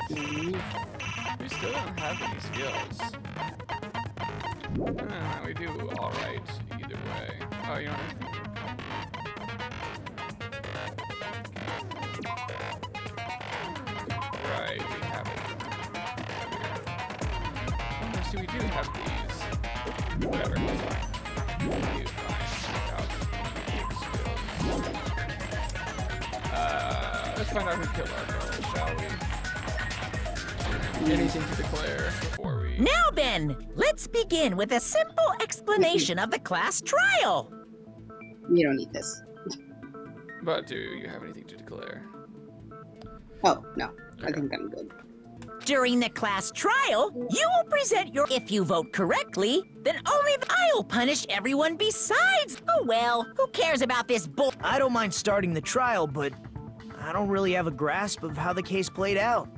We still don't have any skills. We do alright either way. Oh, you know what? Right, we have it. Oh, no, see, we do have these. Whatever, it's fine. We do fine without big skills. Let's find out who killed our girl, shall we? Anything to declare before we... Now then, let's begin with a simple explanation of the class trial. You don't need this. But do you have anything to declare? Oh, no. Okay. I think I'm good. During the class trial, you will present your... If you vote correctly, then only I'll punish everyone besides. Oh well, who cares about this bull... I don't mind starting the trial, but I don't really have a grasp of how the case played out.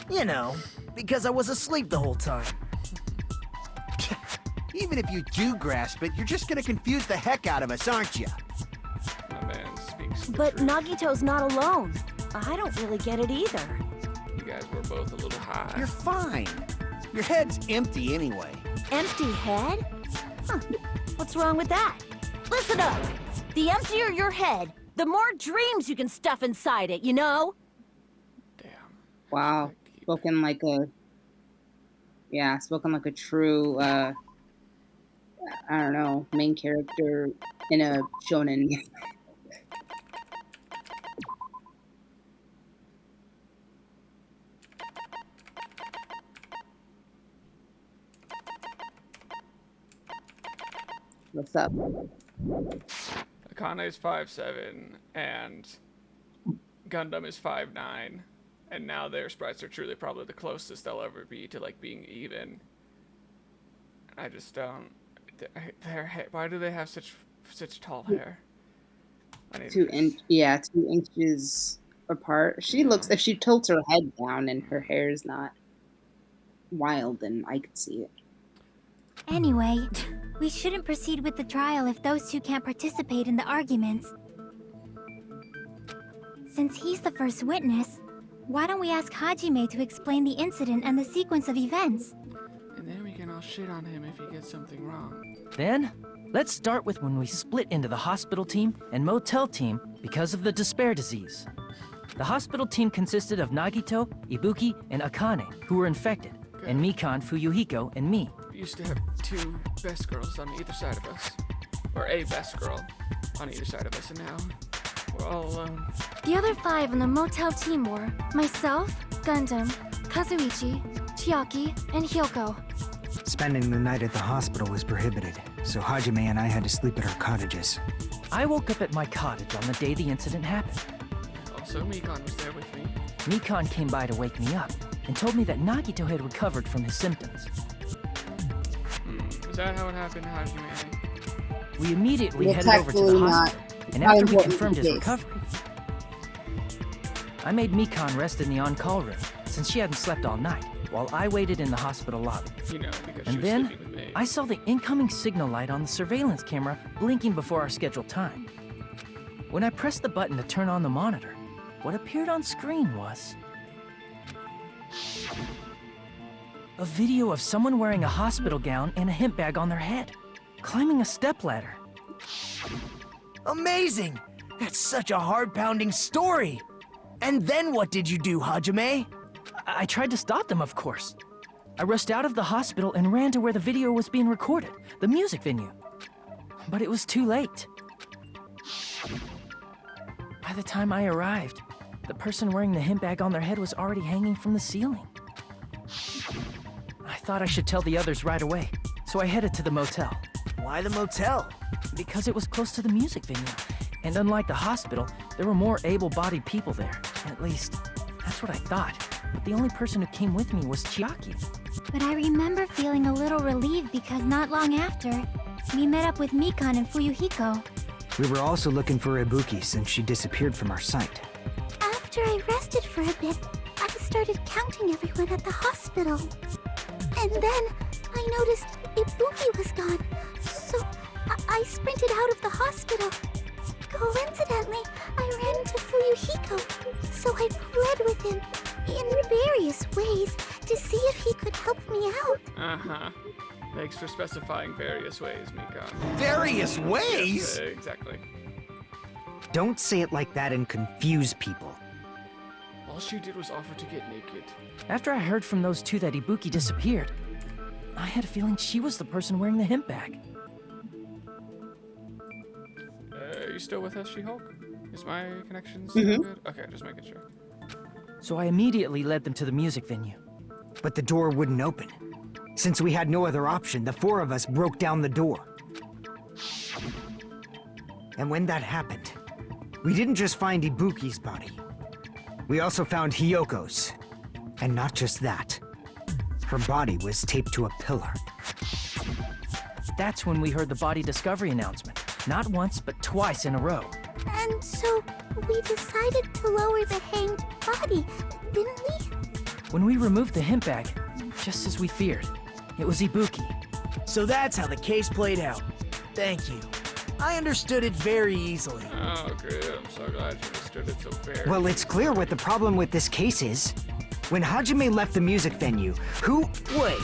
You know, because I was asleep the whole time. Even if you do grasp it, you're just gonna confuse the heck out of us, aren't you? My man speaks the But truth. Nagito's not alone. I don't really get it either. You guys were both a little high. You're fine. Your head's empty anyway. Empty head? Huh. What's wrong with that? Listen up! The emptier your head, the more dreams you can stuff inside it, you know? Damn. Wow. Spoken like a... Yeah, spoken like a true, I don't know, main character in a shonen. What's up? Akane is 5'7", and Gundam is 5'9", and now their sprites are truly probably the closest they'll ever be to like being even. I just don't. Their hair. Why do they have such tall hair? I need 2 inches apart. She looks, if she tilts her head down and her hair is not wild, then I could see it. Anyway, we shouldn't proceed with the trial if those two can't participate in the arguments. Since he's the first witness, why don't we ask Hajime to explain the incident and the sequence of events? And then we can all shit on him if he gets something wrong. Then, let's start with when we split into the hospital team and motel team because of the despair disease. The hospital team consisted of Nagito, Ibuki, and Akane, who were infected, and Mikan, Fuyuhiko, and me. We used to have 2 best girls on either side of us. Or a best girl on either side of us, and now we're all alone. The other 5 on the motel team were myself, Gundam, Kazuichi, Chiaki, and Hyoko. Spending the night at the hospital was prohibited, so Hajime and I had to sleep at our cottages. I woke up at my cottage on the day the incident happened. Also, Mikan was there with me. Mikan came by to wake me up and told me that Nagito had recovered from his symptoms. Is that how it happened, Hajime? We immediately Well, headed over to the technically hospital, and not after we important confirmed his case. recovery, I made Mikan rest in the on-call room, since she hadn't slept all night, while I waited in the hospital lobby. You know, because she And was then, sleeping with me. I saw the incoming signal light on the surveillance camera blinking before our scheduled time. When I pressed the button to turn on the monitor, what appeared on screen was a video of someone wearing a hospital gown and a hemp bag on their head, climbing a stepladder. Amazing! That's such a heart-pounding story! And then what did you do, Hajime? I tried to stop them, of course. I rushed out of the hospital and ran to where the video was being recorded, the music venue. But it was too late. By the time I arrived, the person wearing the hemp bag on their head was already hanging from the ceiling. I thought I should tell the others right away, so I headed to the motel. Why the motel? Because it was close to the music venue, and unlike the hospital, there were more able-bodied people there. At least, that's what I thought. But the only person who came with me was Chiaki. But I remember feeling a little relieved because not long after, we met up with Mikan and Fuyuhiko. We were also looking for Ibuki since she disappeared from our sight. After I rested for a bit, I started counting everyone at the hospital. And then I noticed Ibuki was gone, so I sprinted out of the hospital. Coincidentally, I ran into Fuyuhiko, so I fled with him. in various ways to see if he could help me out. Uh-huh. Thanks for specifying various ways, Mika. Various ways? Yes, exactly. Don't say it like that and confuse people. All she did was offer to get naked. After I heard from those two that Ibuki disappeared, I had a feeling she was the person wearing the hemp bag. Are you still with us, She-Hulk? Is my connection still good? Okay, just making sure. So I immediately led them to the music venue. But the door wouldn't open. Since we had no other option, the four of us broke down the door. And when that happened, we didn't just find Ibuki's body. We also found Hyoko's. And not just that. Her body was taped to a pillar. That's when we heard the body discovery announcement. Not once, but twice in a row. And so we decided to lower the hanged body, didn't we? When we removed the hemp bag, just as we feared, it was Ibuki. So that's how the case played out. Thank you. I understood it very easily. Oh, good. I'm so glad you understood it so very. Well, it's clear what the problem with this case is. When Hajime left the music venue, who... Wait,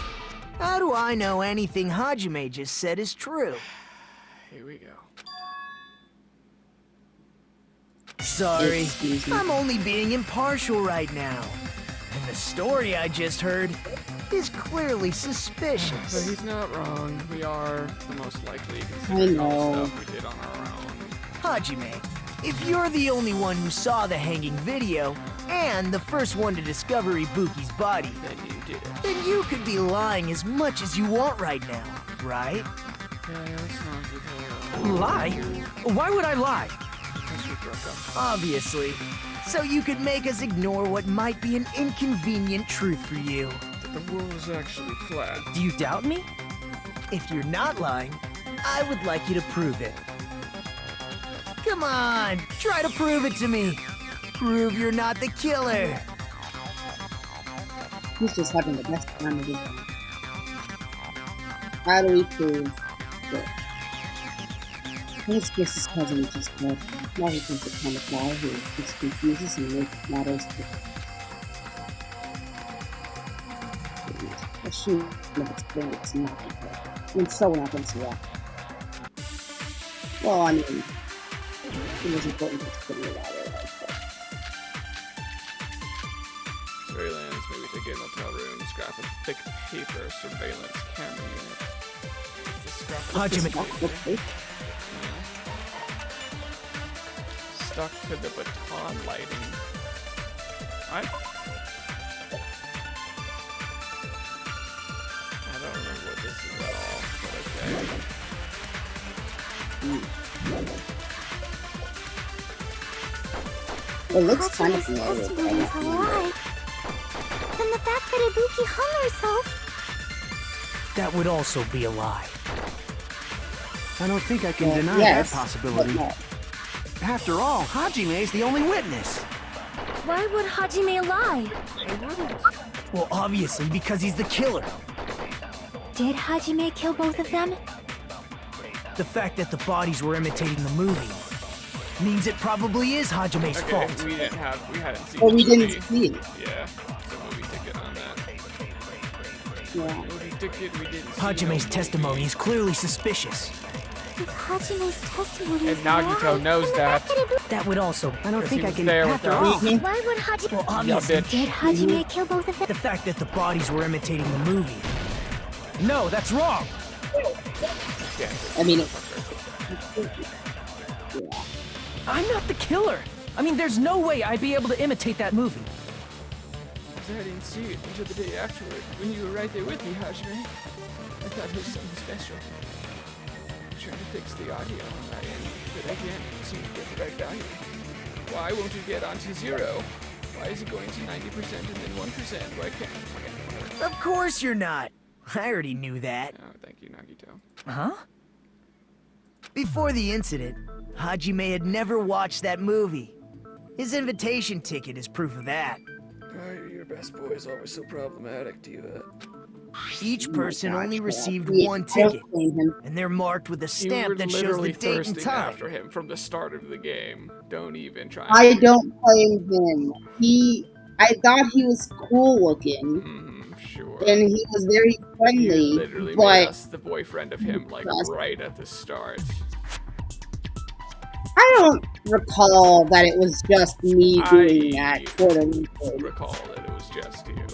how do I know anything Hajime just said is true? Here we go. Sorry, Excuse me. I'm only being impartial right now. And the story I just heard is clearly But suspicious. he's not wrong. We are the most likely I considering all know. the stuff we did on our own. Hajime, if you're the only one who saw the hanging video, and the first one to discover Ibuki's body, Then you did it. then you could be lying as much as you want right now, right? Yeah, let's not get her. Lie? Why would I lie? Because we broke up. Obviously. So you could make us ignore what might be an inconvenient truth for you. The world is actually flat. Do you doubt me? If you're not lying, I would like you to prove it. Come on, try to prove it to me. Prove you're not the killer. He's just having the best time of his life. How do we prove that? His guess his cousin just left. Now he thinks it's kind of guy who just confuses and makes matters assume that it's not because I mean, someone happens to that. Well, I mean, it was important to put it out there like that. Surveillance, maybe take in hotel room, scrap a thick paper surveillance camera unit. It's a scrap of Hajime. Fuck, okay. Stuck to the baton lighting. What? I don't remember what this is at all, but okay. It looks kind of Hachime's familiar. testimony is a lie. Then the fact that Ibuki hung herself. That would also be a lie. I don't think I can Well, deny yes, that possibility. but no. After all, Hajime is the only witness. Why would Hajime lie? Well, obviously, because he's the killer. Did Hajime kill both of them? The fact that the bodies were imitating the movie means it probably is Hajime's Okay, fault. we hadn't seen Well, the we movie. didn't see it. Yeah, so movie ticket on that. Yeah. Movie ticket, we didn't see Hajime's no movie. testimony is clearly suspicious. If Hajime's testimony And is a lie, Nagito knows then the that. fact that Ibuki That would also... I don't Because think he I was can. there with After us. all, Why would Hajime... Well, Yeah, obviously, bitch. Did Hajime kill both of them? the fact that the bodies were imitating the movie. No, that's wrong. I mean, I'm not the killer. I mean, there's no way I'd be able to imitate that movie. Because I didn't see it until the day afterward, when you were right there with me, Hajime. I thought it was something special. I'm trying to fix the audio on my end, but I can't seem to get the right value. Why won't it get onto 0? Why is it going to 90% and then 1%? Why can't... Of course you're not. I already knew that. Oh, thank you, Nagito. Huh? Before the incident, Hajime had never watched that movie. His invitation ticket is proof of that. Your best boy is always so problematic, Diva. Each person gosh, only yeah. received We one don't ticket, blame him. and they're marked with a You stamp were that shows the literally date and thirsting time. after him from the start of the game. Don't even try. I don't blame him. He I thought he was cool looking, Sure. and he was very You friendly, literally made but us the boyfriend of him, like, Yes. right at the start. I don't recall that it was just me doing that, quote unquote. Recall that it was just you.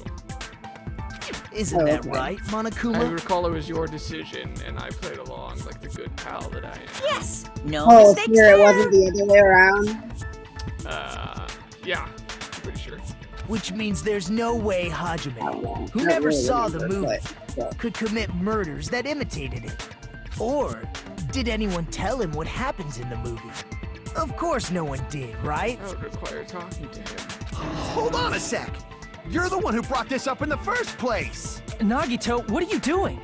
Isn't Oh, that okay. right, I Monokuma? recall it was your decision, and I played along like the good pal that I am. Yes, no Oh, mistakes here it there. wasn't the other way around. Yeah, I'm pretty sure. Which means there's no way Hajime, who I never really saw the remember, movie, but- could commit murders that imitated it. Or did anyone tell him what happens in the movie? Of course no one did, right? That would require talking to him. Hold on a sec. You're the one who brought this up in the first place. Nagito, what are you doing?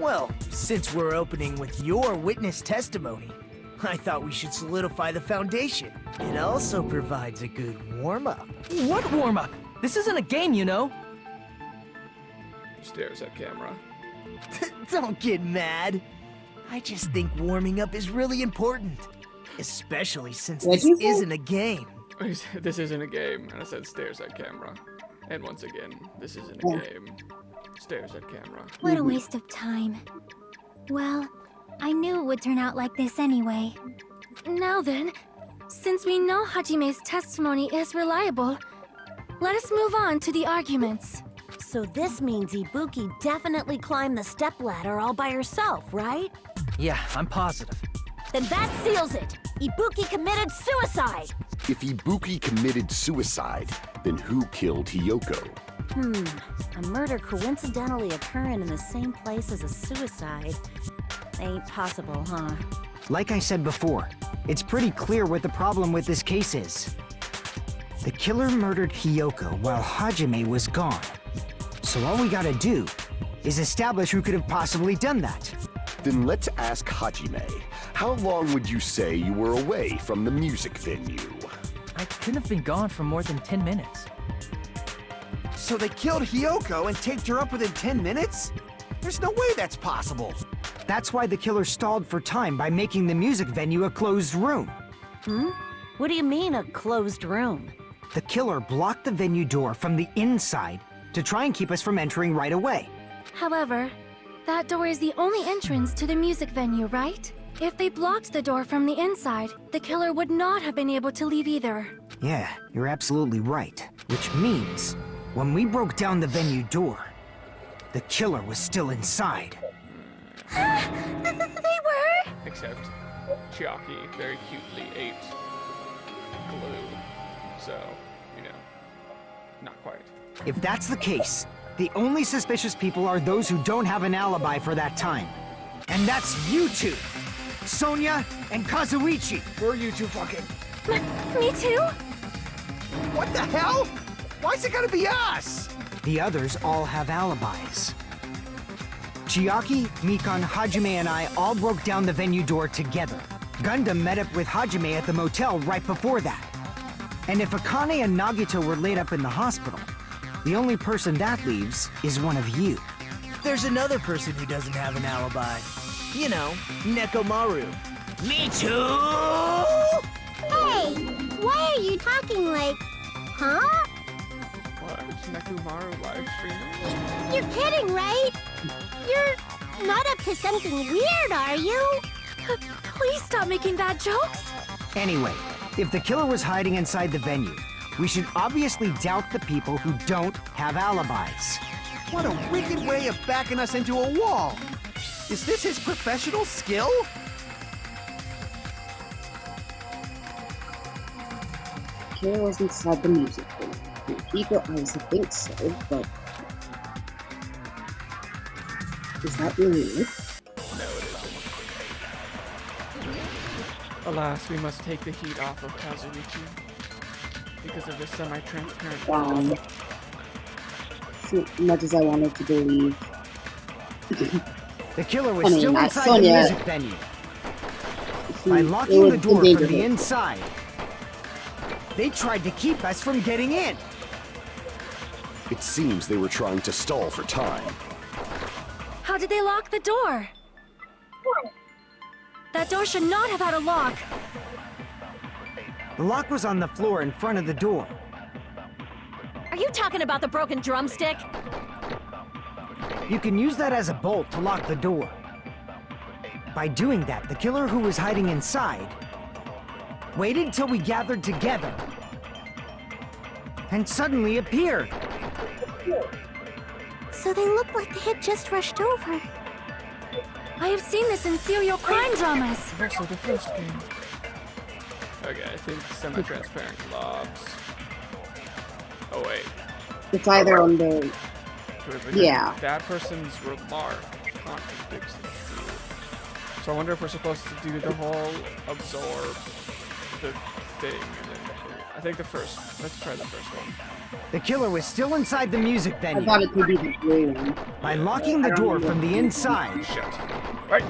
Well, since we're opening with your witness testimony, I thought we should solidify the foundation. It also provides a good warm-up. What warm-up? This isn't a game, you know. Stares at camera. Don't get mad. I just think warming up is really important. Especially since What'd this you say? isn't a game. He said, this isn't a game, and I said stares at camera. And once again, this isn't a Oh. game. Stares at camera. What a waste of time. Well, I knew it would turn out like this anyway. Now then, since we know Hajime's testimony is reliable, let us move on to the arguments. So this means Ibuki definitely climbed the stepladder all by herself, right? Yeah, I'm positive. Then that seals it! Ibuki committed suicide! If Ibuki committed suicide, then who killed Hiyoko? A murder coincidentally occurring in the same place as a suicide. Ain't possible, huh? Like I said before, it's pretty clear what the problem with this case is. The killer murdered Hiyoko while Hajime was gone. So all we gotta do is establish who could have possibly done that. Then let's ask Hajime. How long would you say you were away from the music venue? I couldn't have been gone for more than 10 minutes. So they killed Hiyoko and taped her up within 10 minutes? There's no way that's possible. That's why the killer stalled for time by making the music venue a closed room. What do you mean, a closed room? The killer blocked the venue door from the inside to try and keep us from entering right away. However, that door is the only entrance to the music venue, right? If they blocked the door from the inside, the killer would not have been able to leave either. Yeah, you're absolutely right. Which means, when we broke down the venue door, the killer was still inside. They were? Except Chiaki very cutely ate glue. So, you know, not quite. If that's the case, the only suspicious people are those who don't have an alibi for that time. And that's you two! Sonia and Kazuichi! Who are you two fucking? Me too? What the hell? Why's it gotta be us? The others all have alibis. Chiaki, Mikan, Hajime, and I all broke down the venue door together. Gundam met up with Hajime at the motel right before that. And if Akane and Nagito were laid up in the hospital, the only person that leaves is one of you. There's another person who doesn't have an alibi. You know, Nekomaru. Me too! Hey, why are you talking like... Huh? What? Nekumaru live streaming? You're kidding, right? You're not up to something weird, are you? Please stop making bad jokes. Anyway, if the killer was hiding inside the venue, we should obviously doubt the people who don't have alibis. What a wicked way of backing us into a wall. Is this his professional skill? Killer was inside the music room. People obviously think so, but... Is that really it? No, it isn't. Alas, we must take the heat off of Kazuichi because of this semi-transparent. As much as I wanted to believe. The killer was I mean, still not inside Sonya. the music venue. By locking the door from the inside, they tried to keep us from getting in. It seems they were trying to stall for time. How did they lock the door? That door should not have had a lock. The lock was on the floor in front of the door. Are you talking about the broken drumstick? You can use that as a bolt to lock the door. By doing that, the killer who was hiding inside waited till we gathered together and suddenly appeared. So they look like they had just rushed over. I have seen this in serial crime dramas. Also the first game. Okay, I think semi-transparent globs. Oh wait. It's either on the. Wait, but Yeah. That person's remark contradicts the truth. So I wonder if we're supposed to do the whole absorb the thing. And then, I think the first. Let's try the first one. The killer was still inside the music I venue. thought it could be the blue one. By locking the door from the inside, Shit. Right.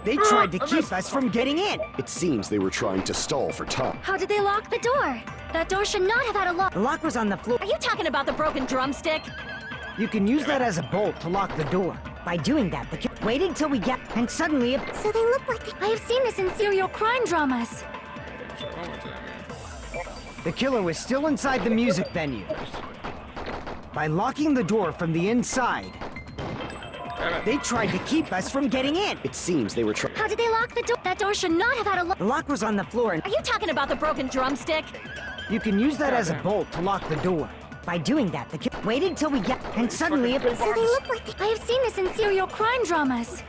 they tried to keep us from getting in. It seems they were trying to stall for time. How did they lock the door? That door should not have had a lock. The lock was on the floor. Are you talking about the broken drumstick? You can use that as a bolt to lock the door. By doing that, the killer waited till we get and suddenly So they look like they... I have seen this in serial crime dramas. Okay, so one more time here. the killer was still inside the music venue. By locking the door from the inside, they tried to keep us from getting in. It seems they were trying. How did they lock the door? That door should not have had a lock. The lock was on the floor and Are you talking about the broken drumstick? you can use that as a bolt to lock the door. By doing that, the killer waited till we get and suddenly So they look like they... I have seen this in serial crime dramas.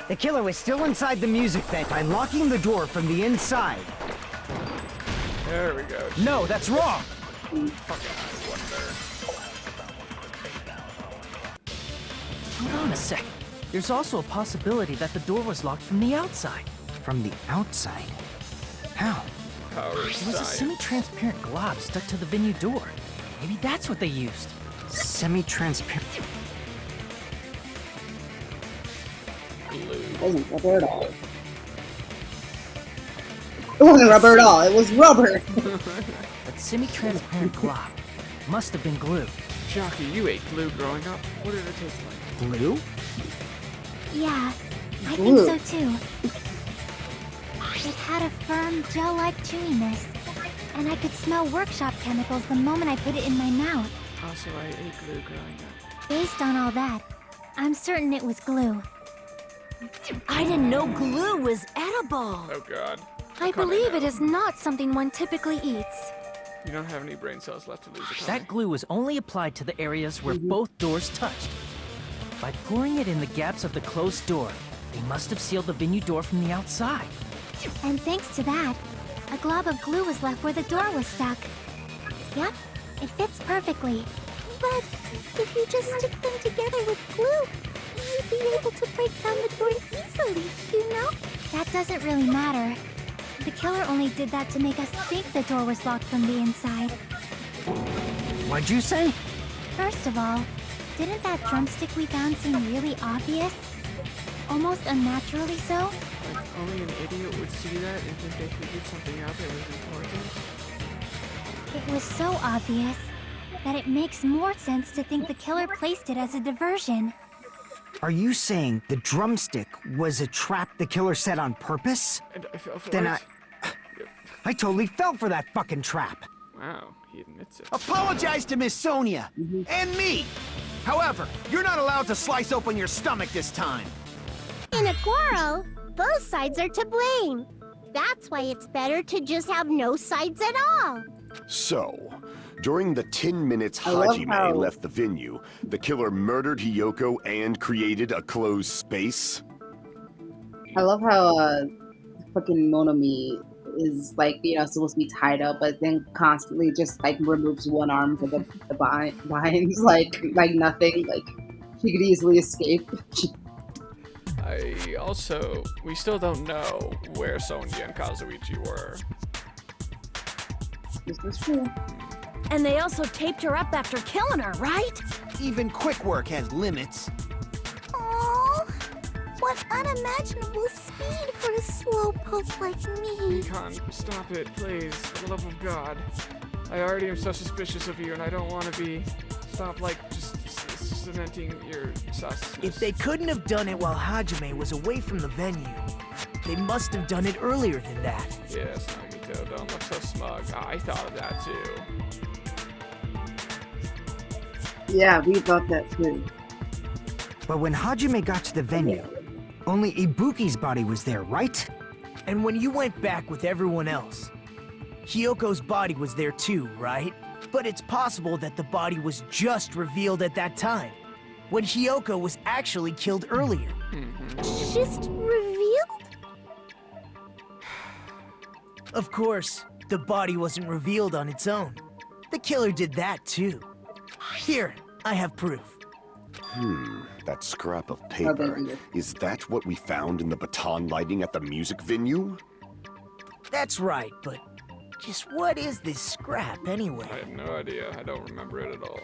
the killer was still inside the music venue. By locking the door from the inside. There we go. No, that's wrong. Fucking I wonder. Hold on a sec. There's also a possibility that the door was locked from the outside. From the outside? How? Power There was a science. semi-transparent glob stuck to the venue door. Maybe that's what they used. Semi-transparent. It wasn't rubber at all. It wasn't rubber at all. It was rubber. That semi-transparent glob must have been glue. Jockey, you ate glue growing up. What did it taste like? Glue? Yeah, I Glue. think so too. It had a firm, gel-like chewiness. And I could smell workshop chemicals the moment I put it in my mouth. Also, I ate glue growing up. Based on all that, I'm certain it was glue. I didn't know glue was edible. Oh god. I Akane believe now. it is not something one typically eats. You don't have any brain cells left to lose. Akane. That glue was only applied to the areas where both doors touched. By pouring it in the gaps of the closed door, they must have sealed the venue door from the outside. And thanks to that, a glob of glue was left where the door was stuck. Yep, it fits perfectly. But if you just stick them together with glue, you'd be able to break down the door easily, you know? That doesn't really matter. The killer only did that to make us think the door was locked from the inside. What'd you say? First of all, didn't that drumstick we found seem really obvious? Almost unnaturally so? Like, only an idiot would see that and think they figured something out that was important. It was so obvious that it makes more sense to think the killer placed it as a diversion. Are you saying the drumstick was a trap the killer set on purpose? And I fell for Then it. I totally fell for that fucking trap. Wow, he admits it. Apologize to Miss Sonia and me. However, you're not allowed to slice open your stomach this time. In a quarrel, both sides are to blame. That's why it's better to just have no sides at all. So, during the 10 minutes I love Hajime how- left the venue, the killer murdered Hiyoko and created a closed space? I love how fucking Monomi is like, you know, supposed to be tied up, but then constantly just like removes one arm for the binds, like nothing. Like she could easily escape. We still don't know where Sonya and Kazuichi were. This is true. And they also taped her up after killing her, right? Even quick work has limits. Oh, what unimaginable speed for a slowpoke like me. Econ, stop it, please. For the love of God. I already am so suspicious of you, and I don't want to be. Stop, like, just cementing your sus. If they couldn't have done it while Hajime was away from the venue, they must have done it earlier than that. Yes, Nagito, don't look so smug. I thought of that too. Yeah, we thought that too. But when Hajime got to the venue, only Ibuki's body was there, right? And when you went back with everyone else, Hyoko's body was there too, right? But it's possible that the body was just revealed at that time, when Hyoko was actually killed earlier. Just revealed? Of course, the body wasn't revealed on its own. The killer did that too. Here, I have proof. That scrap of they paper. do. Is that what we found in the baton lighting at the music venue? That's right, but just what is this scrap anyway? I have no idea. I don't remember it at all.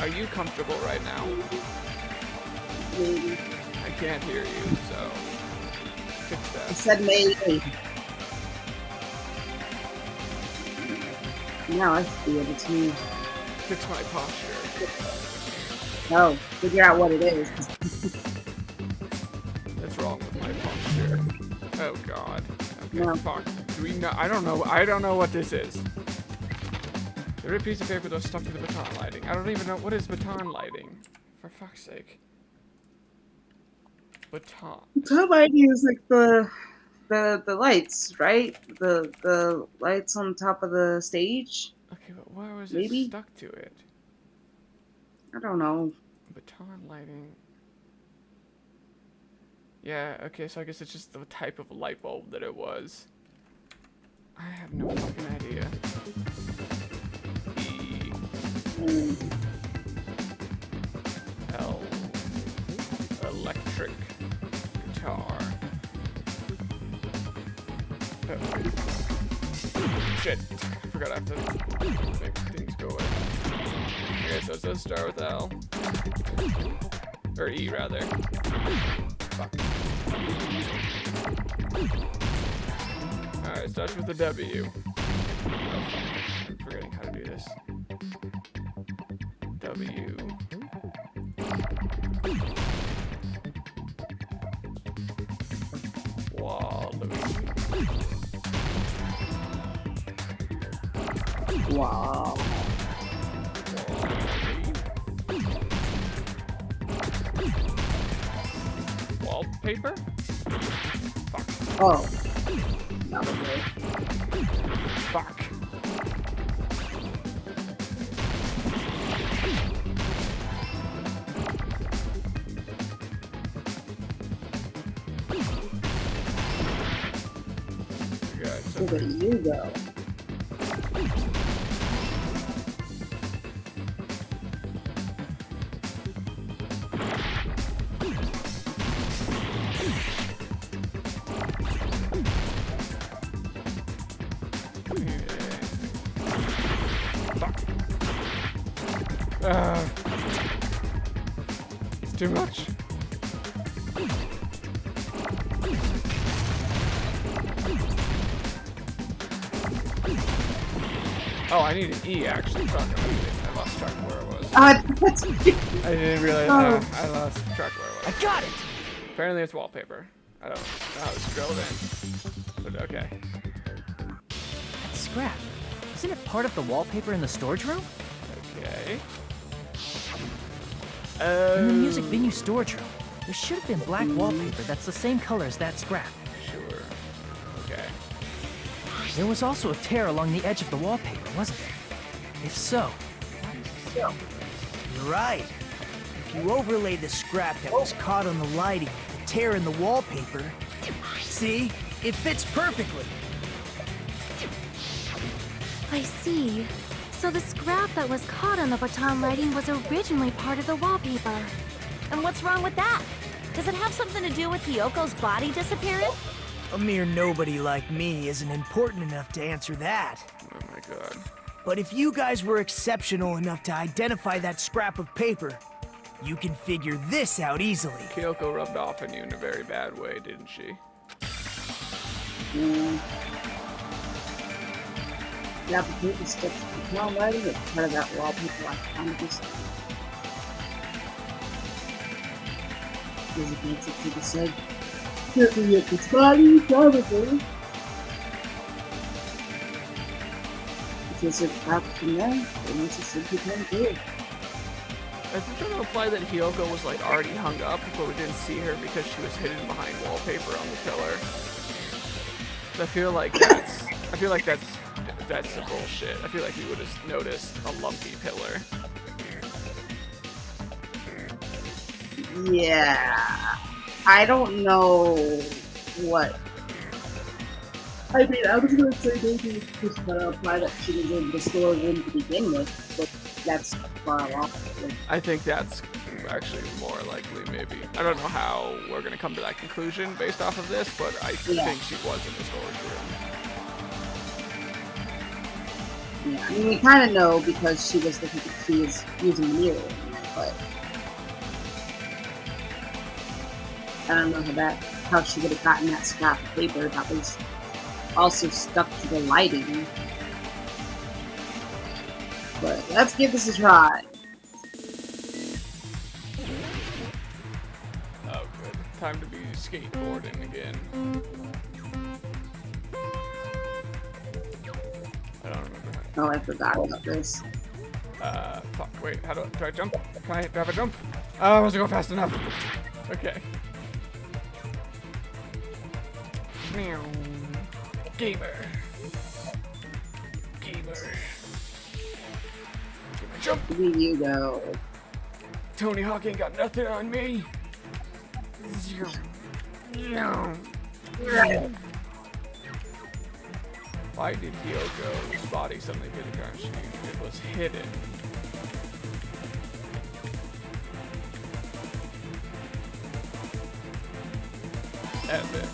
Are you comfortable right now? Maybe. I can't hear you, so fix I that. said maybe. Now I should be able to. Fix my posture. No, figure out what it is. What's wrong with my posture? Oh God. Okay, No. fuck. Do we know? I don't know. I don't know what this is. The red piece of paper that was stuck to the baton lighting. I don't even know what is baton lighting. For fuck's sake. Baton. Top idea is like the lights, right? The lights on top of the stage. Okay, but why was Maybe? it stuck to it? I don't know. Baton lighting. Yeah, okay, so I guess it's just the type of light bulb that it was. I have no fucking idea. E L electric guitar. Oh. Shit. I forgot I have to make things go away. Okay, so it does start with L. Or E, rather. Fuck. Alright, it starts with a W. Oh, fuck. I'm forgetting how to do this. W. Wow. Wallpaper? Fuck. Oh. Not okay. Fuck. Good. So Where do you go? It's too much. Oh, I need an E actually. Fuck, I lost track of where it was. That's I didn't realize. I lost track of where it was. I got it! Apparently it's wallpaper. I don't know how it's drilled in. But okay. That scrap. Isn't it part of the wallpaper in the storage room? Okay. In the music venue storage room, there should have been black wallpaper that's the same color as that scrap. Sure. Okay. There was also a tear along the edge of the wallpaper, wasn't there? If so, You're right. If you overlay the scrap that was caught on the lighting with the tear in the wallpaper, see? It fits perfectly. I see. So the scrap that was caught on the baton lighting was originally part of the wallpaper. And what's wrong with that? Does it have something to do with Hyoko's body disappearing? A mere nobody like me isn't important enough to answer that. Oh my god. But if you guys were exceptional enough to identify that scrap of paper, you can figure this out easily. Kyoko rubbed off on you in a very bad way, didn't she? The application steps to small lighting is part of that wallpaper I found this. There's a fancy people said, "Can't be at this body, probably." Because if trapped in there, then it's just simply can't do it. I think they're gonna imply that Hyoko was like already hung up, but we didn't see her because she was hidden behind wallpaper on the pillar. So I feel like that's some bullshit. I feel like we would have noticed a lumpy pillar. Yeah, I don't know what. I mean, I was gonna say maybe it's just imply that she was in the storeroom to begin with, but that's far off. I think that's actually more likely, maybe. I don't know how we're gonna come to that conclusion based off of this, but I think she was in the storage room. Yeah, I mean, we kind of know because she was using the mirror, but I don't know how she would have gotten that scrap of paper that was also stuck to the lighting. But let's give this a try. Oh, good. Time to be skateboarding again. I don't remember how. Oh, I forgot about this. Fuck, wait, do I jump? Do I have a jump? Oh, I wasn't going fast enough. Okay. Meow. Gamer. Jump! Here you go. Tony Hawk ain't got nothing on me. Why did Hyoko's body suddenly hit the ground? It was hidden. Epic.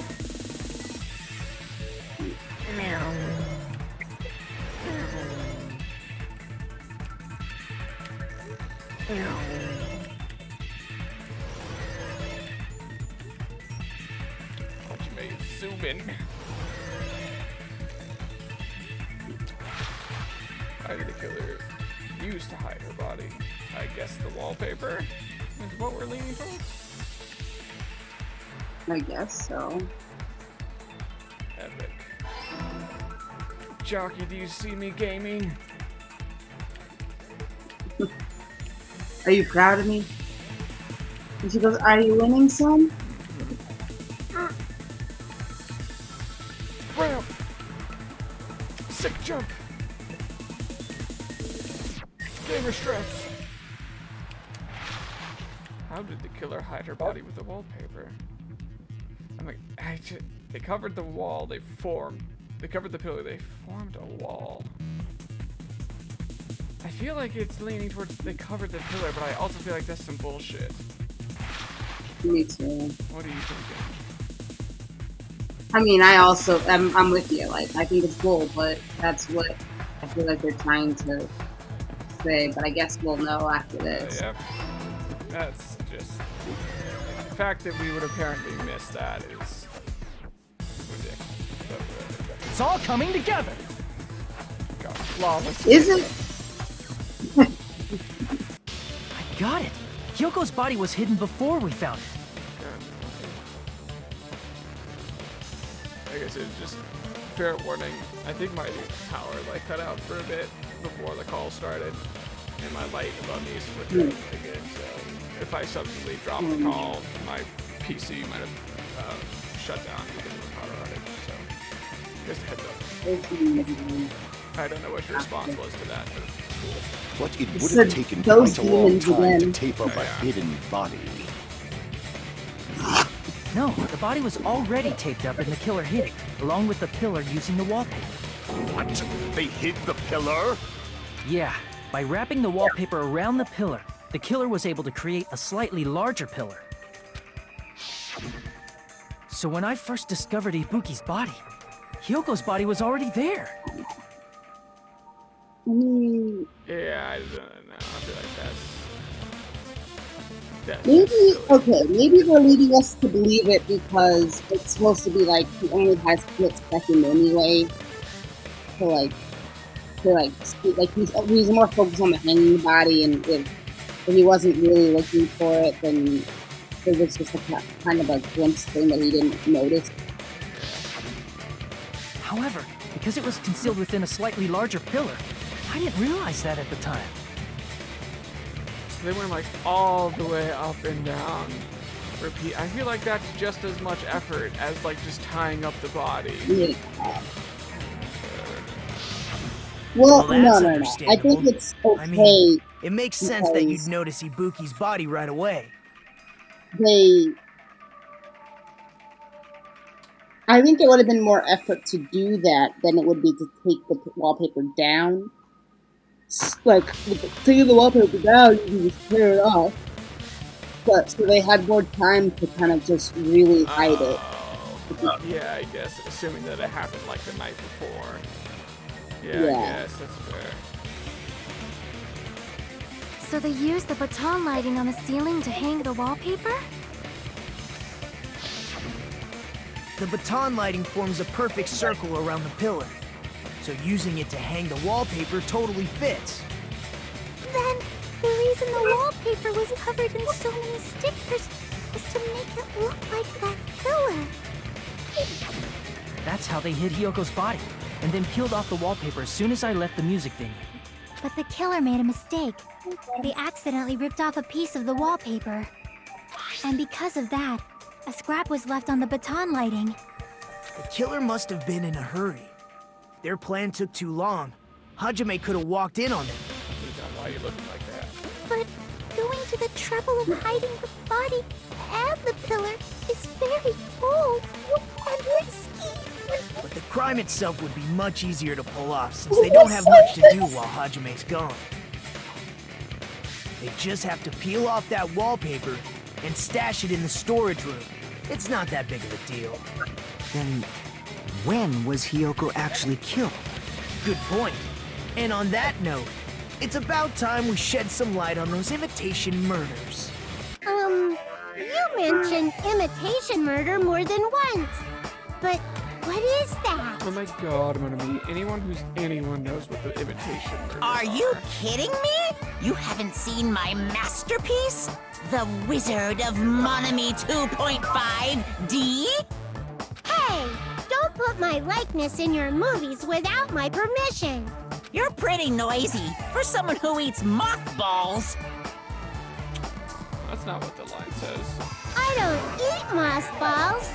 Zoom in. Why did the killer use to hide her body? I guess the wallpaper is what we're leaning towards. I guess so. Epic. Jockey, do you see me gaming? Are you proud of me? And she goes, "Are you winning, son?" Ramp! Sick jump! Gamer stress! How did the killer hide her body with the wallpaper? I'm like, they covered the wall, they covered the pillar, they formed a wall. I feel like it's leaning towards they covered the pillar, but I also feel like that's some bullshit. Me too. What are you thinking? I mean, I'm with you. Like, I think it's cool, but that's what I feel like they're trying to say. But I guess we'll know after this. Yep. That's just the fact that we would apparently miss that is ridiculous. It's all coming together. God, flawless. Is it? I got it. Hyoko's body was hidden before we found it. I guess it's just fair warning. I think my power cut out for a bit before the call started, and my light above me is flickering again. So if I suddenly drop the call, my PC might have shut down because of the power outage. So just a heads up. I don't know what your response was to that, but it's cool. But it would have taken quite a long time to tape up a hidden body. No, the body was already taped up and the killer hid it, along with the pillar using the wallpaper. What? They hid the pillar? Yeah, by wrapping the wallpaper around the pillar, the killer was able to create a slightly larger pillar. So when I first discovered Ibuki's body, Hyoko's body was already there. Yeah, I don't know. I feel like that's maybe they're leading us to believe it because it's supposed to be like he only has split second anyway. He's more focused on the hanging body, and if he wasn't really looking for it, then it was just a kind of a glimpse thing that he didn't notice. However, because it was concealed within a slightly larger pillar, I didn't realize that at the time. So they went like all the way up and down. Repeat. I feel like that's just as much effort as like just tying up the body. Yeah. Well, Well, no. that's I understandable. think it's okay. I mean, it makes sense that you'd because notice Ibuki's body right away. I think it would have been more effort to do that than it would be to take the wallpaper down. Like, taking the wallpaper down, you can just tear it off. But, so they had more time to kind of just really hide it. Yeah, I guess, assuming that it happened like the night before. Yeah, Yeah. I guess, that's fair. So they used the baton lighting on the ceiling to hang the wallpaper? The baton lighting forms a perfect circle around the pillar. So using it to hang the wallpaper totally fits. Then, the reason the wallpaper was covered in so many stickers was to make it look like that pillar. That's how they hid Hyoko's body, and then peeled off the wallpaper as soon as I left the music venue. But the killer made a mistake. They accidentally ripped off a piece of the wallpaper. And because of that, a scrap was left on the baton lighting. The killer must have been in a hurry. If their plan took too long, Hajime could have walked in on them. Why are you looking like that? But going to the trouble of hiding the body and the pillar is very bold and risky. But the crime itself would be much easier to pull off since they don't have much to do while Hajime's gone. They just have to peel off that wallpaper and stash it in the storage room. It's not that big of a deal. Then, when was Hyoko actually killed? Good point. And on that note, it's about time we shed some light on those imitation murders. You mentioned imitation murder more than once. But what is that? Oh my god, Monami. Anyone knows what the imitation murders Are you kidding me? You haven't seen my masterpiece? The Wizard of Monami 2.5D? Hey, don't put my likeness in your movies without my permission. You're pretty noisy for someone who eats mothballs. That's not what the line says. I don't eat moss balls.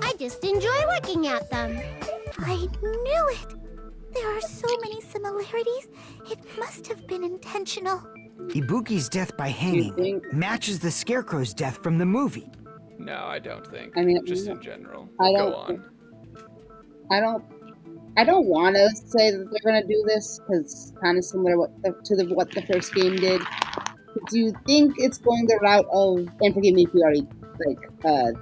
I just enjoy looking at them. I knew it. There are so many similarities. It must have been intentional. Ibuki's death by You hanging think? matches the Scarecrow's death from the movie. No, I don't think. I mean, just in general. I Go don't- on. I don't want to say that they're gonna do this because it's kind of similar what the first game did. But do you think it's going the route of? And forgive me if you already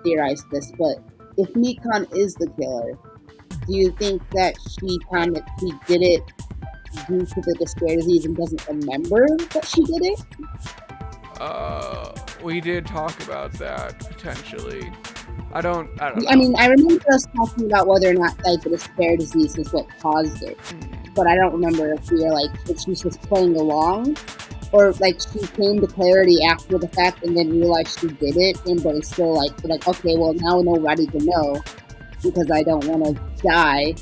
theorized this, but if Mikan is the killer, do you think that she did it due to the despair disease and doesn't remember that she did it? We did talk about that potentially. I don't know. I mean, I remember us talking about whether or not like the despair disease is what caused it, but I don't remember if we were like if she was just playing along, or like she came to clarity after the fact and then realized she did it, and but it's still like okay, well now nobody can know because I don't want to die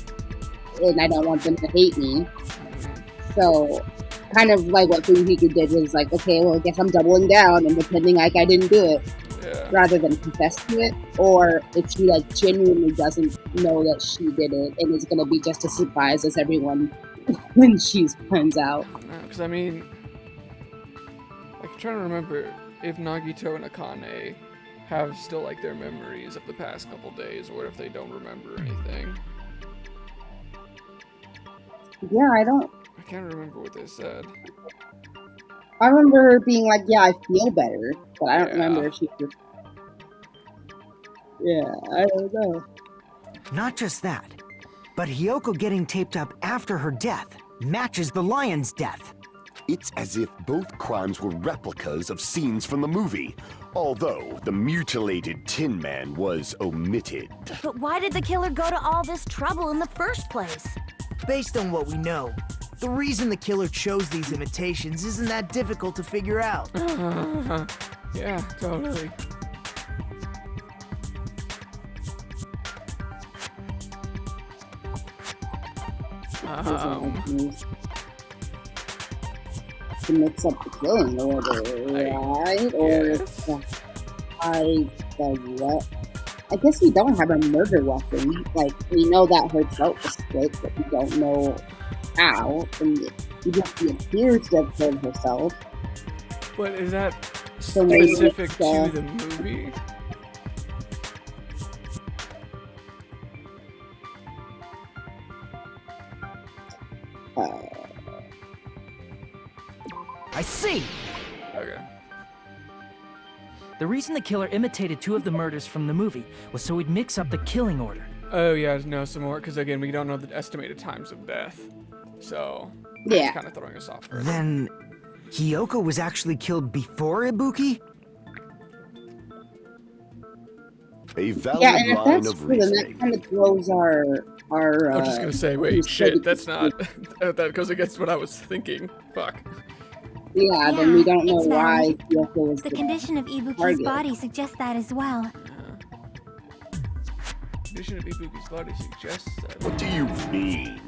and I don't want them to hate me. So kind of like what Fujiki did was like, okay, well I guess I'm doubling down and pretending like I didn't do it. Yeah. Rather than confess to it, or if she like genuinely doesn't know that she did it and is gonna be just as surprised as everyone when she finds out. Because I mean, like, I'm trying to remember if Nagito and Akane have still like their memories of the past couple days, or if they don't remember anything. Yeah, I can't remember what they said. I remember her being like, yeah, I feel better, but I don't remember if she was... Yeah, I don't know. Not just that, but Hyoko getting taped up after her death matches the lion's death. It's as if both crimes were replicas of scenes from the movie, although the mutilated Tin Man was omitted. But why did the killer go to all this trouble in the first place? Based on what we know, the reason the killer chose these imitations isn't that difficult to figure out. Yeah, totally. To mix up the killing order, right? Or Yes. what? I guess we don't have a murder weapon. Like, we know that her throat was split, but we don't know how. And we just appears to have killed herself. But is that So maybe specific it's, to the movie? I see. Okay. The reason the killer imitated 2 of the murders from the movie was so he'd mix up the killing order. Oh yeah, no, some more, because again, we don't know the estimated times of death. So, Yeah. it's kind of throwing us off further. Then, Hiyoko was actually killed before Ibuki? A valid Yeah, and if line that's of true, then that reasoning. kind of throws our I was just gonna say, wait, shit, that's not. That goes against what I was thinking. Fuck. Yeah, then we don't know it's why valid. Hiyoko was The condition of Ibuki's target. body suggests that as well. Condition of Ibuki's body suggests that. What do you mean?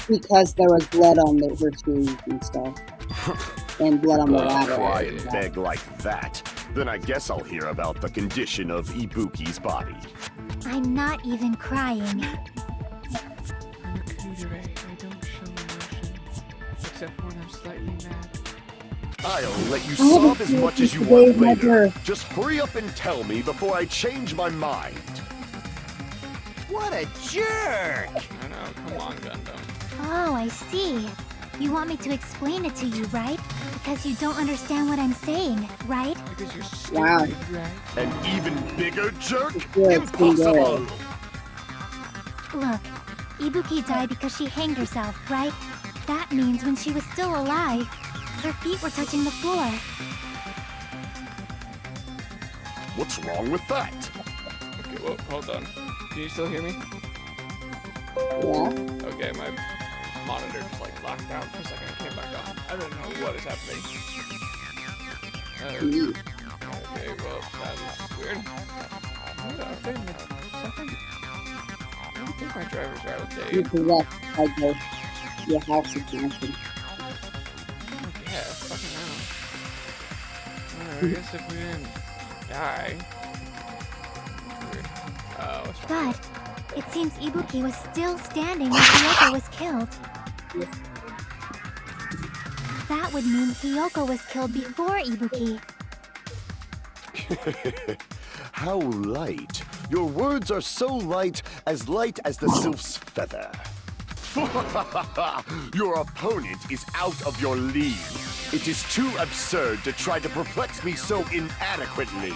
Because there was blood on her shoes and stuff. And blood on the ladder. Cry and beg like that. Then I guess I'll hear about the condition of Ibuki's body. I'm not even crying. I'm a kudere. I don't show emotion. Except when I'm slightly mad. I'll let you I haven't sob as seen much as you today's want later. measure. Just hurry up and tell me before I change my mind. What a jerk! I know, come on, Gundam. Oh, I see. You want me to explain it to you, right? Because you don't understand what I'm saying, right? Because you're stupid, Wow. right? An even bigger jerk? Yeah, it's been Impossible! Look, Ibuki died because she hanged herself, right? That means when she was still alive, her feet were touching the floor. What's wrong with that? Okay, whoa, hold on. Can you still hear me? Yeah. Okay, my monitor just like locked out for a second and came back on. I don't know what is happening. Okay, well, that is weird. Okay, something. I don't think my drivers are out of You date. possess like your house is dancing. Yeah, fucking hell. Alright, I guess if we didn't die. Weird. What's wrong? But it seems Ibuki was still standing when Hiyoko was killed. That would mean Hiyoko was killed before Ibuki. How light. Your words are so light as the sylph's feather. Your opponent is out of your league. It is too absurd to try to perplex me so inadequately.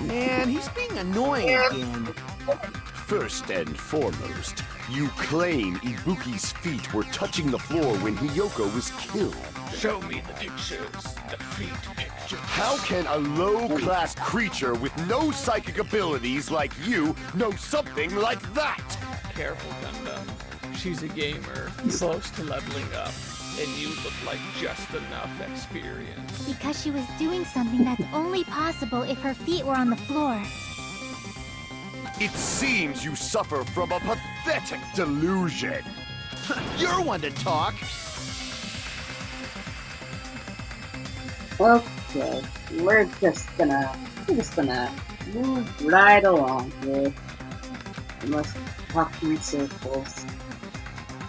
Man, he's being annoying again. First and foremost, you claim Ibuki's feet were touching the floor when Hiyoko was killed. Show me the pictures. The feet pictures. How can a low-class creature with no psychic abilities like you know something like that? Careful, Gundam. She's a gamer, close to leveling up, and you look like just enough experience. Because she was doing something that's only possible if her feet were on the floor. It seems you suffer from a pathetic delusion. You're one to talk. Okay, we're just gonna move right along here. We must talk in circles.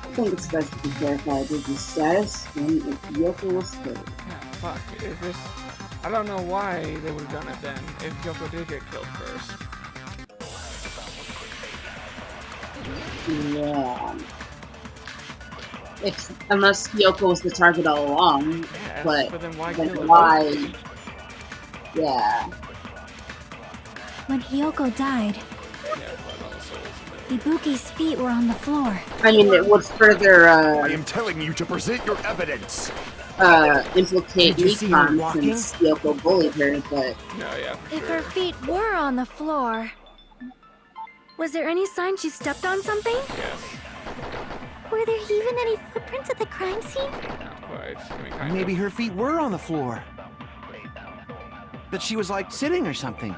I think it's best to be careful. I did the status when Hiyoko was killed. Yeah, fuck. If this... I don't know why they would have done it then, if Yoko did get killed first. Yeah. Unless Hiyoko was the target all along, Yes, but then why then kill her? why? Yeah. When Hiyoko died, Yeah, blood on the souls of it. Ibuki's feet were on the floor. I mean, it would further I am telling you to present your evidence. implicate Did you see her Nikon walking? since Hiyoko bullied her, but No, yeah, for If sure. her feet were on the floor, was there any sign she stepped on something? Yes, Were there even any footprints at the crime scene? not quite. I mean, kind Maybe of. her feet were on the floor. But she was like sitting or something.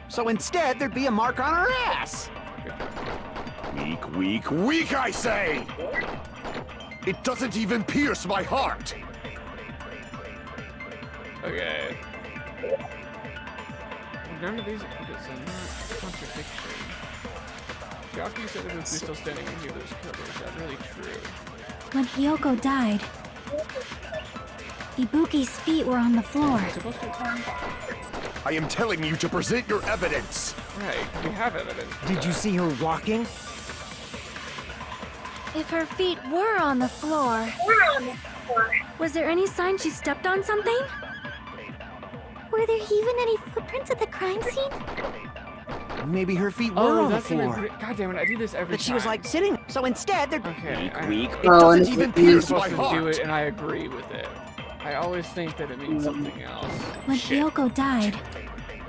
So instead, there'd be a mark on her ass. Weak, I say! It doesn't even pierce my heart! Okay. None of these are not contradiction. Chiaki said it was still standing when he was killed. Is that really true? When Hyoko died, Ibuki's feet were on the floor. Am I supposed to tell him? I am telling you to present your evidence! Right, we have evidence. for Did you that. see her walking? If her feet were on the floor, was there any sign she stepped on something? Were there even any footprints at the crime scene? Maybe her feet were Oh, on the that's an floor. agree- God damn it! I do this every But time. she was like sitting, so instead they're okay, Weak, it Oh, and doesn't even it's- I'm pierce my supposed to do heart! it, and I agree with it. I always think that it means something else. When Shit. Hyoko died,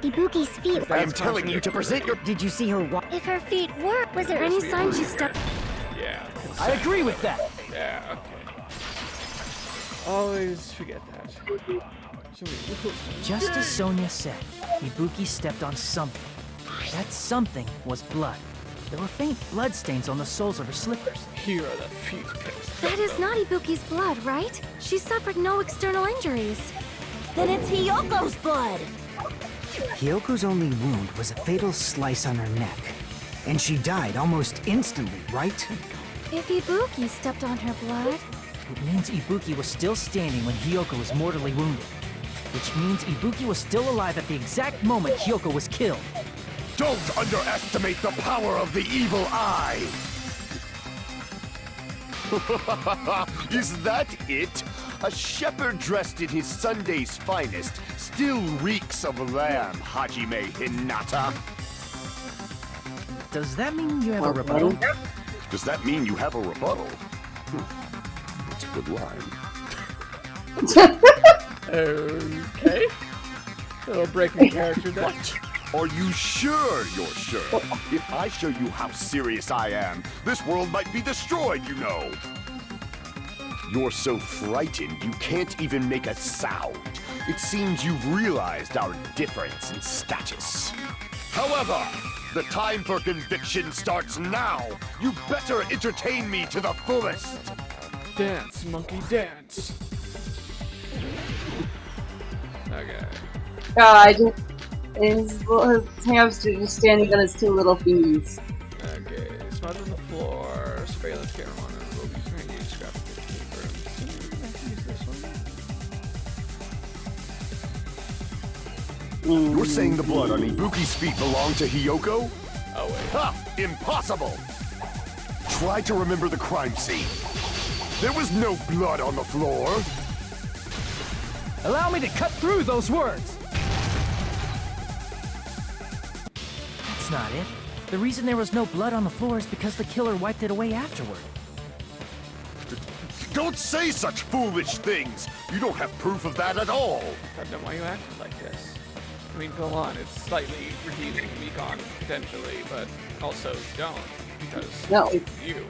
Ibuki's feet. I am That's telling you to present your... Did you see her walk? if her feet were, was there any Yes, we sign she agree. stepped? Yeah. I consent. agree with that. Yeah. Okay. Always forget that. So wait, Just as Sonia said, Ibuki stepped on something. That something was blood. There were faint blood stains on the soles of her slippers. here are the feet picks. That is not Ibuki's blood, right? She suffered no external injuries. Then it's Hyoko's blood. Hyoko's only wound was a fatal slice on her neck. And she died almost instantly, right? If Ibuki stepped on her blood, It means Ibuki was still standing when Hyoko was mortally wounded. Which means Ibuki was still alive at the exact moment Hyoko was killed. Don't underestimate the power of the evil eye! Is that it? A shepherd dressed in his Sunday's finest still reeks of lamb, Hajime Hinata. Does that mean you have a rebuttal? Does that mean you have a rebuttal? That's a good line. Okay. Little break in character there. Are you sure you're sure? If I show you how serious I am, this world might be destroyed, you know. You're so frightened you can't even make a sound. It seems you've realized our difference in status. However, the time for conviction starts now. You better entertain me to the fullest. Dance, monkey, dance. Okay. I just his hamster just standing on his two little feet. Okay. Smudge on the floor. Surveillance camera on it. Will be trying to use scrap the paper. I can use this one. You're saying the blood on Ibuki's feet belonged to Hyoko? Oh wait. Ha! Impossible! Try to remember the crime scene. There was no blood on the floor. Allow me to cut through those words. That's not it. The reason there was no blood on the floor is because the killer wiped it away afterward. Don't say such foolish things! You don't have proof of that at all! God damn, why you acting like this? I mean, go on. It's slightly redeeming Mekon, potentially, but also don't, because No. you.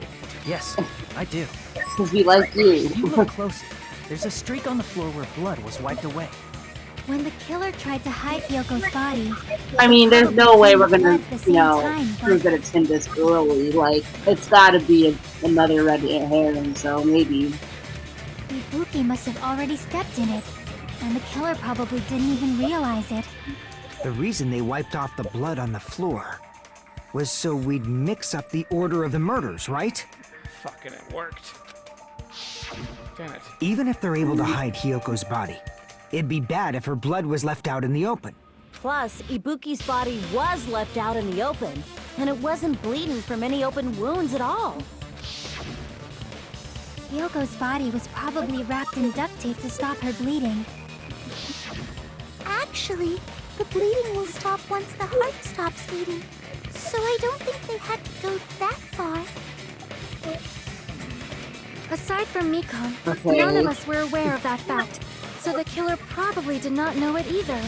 Yes, I do. Because we like If you you. look closely, there's a streak on the floor where blood was wiped away. when the killer tried to hide Hyoko's body, I mean, there's no way we're gonna, Blood at the same time, but- prove that it's him this early. Like, it's gotta be another red herring, so maybe. Ibuki must have already stepped in it, and the killer probably didn't even realize it. The reason they wiped off the blood on the floor was so we'd mix up the order of the murders, right? Fucking it worked. Damn it. Even if they're able to hide Hyoko's body, it'd be bad if her blood was left out in the open. Plus, Ibuki's body was left out in the open, and it wasn't bleeding from any open wounds at all. Hyoko's body was probably wrapped in duct tape to stop her bleeding. Actually, the bleeding will stop once the heart stops beating. So I don't think they had to go that far. Aside from Mekon, Okay. none of us were aware of that fact, so the killer probably did not know it either.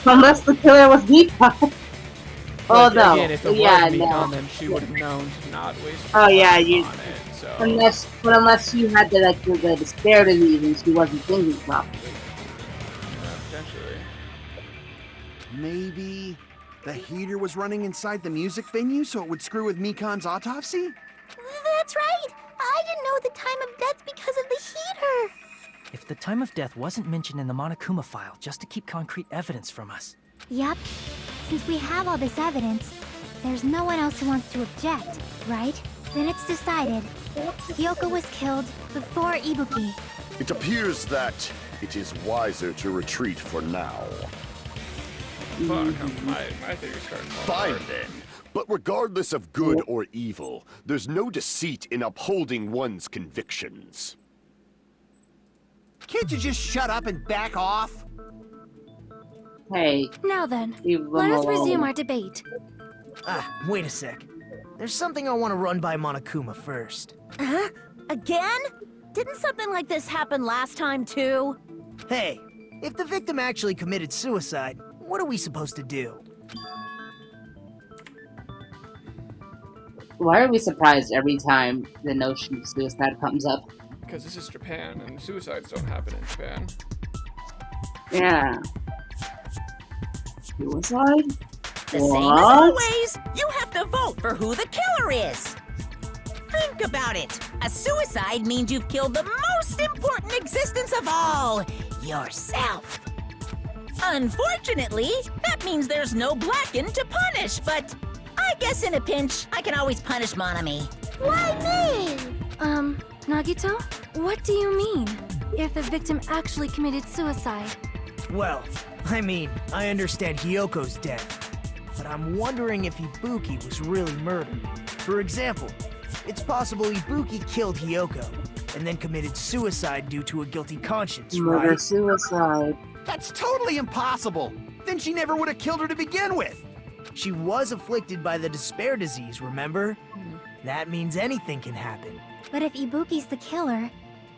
Unless the killer was Mekon. Oh But no. Again, if it Yeah, was Mekon, no. then she would have known to not waste Oh, yeah, time you- on it, so... Unless she had the despair disease and she wasn't thinking properly. potentially. Maybe The heater was running inside the music venue so it would screw with Mikan's autopsy? That's right! I didn't know the time of death because of the heater! If the time of death wasn't mentioned in the Monokuma file just to keep concrete evidence from us. Yep. Since we have all this evidence, there's no one else who wants to object, right? Then it's decided. Hyoko was killed before Ibuki. It appears that it is wiser to retreat for now. Fuck, my theory's starting to fall Fine apart. then. But regardless of good or evil, there's no deceit in upholding one's convictions. Can't you just shut up and back off? Hey, Now then, leave them let us resume alone. our debate. Wait a sec. There's something I want to run by Monokuma first. Huh? Again? Didn't something like this happen last time, too? Hey, if the victim actually committed suicide, what are we supposed to do? Why are we surprised every time the notion of suicide comes up? Because this is Japan, and suicides don't happen in Japan. Yeah. Suicide? The same as What? always, you have to vote for who the killer is. Think about it. A suicide means you've killed the most important existence of all, yourself. Unfortunately, that means there's no Blacken to punish, but I guess in a pinch, I can always punish Monami. Why me? Nagito? What do you mean? If the victim actually committed suicide? Well, I mean, I understand Hyoko's death, but I'm wondering if Ibuki was really murdered. For example, it's possible Ibuki killed Hyoko and then committed suicide due to a guilty conscience, Murder right? suicide. That's totally impossible! Then she never would have killed her to begin with! She was afflicted by the despair disease, remember? That means anything can happen. But if Ibuki's the killer,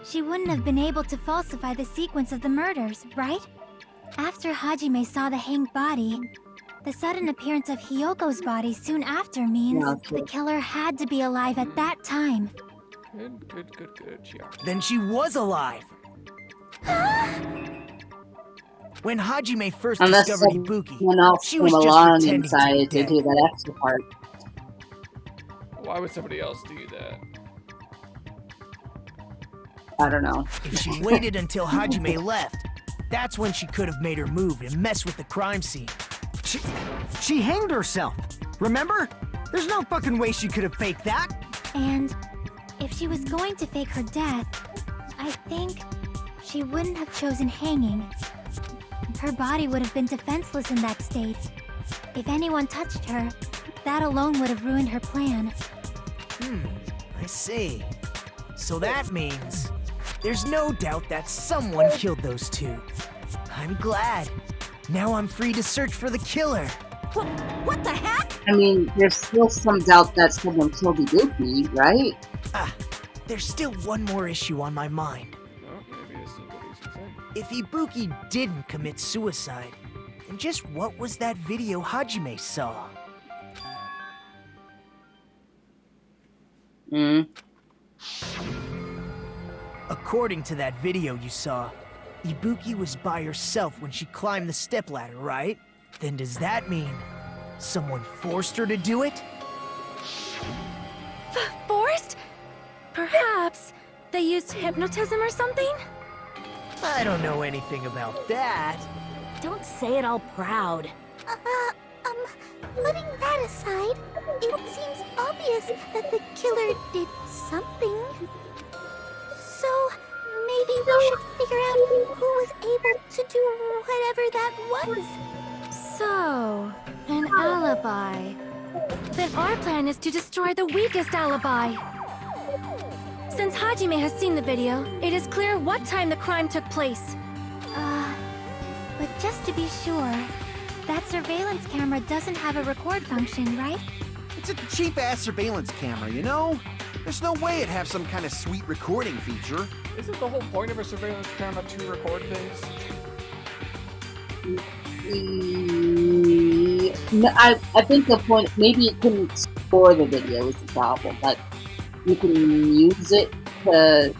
she wouldn't have been able to falsify the sequence of the murders, right? After Hajime saw the hanged body, the sudden appearance of Hyoko's body soon after means Yeah, the killer had to be alive at that time. Good, yeah. Then she was alive! When Hajime first Unless discovered Ibuki, someone else she came was just along pretending and to be decided to dead. do that extra part. Why would somebody else do that? I don't know. If she waited until Hajime left, that's when she could have made her move and mess with the crime scene. She hanged herself. Remember? There's no fucking way she could have faked that. And if she was going to fake her death, I think she wouldn't have chosen hanging. Her body would have been defenseless in that state. If anyone touched her, that alone would have ruined her plan. I see. So that means there's no doubt that someone killed those two. I'm glad. Now I'm free to search for the killer. What the heck? I mean, there's still some doubt that someone killed Ibuki, right? There's still one more issue on my mind. No, maybe this is what he's gonna say. If Ibuki didn't commit suicide, then just what was that video Hajime saw? According to that video you saw, Ibuki was by herself when she climbed the stepladder, right? Then does that mean someone forced her to do it? Forced? Perhaps they used hypnotism or something? I don't know anything about that. Don't say it all proud. Putting that aside, it seems obvious that the killer did something. So, maybe we should figure out who was able to do whatever that was. So, an alibi. Then our plan is to destroy the weakest alibi. Since Hajime has seen the video, it is clear what time the crime took place. But just to be sure, that surveillance camera doesn't have a record function, right? It's a cheap-ass surveillance camera, you know? There's no way it'd have some kind of sweet recording feature. Isn't the whole point of a surveillance camera to record things? No, I think the point, maybe it couldn't store the video is the problem, but you can use it to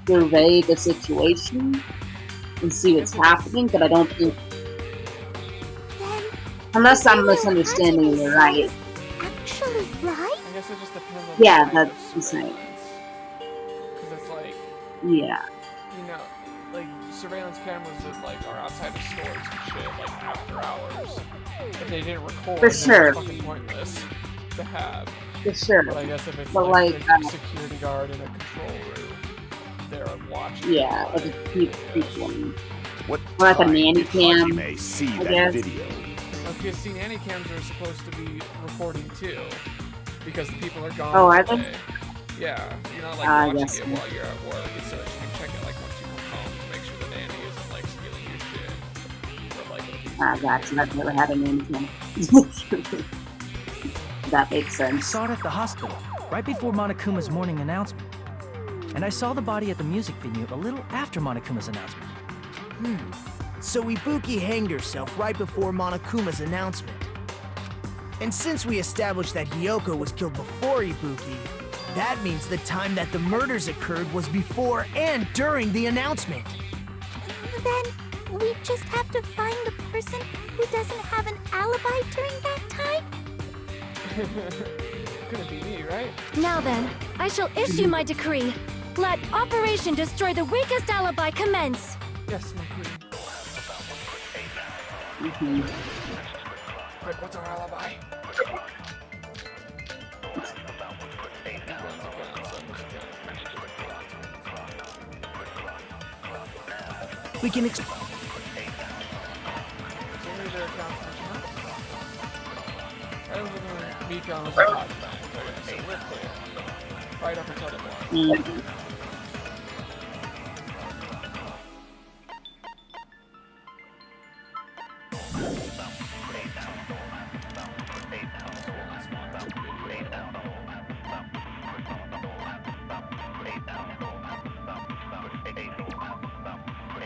survey the situation and see what's happening, but I don't think... Then, Unless I'm Maybe misunderstanding Hajime's you, side right? is actually right? I guess it just depends on Yeah, the kind that's of the same. surveillance. Because it's like, Yeah. you know, like surveillance cameras that like are outside of stores and shit, like after hours. If they didn't record, For then sure. it's fucking pointless to have. For sure. But I guess if it's But like, like, a security guard in a control room, they're watching. yeah, like, like a people. What Or like a time nanny did cam, Hajime see I that guess. video? Okay, see, nanny cams are supposed to be recording too, because the people are gone. Oh, all are they? day. Yeah, you're not like watching yes. it while you're at work. It's so that you can check it like once you come home to make sure the nanny isn't like stealing your shit. Or, like, Gotcha. I've never had a nanny cam. That makes I sense. saw it at the hospital, right before Monokuma's morning announcement. And I saw the body at the music venue a little after Monokuma's announcement. So Ibuki hanged herself right before Monokuma's announcement. And since we established that Hiyoko was killed before Ibuki, that means the time that the murders occurred was before and during the announcement. Then we just have to find the person who doesn't have an alibi during that time? Couldn't be me, right? Now then, I shall issue my decree. Let Operation Destroy the Weakest Alibi commence. Yes, my queen. Quick, what's our alibi? We can Mekon was a hot bang. Okay, so we're clear. Right up until the morning.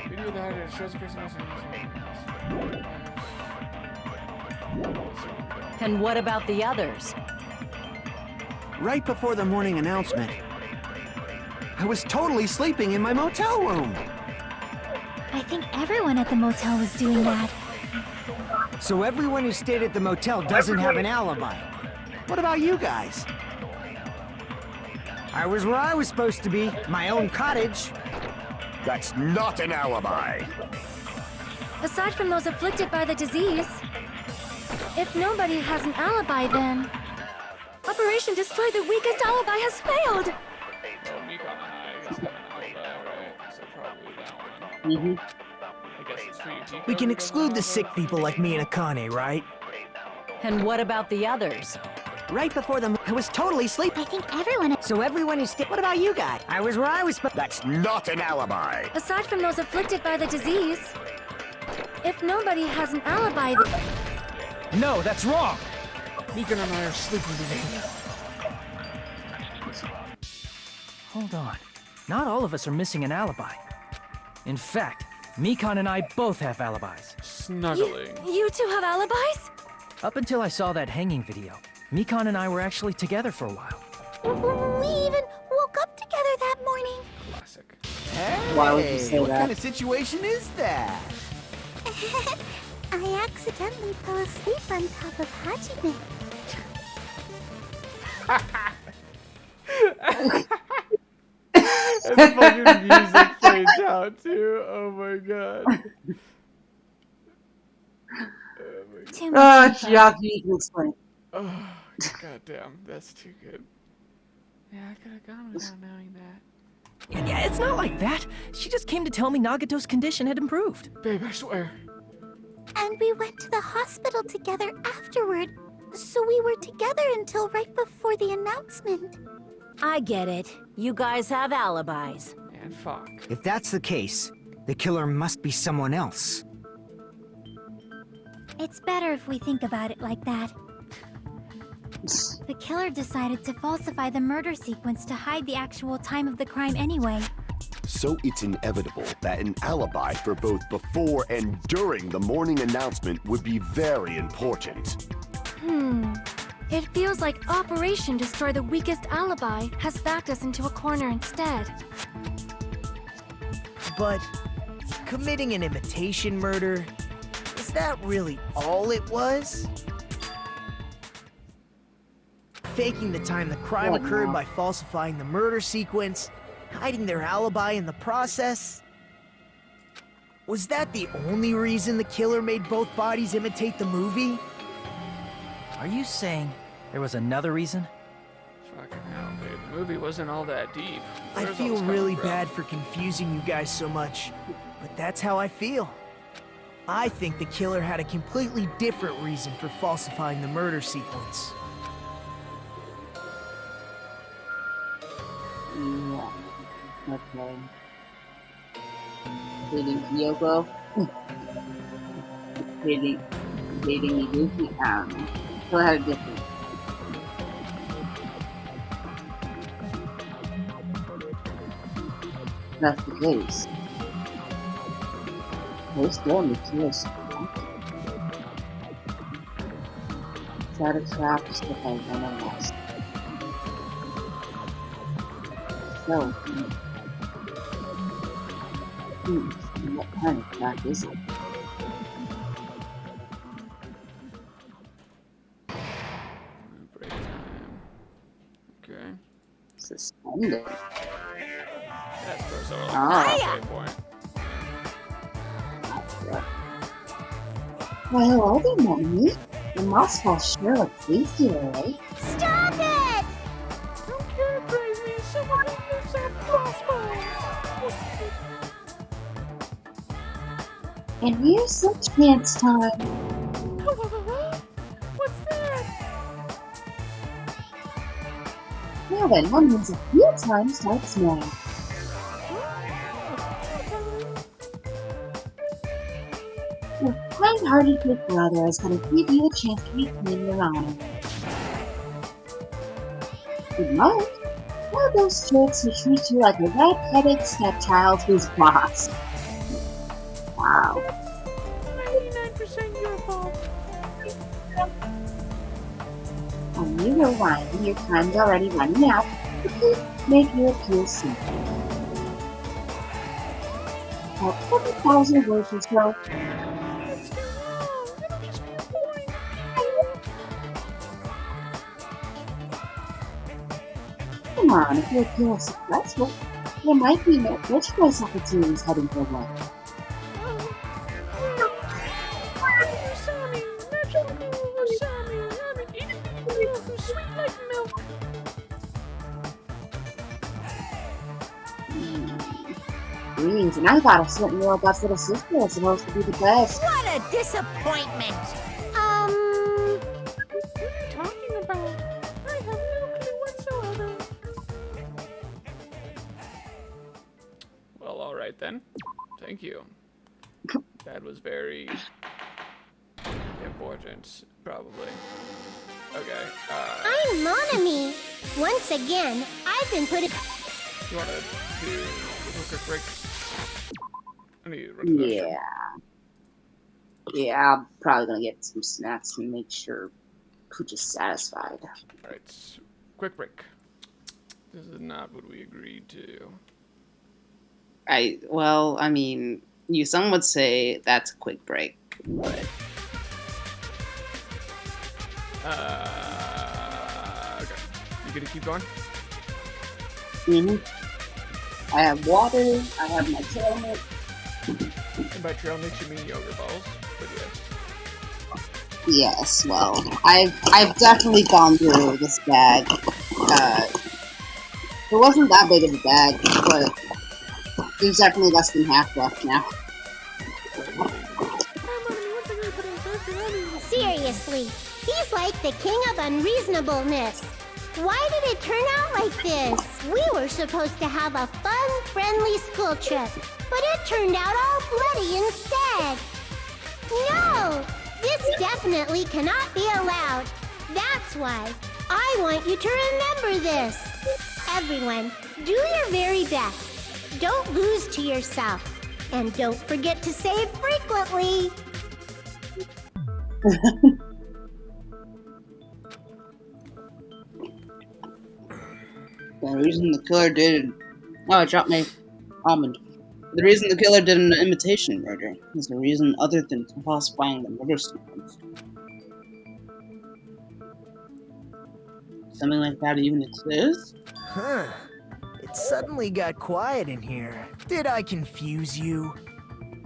Video that it shows a person And what about the others? Right before the morning announcement, I was totally sleeping in my motel room. I think everyone at the motel was doing that. So everyone who stayed at the motel doesn't have an alibi. What about you guys? I was where I was supposed to be, my own cottage. That's not an alibi. Aside from those afflicted by the disease, if nobody has an alibi, then Operation Destroy the Weakest Alibi has failed. Well, Mekon and I guess have an alibi, right? So probably that one. I guess it's for you, Chico. We can exclude the sick people like me and Akane, right? And what about the others? Right before I was totally sleeping. I think everyone. So everyone who stayed. What about you guys? I was where I was supposed. That's not an alibi. Aside from those afflicted by the disease, if nobody has an alibi, No, that's wrong! Mekon and I are sleeping together. Hold on. Not all of us are missing an alibi. In fact, Mekon and I both have alibis. Snuggling. you two have alibis? Up until I saw that hanging video, Mekon and I were actually together for a while. We even woke up together that morning. Classic. Hey, Why would you say what that? kind of situation is that? I accidentally fell asleep on top of Hajime. And fucking music fades out too. Oh my god. Too much. Chiaki, you can explain. Oh god damn, that's too good. Yeah, I could have gone without knowing that. Yeah, it's not like that. She just came to tell me Nagato's condition had improved. Babe, I swear. And we went to the hospital together afterward. So we were together until right before the announcement. I get it. You guys have alibis. And fuck. If that's the case, the killer must be someone else. It's better if we think about it like that. The killer decided to falsify the murder sequence to hide the actual time of the crime anyway. So it's inevitable that an alibi for both before and during the morning announcement would be very important. It feels like Operation Destroy the Weakest Alibi has backed us into a corner instead. But committing an imitation murder is Was that really all it was? Faking the time the crime What occurred now? by falsifying the murder sequence, hiding their alibi in the process? Was that the only reason the killer made both bodies imitate the movie? Are you saying there was another reason? Fucking hell, dude. The movie wasn't all that deep. I Where's all feel this coming really from? bad for confusing you guys so much, but that's how I feel. I think the killer had a completely different reason for falsifying the murder sequence. Yeah. Okay. Dating Kyoko. dating Ibuki. Still had a different. That's the case. They're still in the killer's try to trap to find someone else. So, what kind of trap is it? Break time. Okay. Suspended. That's supposed to like Ah. a point. Well, hello there, Mommy. The mouse falls sure looks easier, right? Stop it! Okay, crazy. Someone lives off crossbows. And here's some chance time. What's that? Now then, one means a few times starts now. Your kind-hearted big brother is going to give you a chance to reclaim your honor. Good night. One of those jerks who treat you like a red-headed stepchild who's lost. Wow. 99% your fault. And you know why your time's already running out. Please make your appeal soon. About 7,000 words or so. That's too long. It'll just be boring. Come on, if your appeal is successful, there might be more choice opportunities heading your way. Sammy, magical Sammy. I'm an itty who's sweet like milk. Greetings, and I thought a certain robot's little sister was supposed to be the best. What a disappointment! What are you talking about? I have no clue whatsoever. Well, alright then. Thank you. That was very important, probably. Okay, I'm Monami. Once again, I've been putting. you wanna do a quick break? I need to run to the restroom. Yeah, I'm probably gonna get some snacks and make sure Pooch is satisfied. Alright, quick break. This is not what we agreed to. I mean, some would say that's a quick break, but Okay. You gonna keep going? I have water, I have my trail mix. And by trail mix, you mean yogurt balls? But yes. Yes, well, I've definitely gone through this bag. It wasn't that big of a bag, but there's definitely less than half left now. Seriously, he's like the king of unreasonableness. Why did it turn out like this? We were supposed to have a fun, friendly school trip, but it turned out all bloody instead. No! This definitely cannot be allowed. That's why I want you to remember this. Everyone, do your very best. Don't lose to yourself. And don't forget to save frequently. The reason the killer did. Oh, I dropped my almond. The reason the killer did an imitation murder is a reason other than falsifying the murder sequence. Something like that even exists? Huh. It suddenly got quiet in here. Did I confuse you?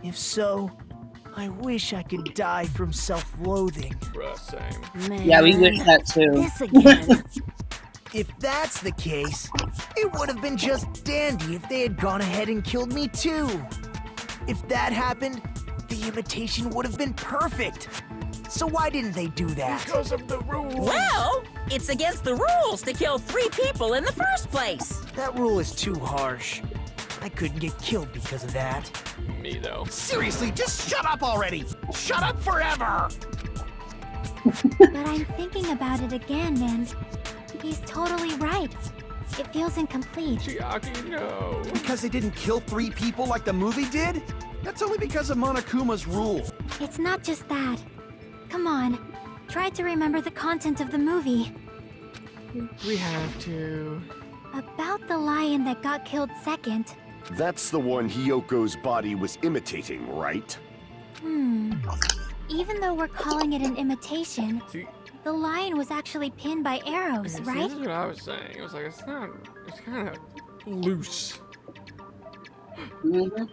If so, I wish I could die from self-loathing. Bruh, same. Man, Yeah, we wish that too. this again. If that's the case, it would have been just dandy if they had gone ahead and killed me too. If that happened, the imitation would have been perfect. So why didn't they do that? Because of the rules. Well, it's against the rules to kill 3 people in the first place. That rule is too harsh. I couldn't get killed because of that. Me though. Seriously, just shut up already! Shut up forever! But I'm thinking about it again, and he's totally right. It feels incomplete. Chiaki, no. Because they didn't kill 3 people like the movie did? That's only because of Monokuma's rule. It's not just that. Come on, try to remember the content of the movie. We have to. About the lion that got killed second. That's the one Hyoko's body was imitating, right? Even though we're calling it an imitation, See, the lion was actually pinned by arrows, see, right? this is what I was saying. It was like, it's kind of loose. Mm-hmm.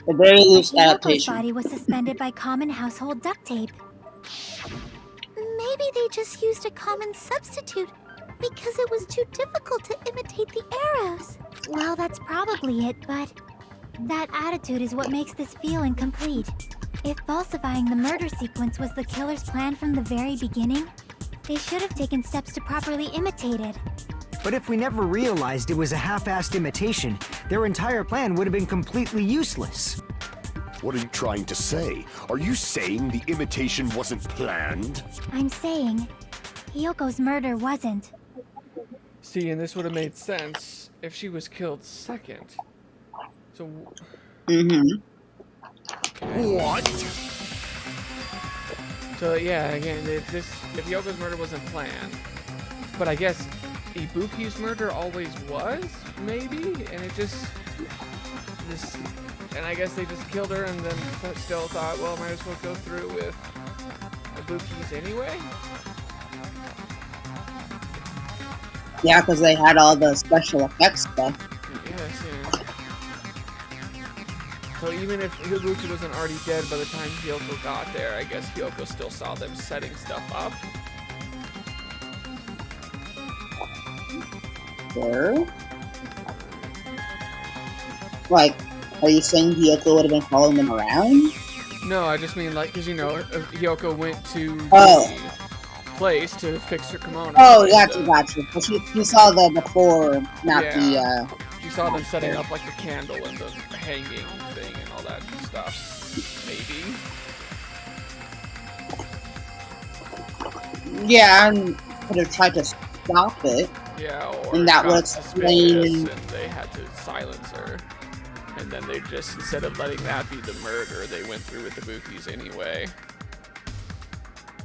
A very loose Hyoko's adaptation. body was suspended by common household duct tape. Maybe they just used a common substitute because it was too difficult to imitate the arrows. Well, that's probably it, but that attitude is what makes this feel incomplete. If falsifying the murder sequence was the killer's plan from the very beginning, they should have taken steps to properly imitate it. But if we never realized it was a half-assed imitation, their entire plan would have been completely useless. What are you trying to say? Are you saying the imitation wasn't planned? I'm saying, Hyoko's murder wasn't. See, and this would have made sense if she was killed second. So. Mm-hmm. What? So yeah, again, if Hyoko's murder wasn't planned, but I guess Ibuki's murder always was, maybe, and it just, and I guess they just killed her, and then still thought, well, might as well go through with Ibuki's anyway. Yeah, because they had all the special effects stuff. Yes, yeah. So even if Ibuki wasn't already dead by the time Hyoko got there, I guess Hyoko still saw them setting stuff up. Sure. Like, are you saying Hyoko would have been following them around? No, I just mean like, because you know, Hyoko went to Oh. the place to fix her kimono. Oh, and, gotcha. But you saw the before, not Yeah. the, You saw them setting up like the candle and the hanging thing and all that stuff. Maybe. Yeah, and could have tried to stop it. Yeah, or And that got would suspicious explain- and they had to silence her. And then they just, instead of letting that be the murder, they went through with the Bookies anyway.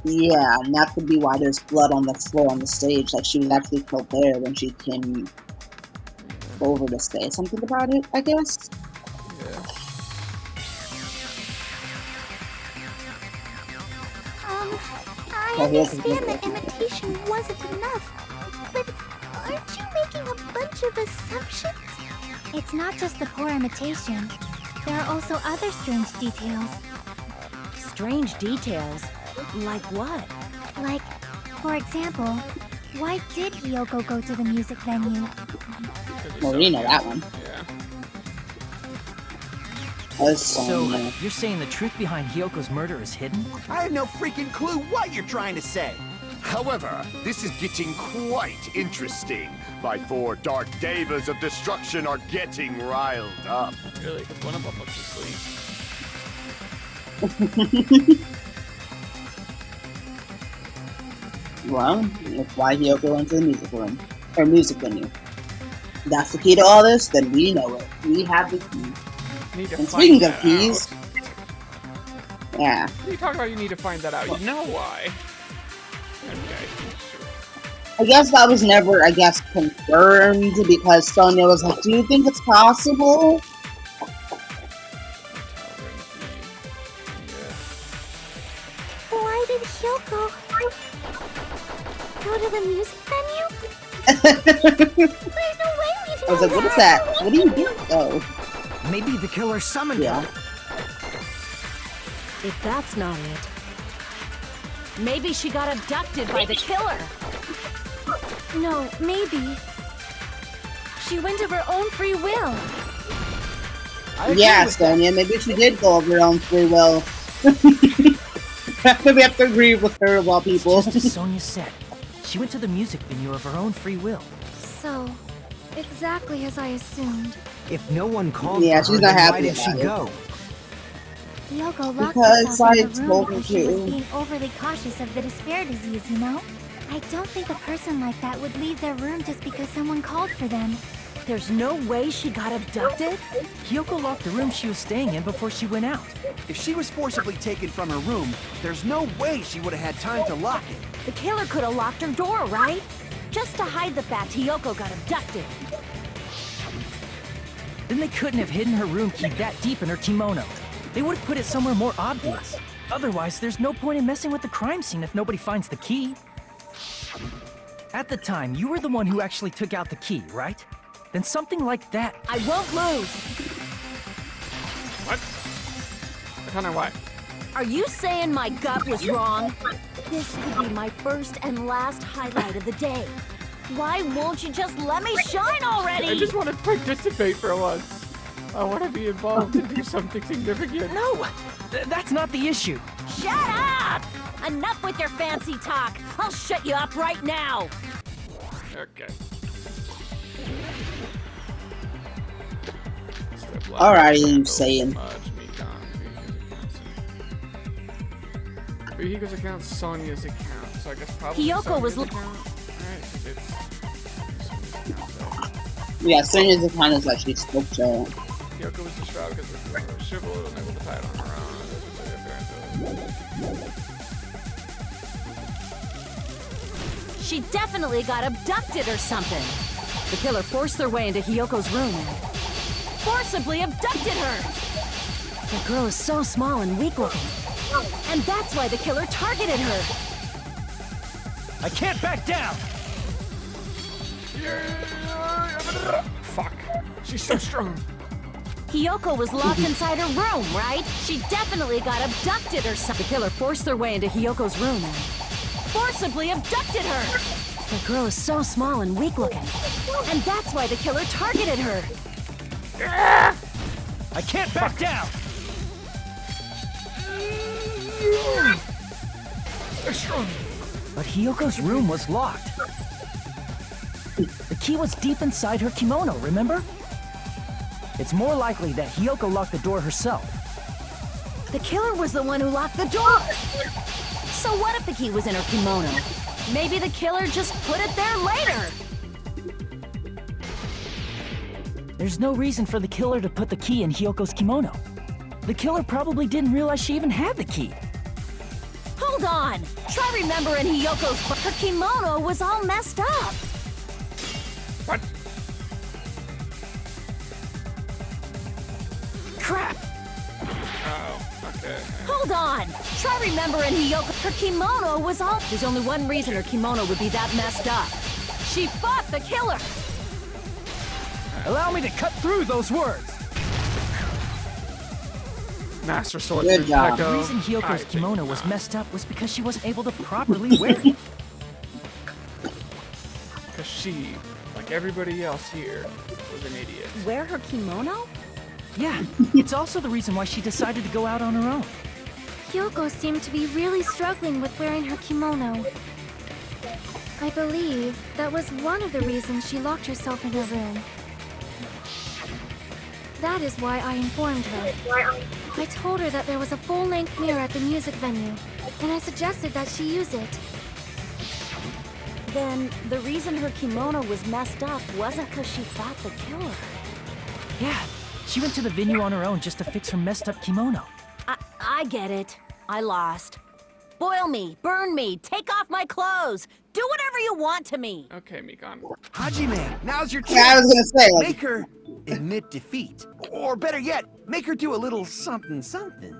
Yeah, and that could be why there's blood on the floor on the stage. Like, she was actually killed there when she came over to say something about it, I guess. Yeah. I Oh, here's the understand video. that imitation wasn't enough, but aren't you making a bunch of assumptions? It's not just the poor imitation. There are also other strange details. Strange details? Like what? Like, for example, why did Hyoko go to the music venue? Well, we know that one. Yeah. That's So, yeah. you're saying the truth behind Hyoko's murder is hidden? I have no freaking clue what you're trying to say. However, this is getting quite interesting. My 4 dark devas of destruction are getting riled up. Really, because one of them looks asleep. Well, that's why Hyoko went to the music room. Or music venue. That's the key to all this, then we know it. We have the key. Need to And find speaking of that keys, out. yeah. What are you talking about? You need to find that out. You know why. Okay, sure. I guess that was never, I guess, confirmed because Sonia was like, "Do you think it's possible?" Why did Hyoko go to the music venue? There's no way we I was like, "What is that? What are you doing?" Oh, Maybe the killer summoned yeah. her. If that's not it, maybe she got abducted by the killer. No, maybe. She went of her own free will. I agree Yeah, with that. Sonia, maybe she did go of her own free will. We have to agree with her of all people. Just as Sonia said, she went to the music venue of her own free will. So, exactly as I assumed. If no one called Yeah, for she's her, not then happy why did she about it. go? Hyoko locked Because herself in I the room told her because she was to. being overly cautious of the despair disease, you know? I don't think a person like that would leave their room just because someone called for them. There's no way she got abducted? Hyoko locked the room she was staying in before she went out. If she was forcibly taken from her room, there's no way she would have had time to lock it. The killer could have locked her door, right? Just to hide the fact Hyoko got abducted. Then they couldn't have hidden her room key that deep in her kimono. They would have put it somewhere more obvious. Otherwise, there's no point in messing with the crime scene if nobody finds the key. At the time, you were the one who actually took out the key, right? Then something like that. I won't lose. What? I don't know why. Are you saying my gut was wrong? This could be my first and last highlight of the day. Why won't you just let me shine already? I just want to participate for once. I want to be involved and do something significant. No! That's not the issue. Shut up! Enough with your fancy talk. I'll shut you up right now. Okay. Alrighty, Saiyan. Hiko's account, Sonia's account. So I guess probably Hyoko Sonia's was account. Alright, it's Sonia's account, so. Yeah, Sonia's account is actually spoke to. Hyoko was distraught because of the Shivel and unable to tie it on her own. She definitely got abducted or something. The killer forced their way into Hyoko's room and forcibly abducted her. The girl is so small and weak-looking. And that's why the killer targeted her. I can't back down! Fuck. She's so strong. Hyoko was locked inside her room, right? She definitely got abducted or something. The killer forced their way into Hyoko's room and forcibly abducted her. The girl is so small and weak-looking. And that's why the killer targeted her. I can't back down! They're strong. But Hyoko's room was locked. The key was deep inside her kimono, remember? It's more likely that Hyoko locked the door herself. The killer was the one who locked the door. So what if the key was in her kimono? Maybe the killer just put it there later. There's no reason for the killer to put the key in Hyoko's kimono. The killer probably didn't realize she even had the key. Hold on. Try remembering Hyoko's... Her kimono was all messed up. What? Crap! Oh, okay. Hold on. Try remembering Hyoko. Her kimono was all... There's only one reason her kimono would be that messed up. She fought the killer. Allow me to cut through those words! Master Swordsman Good job. The Peko. reason I Hyoko's think kimono was not. messed up was because she wasn't able to properly wear it. Because she, like everybody else here, was an idiot. Wear her kimono? Yeah, it's also the reason why she decided to go out on her own. Hyoko seemed to be really struggling with wearing her kimono. I believe that was one of the reasons she locked herself in her room. That is why I informed her. I told her that there was a full-length mirror at the music venue, and I suggested that she use it. Then the reason her kimono was messed up wasn't because she fought the killer. Yeah, she went to the venue on her own just to fix her messed up kimono. I get it. I lost. Boil me, burn me, take off my clothes. Do whatever you want to me. Okay, Mikan. Hajime, now's your chance. Yeah, I was gonna say, like, Make her admit defeat. Or better yet, make her do a little something something.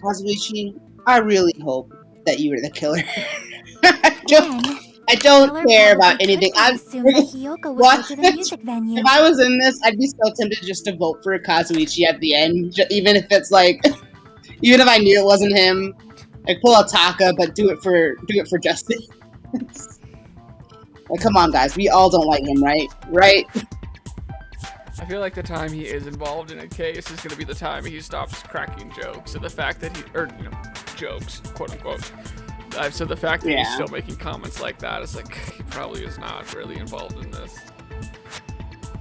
Kazuichi, I really hope that you were the killer. Then, I don't Killer care about probably anything. couldn't assume that Hiyoko would go to the music venue. If I was in this, I'd be so tempted just to vote for Kazuichi at the end, even if it's like, even if I knew it wasn't him. Like, pull a Taka, but do it for justice. Like, come on, guys, we all don't like him, right? Right? I feel like the time he is involved in a case is gonna be the time he stops cracking jokes, and the fact that jokes, quote unquote. So the fact that he's still making comments like that is like, he probably is not really involved in this.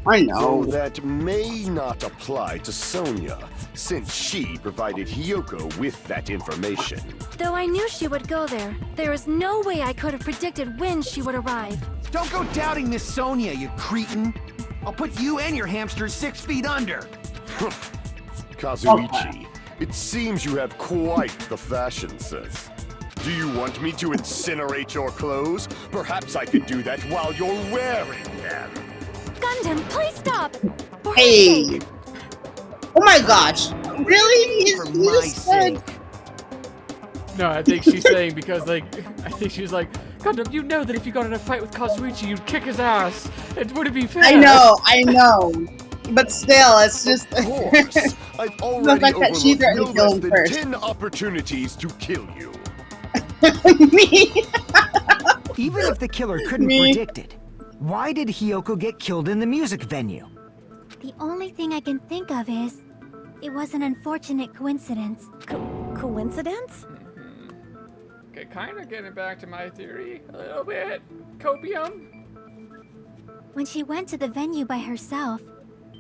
I know. Though that may not apply to Sonia, since she provided Hiyoko with that information. Though I knew she would go there, there is no way I could have predicted when she would arrive. Don't go doubting Miss Sonia, you cretin. I'll put you and your hamsters 6 feet under. Kazuichi, it seems you have quite the fashion sense. Do you want me to incinerate your clothes? Perhaps I could do that while you're wearing them. Gundam, please stop! For Hey! her sake. Oh my gosh! Really? For He my just said, sake. No, I think she's saying because, like, I think she's like, Gundam, you know that if you got in a fight with Kazuichi, you'd kick his ass. It wouldn't be fair. I know. But still, it's just... Of course, I've already fact that she overlooked threatened no to kill less him than first. 10 opportunities to kill you. Me? Even if the killer couldn't Me? predict it, why did Hiyoko get killed in the music venue? The only thing I can think of is, it was an unfortunate coincidence. Coincidence? Okay, kind of getting back to my theory a little bit. Copium? When she went to the venue by herself,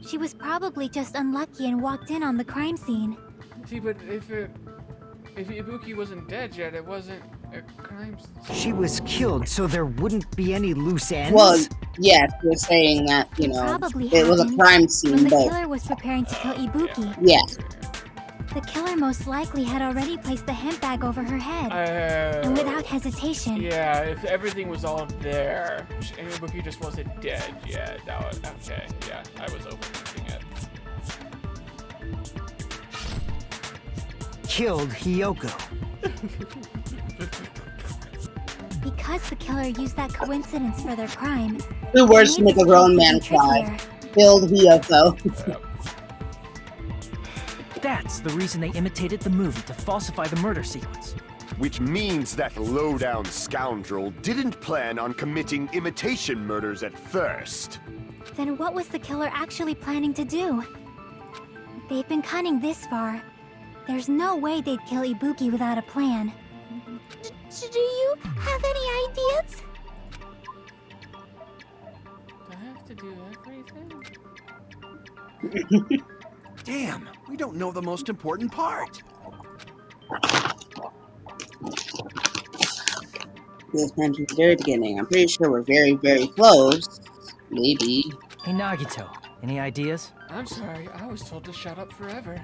she was probably just unlucky and walked in on the crime scene. See, but if Ibuki wasn't dead yet, it wasn't a crime scene. She was killed, so there wouldn't be any loose ends? Well, yes, you're saying that, you know, Probably it was a happened crime when scene, the but killer was preparing to kill Ibuki. yeah. The killer most likely had already placed the hemp bag over her head. And without hesitation. Yeah, if everything was all there, and Ibuki just wasn't dead yet, that was, okay, yeah, I was overthinking it. Killed Hiyoko. Because the killer used that coincidence for their crime. Two words to it make a made grown this man case even cry. trickier. Killed Hiyoko. That's the reason they imitated the movie to falsify the murder sequence. Which means that low-down scoundrel didn't plan on committing imitation murders at first. Then what was the killer actually planning to do? They've been cunning this far. There's no way they'd kill Ibuki without a plan. Do you have any ideas? Do I have to do everything? Damn, we don't know the most important part. This mentioned at the very beginning. I'm pretty sure we're very, very close. Maybe. Hey Nagito, any ideas? I'm sorry, I was told to shut up forever.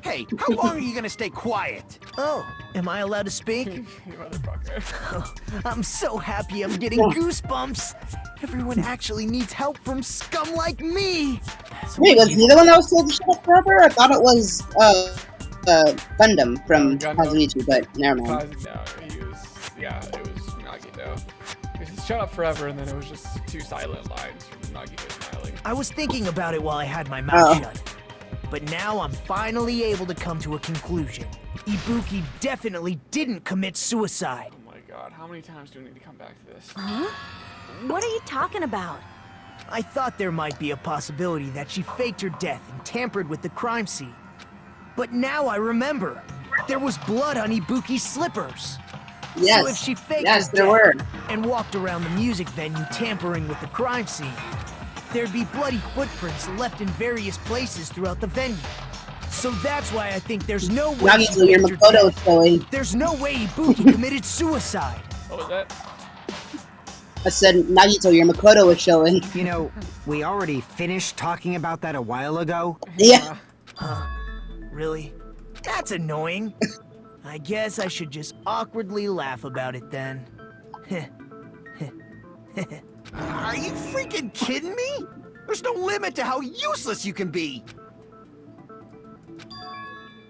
Hey, how long are you gonna stay quiet? Oh, am I allowed to speak? You motherfucker. I'm so happy I'm getting goosebumps. Everyone actually needs help from scum like me. Wait, was he the one that was told to shut up forever? I thought it was, Gundam from Gundam. Kazuichi, but never mind. No, he was, yeah, it was Nagito. It was shut up forever, and then it was just two silent lines from Nagito smiling. I was thinking about it while I had my mouth Oh. shut. But now I'm finally able to come to a conclusion. Ibuki definitely didn't commit suicide. Oh my god, how many times do we need to come back to this? Huh? What are you talking about? I thought there might be a possibility that she faked her death and tampered with the crime scene. But now I remember. There was blood on Ibuki's slippers. Yes. So if she faked Yes, her there death were. and walked around the music venue tampering with the crime scene, there'd be bloody footprints left in various places throughout the venue. So that's why I think there's no way she Nagito, your faked her Makoto death. is showing. There's no way Ibuki committed suicide. What was that? I said, Nagito, your Makoto is showing. You know, we already finished talking about that a while ago. Yeah. Huh? Really? That's annoying. I guess I should just awkwardly laugh about it then. Are you freaking kidding me? There's no limit to how useless you can be.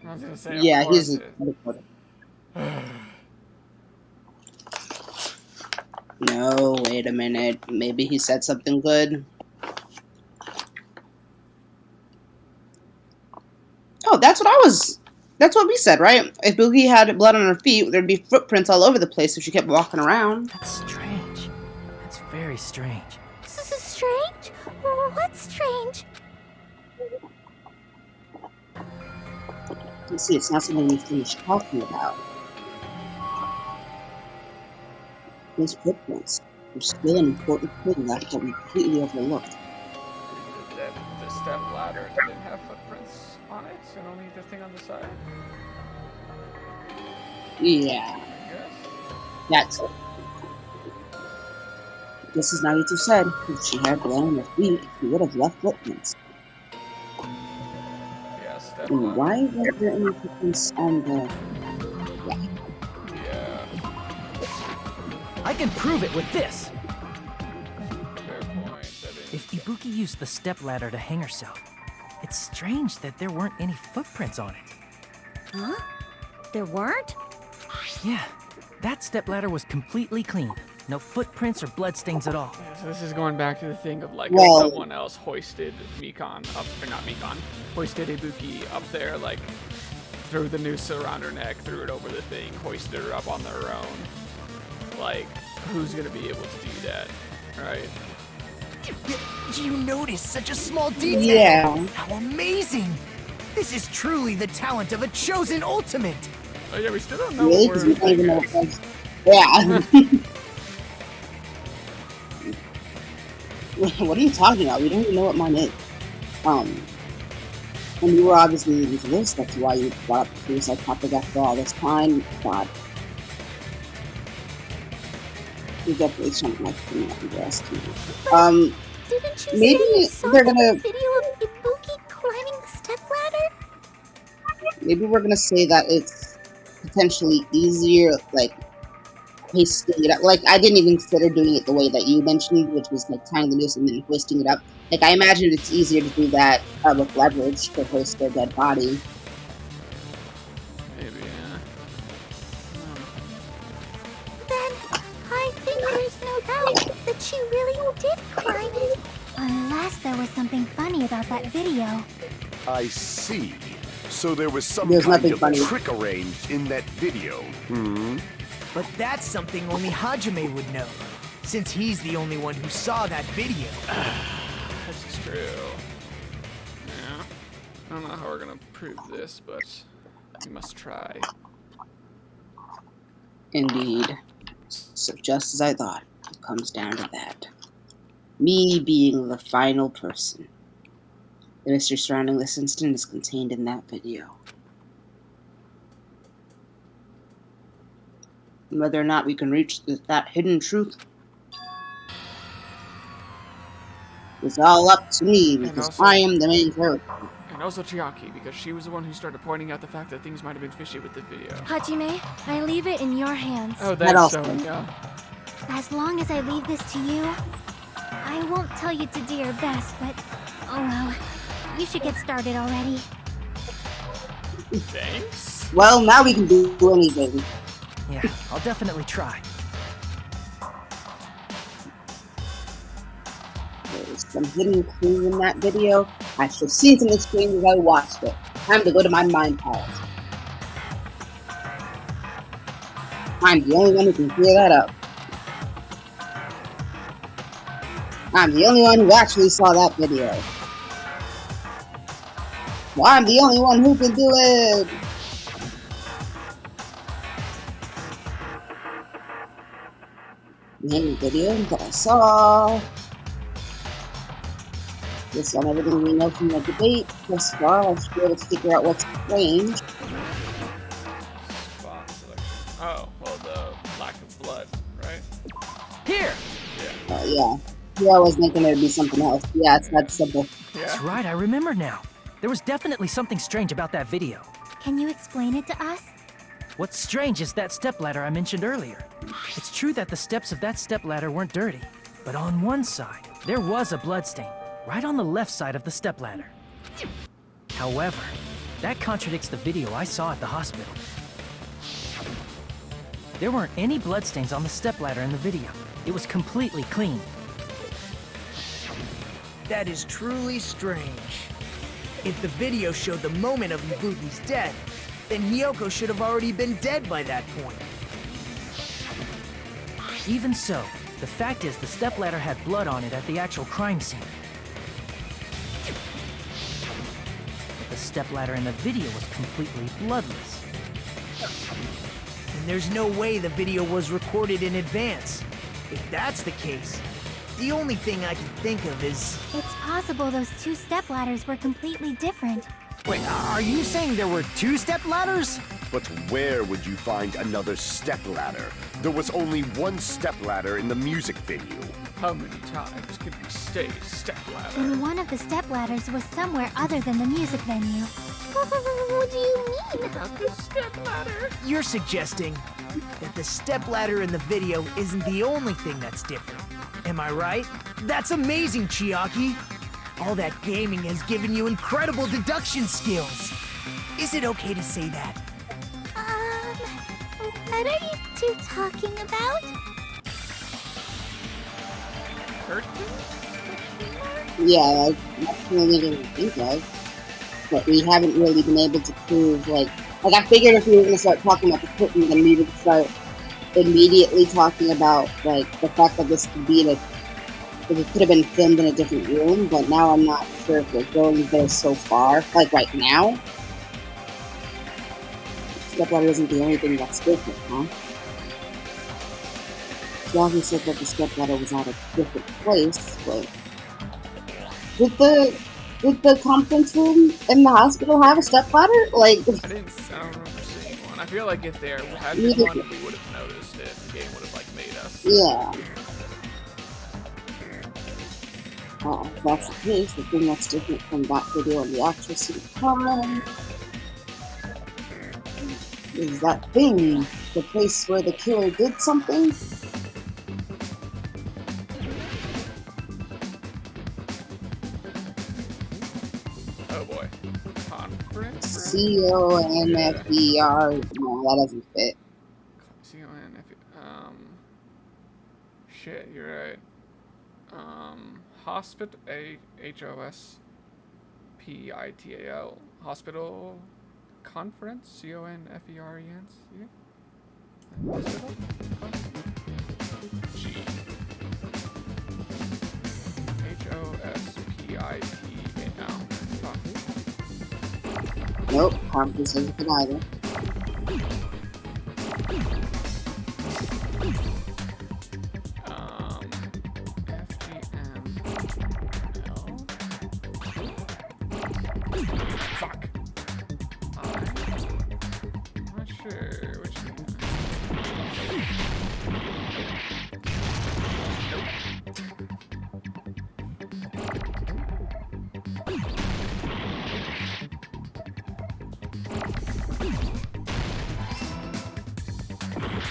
I was gonna say, of Yeah, course he's. it- No, wait a minute. Maybe he said something good. Oh, that's what I was. That's what we said, right? If Boogie had blood on her feet, there'd be footprints all over the place if she kept walking around. That's strange. That's very strange. This is strange? What's strange? You see, it's not something we finished talking about. Those footprints are still an important thing that we completely overlooked. the step ladder didn't have footprints on it, and only the thing on the side. Yeah, I guess. that's it. Just as Nagito said, if she had blood on her feet, she would have left footprints. Yeah, step And ladder. why weren't there any footprints on the... Yeah, I can prove it with this. fair point. That is- If Ibuki used the stepladder to hang herself, it's strange that there weren't any footprints on it. Huh? There weren't? Yeah, that stepladder was completely clean. No footprints or bloodstains at all. Yeah, so this is going back to the thing of like Well- if someone else hoisted Mikan up, or not Mikan, hoisted Ibuki up there, like threw the noose around her neck, threw it over the thing, hoisted her up on their own. Like, who's gonna be able to do that, right? You notice such a small detail. Yeah. How amazing! This is truly the talent of a chosen ultimate. Oh yeah, we still don't know Really? where Because we don't even know it what is. was. Yeah. What are you talking about? We don't even know what mine is. And you were obviously leading to this. That's why you brought up the suicide topic after all this time. God. You're definitely something like to underestimate. Didn't you Maybe say you saw they're the gonna- video of Ibuki climbing the stepladder? Maybe we're gonna say that it's potentially easier, like hoisting it up. Like I didn't even consider doing it the way that you mentioned, which was like tying the noose and then hoisting it up. Like I imagine it's easier to do that with leverage to hoist their dead body. Maybe, yeah. Then I think there's no doubt that she really did climb it. Unless there was something funny about that video. I see. So there was some There's kind nothing of funny. trick arranged in that video. Hmm? But that's something only Hajime would know, since he's the only one who saw that video. This is true. Yeah. I don't know how we're gonna prove this, but we must try. Indeed. So just as I thought, it comes down to that. Me being the final person. The mystery surrounding this incident is contained in that video. And whether or not we can reach that hidden truth is all up to me, because also- I am the main character. And also Chiaki, because she was the one who started pointing out the fact that things might have been fishy with the video. Hajime, I leave it in your hands. Oh, That that's also- Sonia. As long as I leave this to you, I won't tell you to do your best, but oh well. You should get started already. Thanks. Well, now we can do anything. Yeah, I'll definitely try. There's some hidden clues in that video. I should have seen some exchange as I watched it. Time to go to my mind palace. I'm the only one who can clear that up. I'm the only one who actually saw that video. Well, I'm the only one who can do it! The video that I saw. Based on everything we know from the debate thus far, I should be able to figure out what's strange. Spot selection. Oh, well, the lack of blood, right? Here! Yeah. Yeah, I was thinking there'd be something else. Yeah, it's that simple. That's Yeah. right, I remember now. There was definitely something strange about that video. Can you explain it to us? What's strange is that stepladder I mentioned earlier. It's true that the steps of that stepladder weren't dirty, but on one side, there was a bloodstain, right on the left side of the stepladder. However, that contradicts the video I saw at the hospital. There weren't any bloodstains on the stepladder in the video. It was completely clean. That is truly strange. If the video showed the moment of Ibuki's death, then Hiyoko should have already been dead by that point. Even so, the fact is the stepladder had blood on it at the actual crime scene. The stepladder in the video was completely bloodless. And there's no way the video was recorded in advance. If that's the case, the only thing I can think of is... It's possible those two stepladders were completely different. Wait, are you saying there were 2 step ladders? But where would you find another stepladder? There was only one stepladder in the music venue. How many times can we stay stepladder? And one of the stepladders was somewhere other than the music venue. What do you mean? About the stepladder? You're suggesting that the stepladder in the video isn't the only thing that's different. Am I right? That's amazing, Chiaki! All that gaming has given you incredible deduction skills. Is it okay to say that? What are you two talking about? Yeah, that's the only thing I think of. But we haven't really been able to prove, like I figured if we were gonna start talking about the curtain, then we would start immediately talking about, like, the fact that this could be, like, it could have been filmed in a different room, but now I'm not sure if we're going there so far, like, right now. Stepladder isn't the only thing that's different, huh? Yahoo said that the stepladder was at a different place, but... Did the conference room in the hospital have a stepladder? Like... I don't remember seeing one. I feel like if there had been one, we would have noticed it. The game would have, like, made us. Yeah. If that's the case, the thing that's different from that video and the actress in time is that thing, the place where the killer did something. Oh boy. Conference? C-O-N-F-E-R. No, that doesn't fit. C-O-N-F-E... Shit, you're right. Hospital, H-O-S-P-I-T-A-L. Hospital Conference? C-O-N-F-E-R-E-N-C? Hospital? G. H-O-S-P-I-T-A-L. Fuck. Nope, conference isn't it either. Fuck. I'm not sure which one.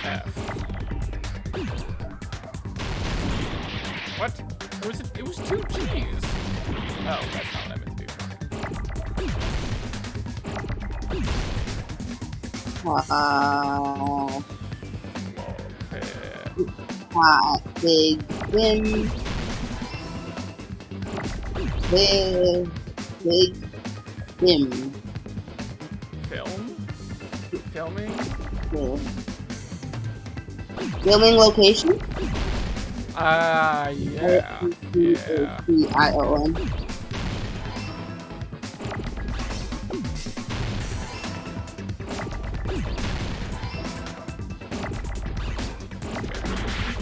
F. What? It was 2 G's. Oh, that's not what I meant to do. Big win. Big win. Film? Filming? Filming location? Yeah. P-I-O-N.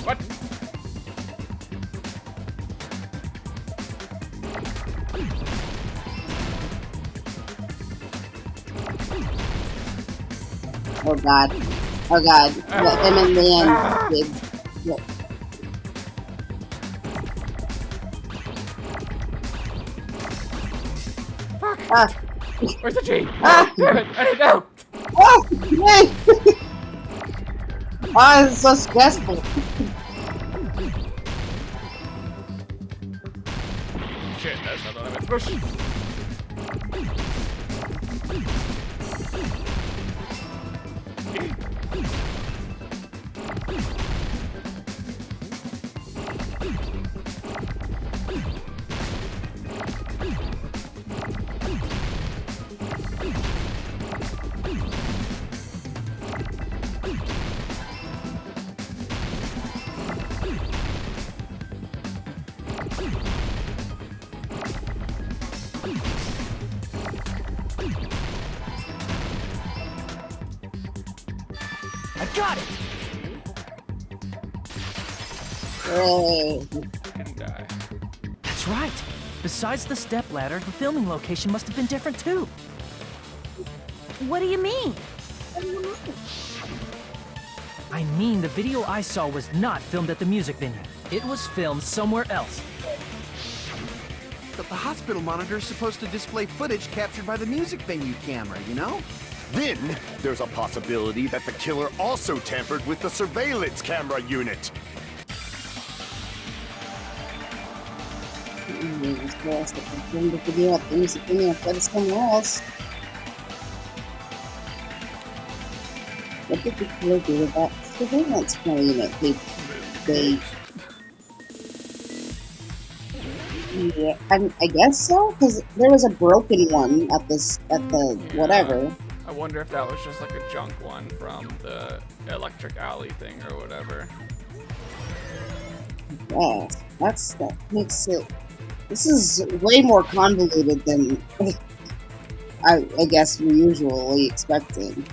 What? Oh god. Oh god. Let them in the end. Big. Yep. Fuck. Ah. Where's the G? Ah. Damn it! I didn't know! Oh, yay! Why is it so stressful? Shit, that's not what I meant to push. I got it! Yay. And die. That's right. Besides the stepladder, the filming location must have been different too. What do you mean? I mean, the video I saw was not filmed at the music venue. It was filmed somewhere else. But the hospital monitor is supposed to display footage captured by the music venue camera, you know? Then, there's a possibility that the killer also tampered with the surveillance camera unit. The video at the music venue instead of somewhere else. What did the killer do with that surveillance camera unit? Yeah, I guess so, because there was a broken one at the whatever. I wonder if that was just like a junk one from the electric alley thing or whatever. Yeah, that makes it. This is way more convoluted than I guess we're usually expecting.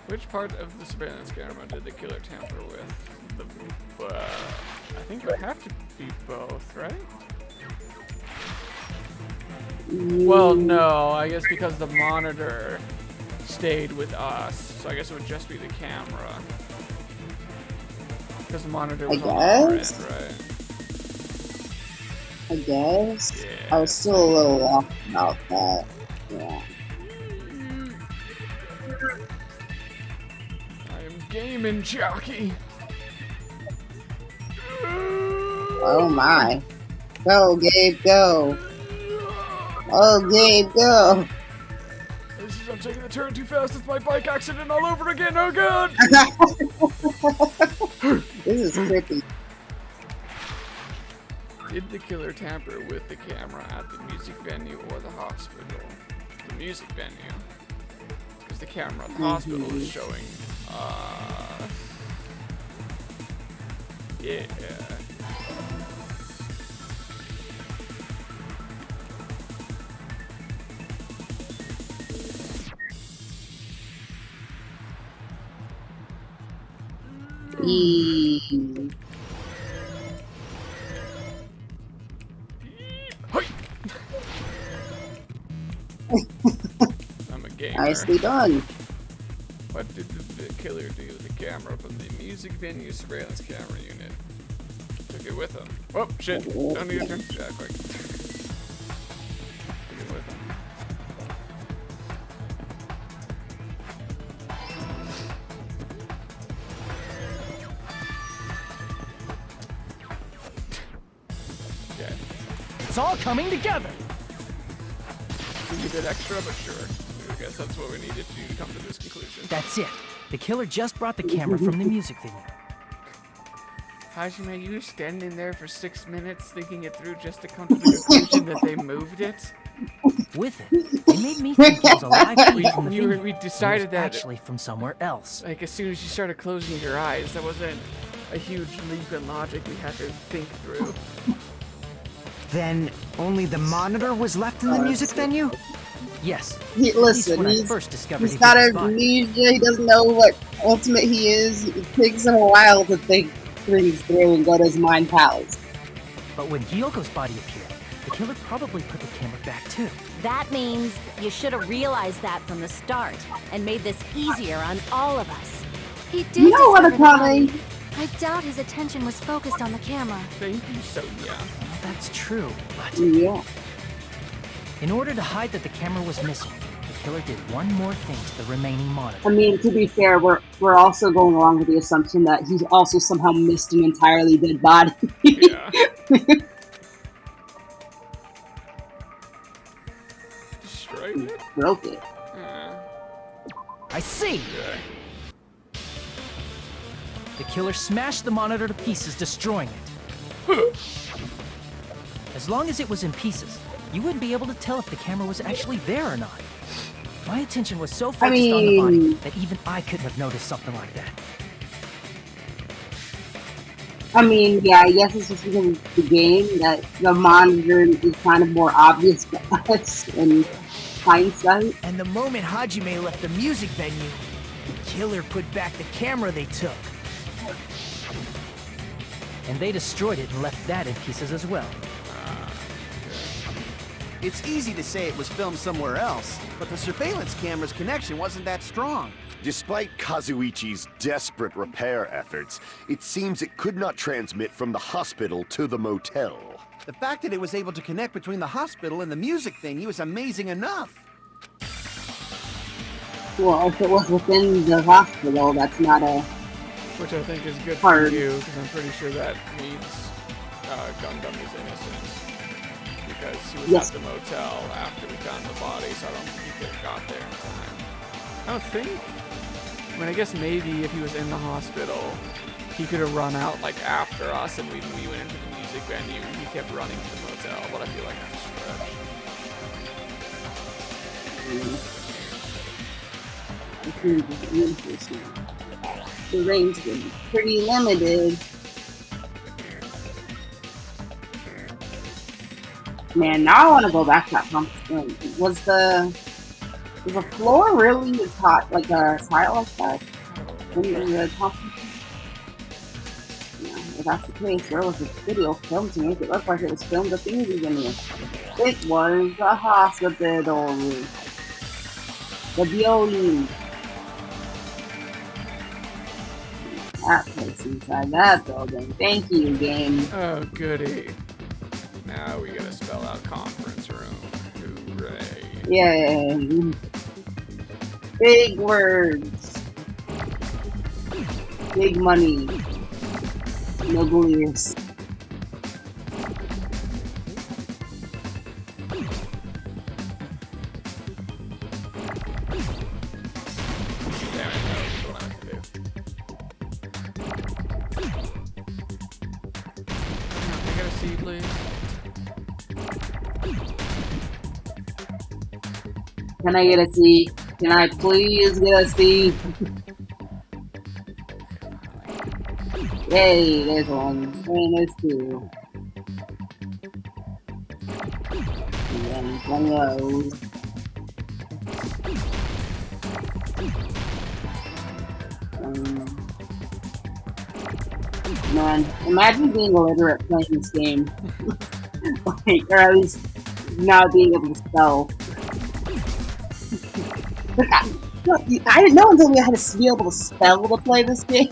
Which part of the surveillance camera did the killer tamper with? I think it would have to be both, right? Well, no, I guess because the monitor stayed with us, so I guess it would just be the camera. Because the monitor was on our end, right? I guess. Yeah. I was still a little off about that. Yeah. I am gaming jockey. Oh my. Go, Gabe, go. Oh, Gabe, go. I'm taking the turn too fast. It's my bike accident all over again. Oh god! This is trippy. Did the killer tamper with the camera at the music venue or the hospital? The music venue. Because the camera at the hospital is showing, yeah. I'm a gamer. Nicely done. What did the killer do with the camera from the music venue surveillance camera unit? Took it with him. Oh, shit. Don't need to turn. Yeah, quick. Took it with him. Okay. It's all coming together. A bit extra, but sure. I guess that's what we needed to do to come to this conclusion. That's it. The killer just brought the camera from the music venue. Hajime, you were standing there for 6 minutes thinking it through just to come to the conclusion that they moved it? With it, they made me think it was a live feed from the venue. We decided that actually from somewhere else. Like as soon as you started closing your eyes, that wasn't a huge leap in logic we had to think through. Then only the monitor was left in the music venue? Yes. Listen, he's got amnesia. He doesn't know what ultimate he is. It takes him a while to think things through and go to his mind palace. But when Hyoko's body appeared, the killer probably put the camera back too. That means you should have realized that from the start and made this easier on all of us. He did You know what, discover the Akane? body, I doubt his attention was focused on the camera. Thank you, Sonia. That's true, but Yeah. in order to hide that the camera was missing, the killer did one more thing to the remaining monitor. I mean, to be fair, we're also going along with the assumption that he's also somehow missed an entirely dead body. Yeah. Destroyed it? Broke it. I see! Okay. The killer smashed the monitor to pieces, destroying it. As long as it was in pieces, you wouldn't be able to tell if the camera was actually there or not. My attention was so focused on the body that even I couldn't have noticed something like that. I mean, yeah, I guess it's just because of the game that the monitor is kind of more obvious to us in hindsight. And the moment Hajime left the music venue, the killer put back the camera they took. And they destroyed it and left that in pieces as well. It's easy to say it was filmed somewhere else, but the surveillance camera's connection wasn't that strong. Despite Kazuichi's desperate repair efforts, it seems it could not transmit from the hospital to the motel. The fact that it was able to connect between the hospital and the music thingy was amazing enough. Well, if it was within the hospital, that's not a... Which I think is good Hard. for you, because I'm pretty sure that means Gundam is innocent. Because he was Yes. at the motel after we found the body, so I don't think he could have got there in time. I don't think. I mean, I guess maybe if he was in the hospital, he could have run out like after us, and we went into the music venue. He kept running to the motel, but I feel like that's a stretch. The range was pretty limited. Man, now I want to go back to that pumpkin room. Was the floor really hot, like a tile like that? In the pumpkin? Yeah, if that's the case, where was the video filmed to make it look like it was filmed at the movie venue? It was the hospital room. The building. That place inside that building. Thank you, game. Oh, goody. Now we gotta spell out conference room. Hooray. Yay. Big words. Big money. No ears. Damn it, that was what I meant to do. Can I get a seed, please? Can I get a C? Can I please get a C? Yay, there's one. And there's two. And then one of those. Man, imagine being illiterate playing this game. Like, or at least not being able to spell. But I didn't know until we had to be able to spell to play this game.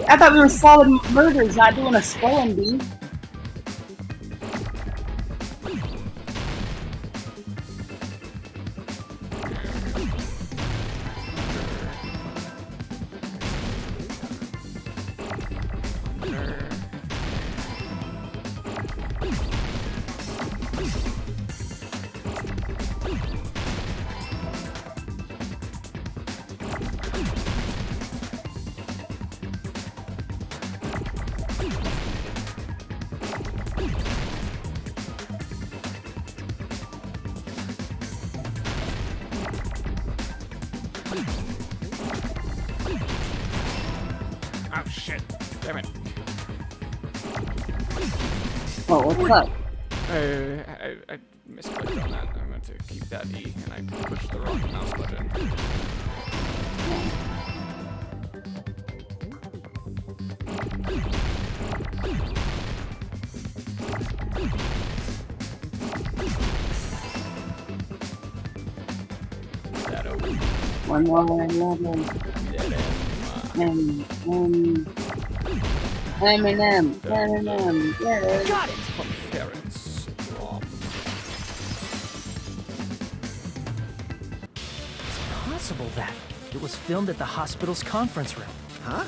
I thought we were solid murders, not doing a spelling bee. Oh shit. Damn it. Oh, what's up? I misclicked on that. I meant to keep that E and I pushed the wrong mouse button. Is that over? One more level. Dead end. And Eminem, Eminem, yeah. Got it! Parents. It's possible that it was filmed at the hospital's conference room. Huh?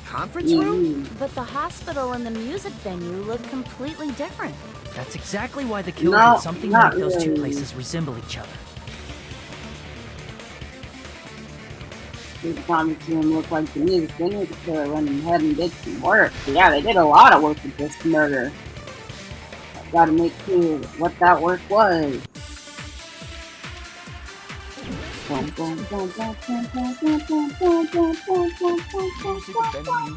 Conference room? But the hospital and the music venue look completely different. That's exactly why the killer No, did something not like those two really. places resemble each other. This comic room looked like the music venue. The killer went ahead and did some work. Yeah, they did a lot of work with this murder. I gotta make clear what that work was. Music venue curtain.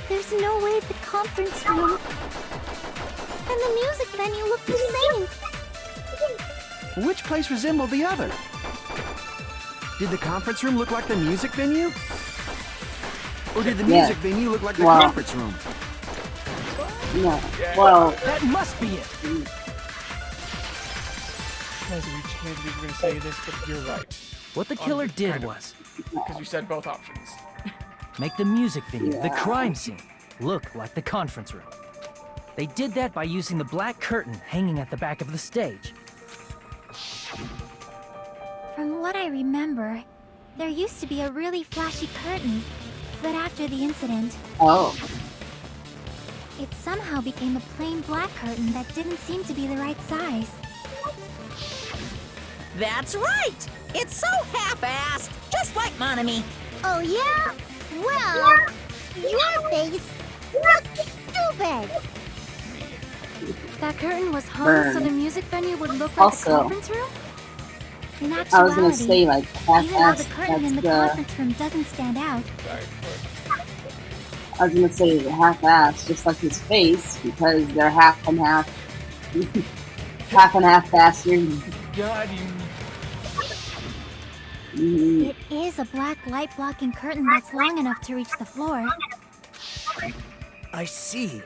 There's no way the conference room and the music venue look the same. Which place resembled the other? Did the conference room look like the music venue? Or did the music venue look like the conference room? No. Well, That must be it! Guys, we can't believe you're gonna say this, but you're right. What the killer did kind of. was Because you said both options. make the music venue, the Yeah. crime scene, look like the conference room. They did that by using the black curtain hanging at the back of the stage. From what I remember, there used to be a really flashy curtain, but after the incident, oh, it somehow became a plain black curtain that didn't seem to be the right size. That's right! It's so half-assed, just like Monami. Oh yeah? Well, your face looks stupid! That curtain was hung Burn. so the music venue would look like Also, the conference room? In I was gonna actuality, say like even though the half-assed. curtain in the That's conference room doesn't stand out, Sorry. I was gonna say half-assed, just like his face, because they're half and half, half and half bastards. God, you. Mhm. it is a black light-blocking curtain that's long enough to reach the floor. I see.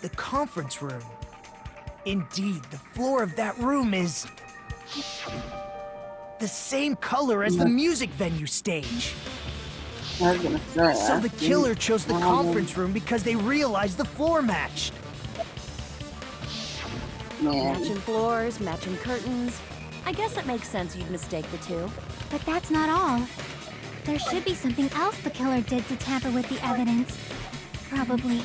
The conference room. Indeed, the floor of that room is the same color as the music venue stage. I was gonna say. So the killer chose the Um, conference room because they realized the floor matched. Man. Matching floors, matching curtains. I guess it makes sense you'd mistake the two. But that's not all. There should be something else the killer did to tamper with the evidence. Probably.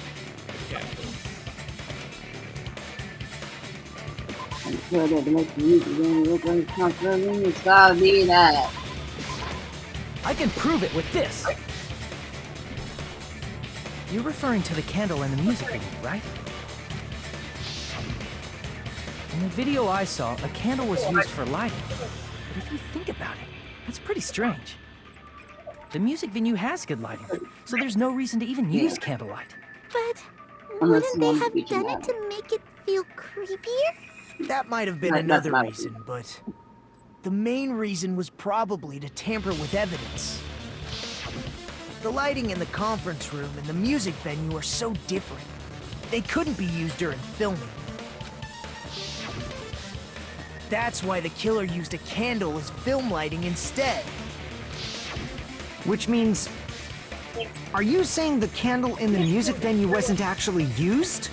I'm sure that to make the music venue look like a concert room, it's gotta be that. I can prove it with this! You're referring to the candle in the music video, right? In the video I saw, a candle was used for lighting. But if you think about it, that's pretty strange. The music venue has good lighting, so there's no reason to even use candlelight. But Unless wouldn't you they want to have be done it dramatic. to make it feel creepier? That might have been That's another not- reason, but the main reason was probably to tamper with evidence. The lighting in the conference room and the music venue are so different. They couldn't be used during filming. That's why the killer used a candle as film lighting instead. Which means... Are you saying the candle in the music venue wasn't actually used?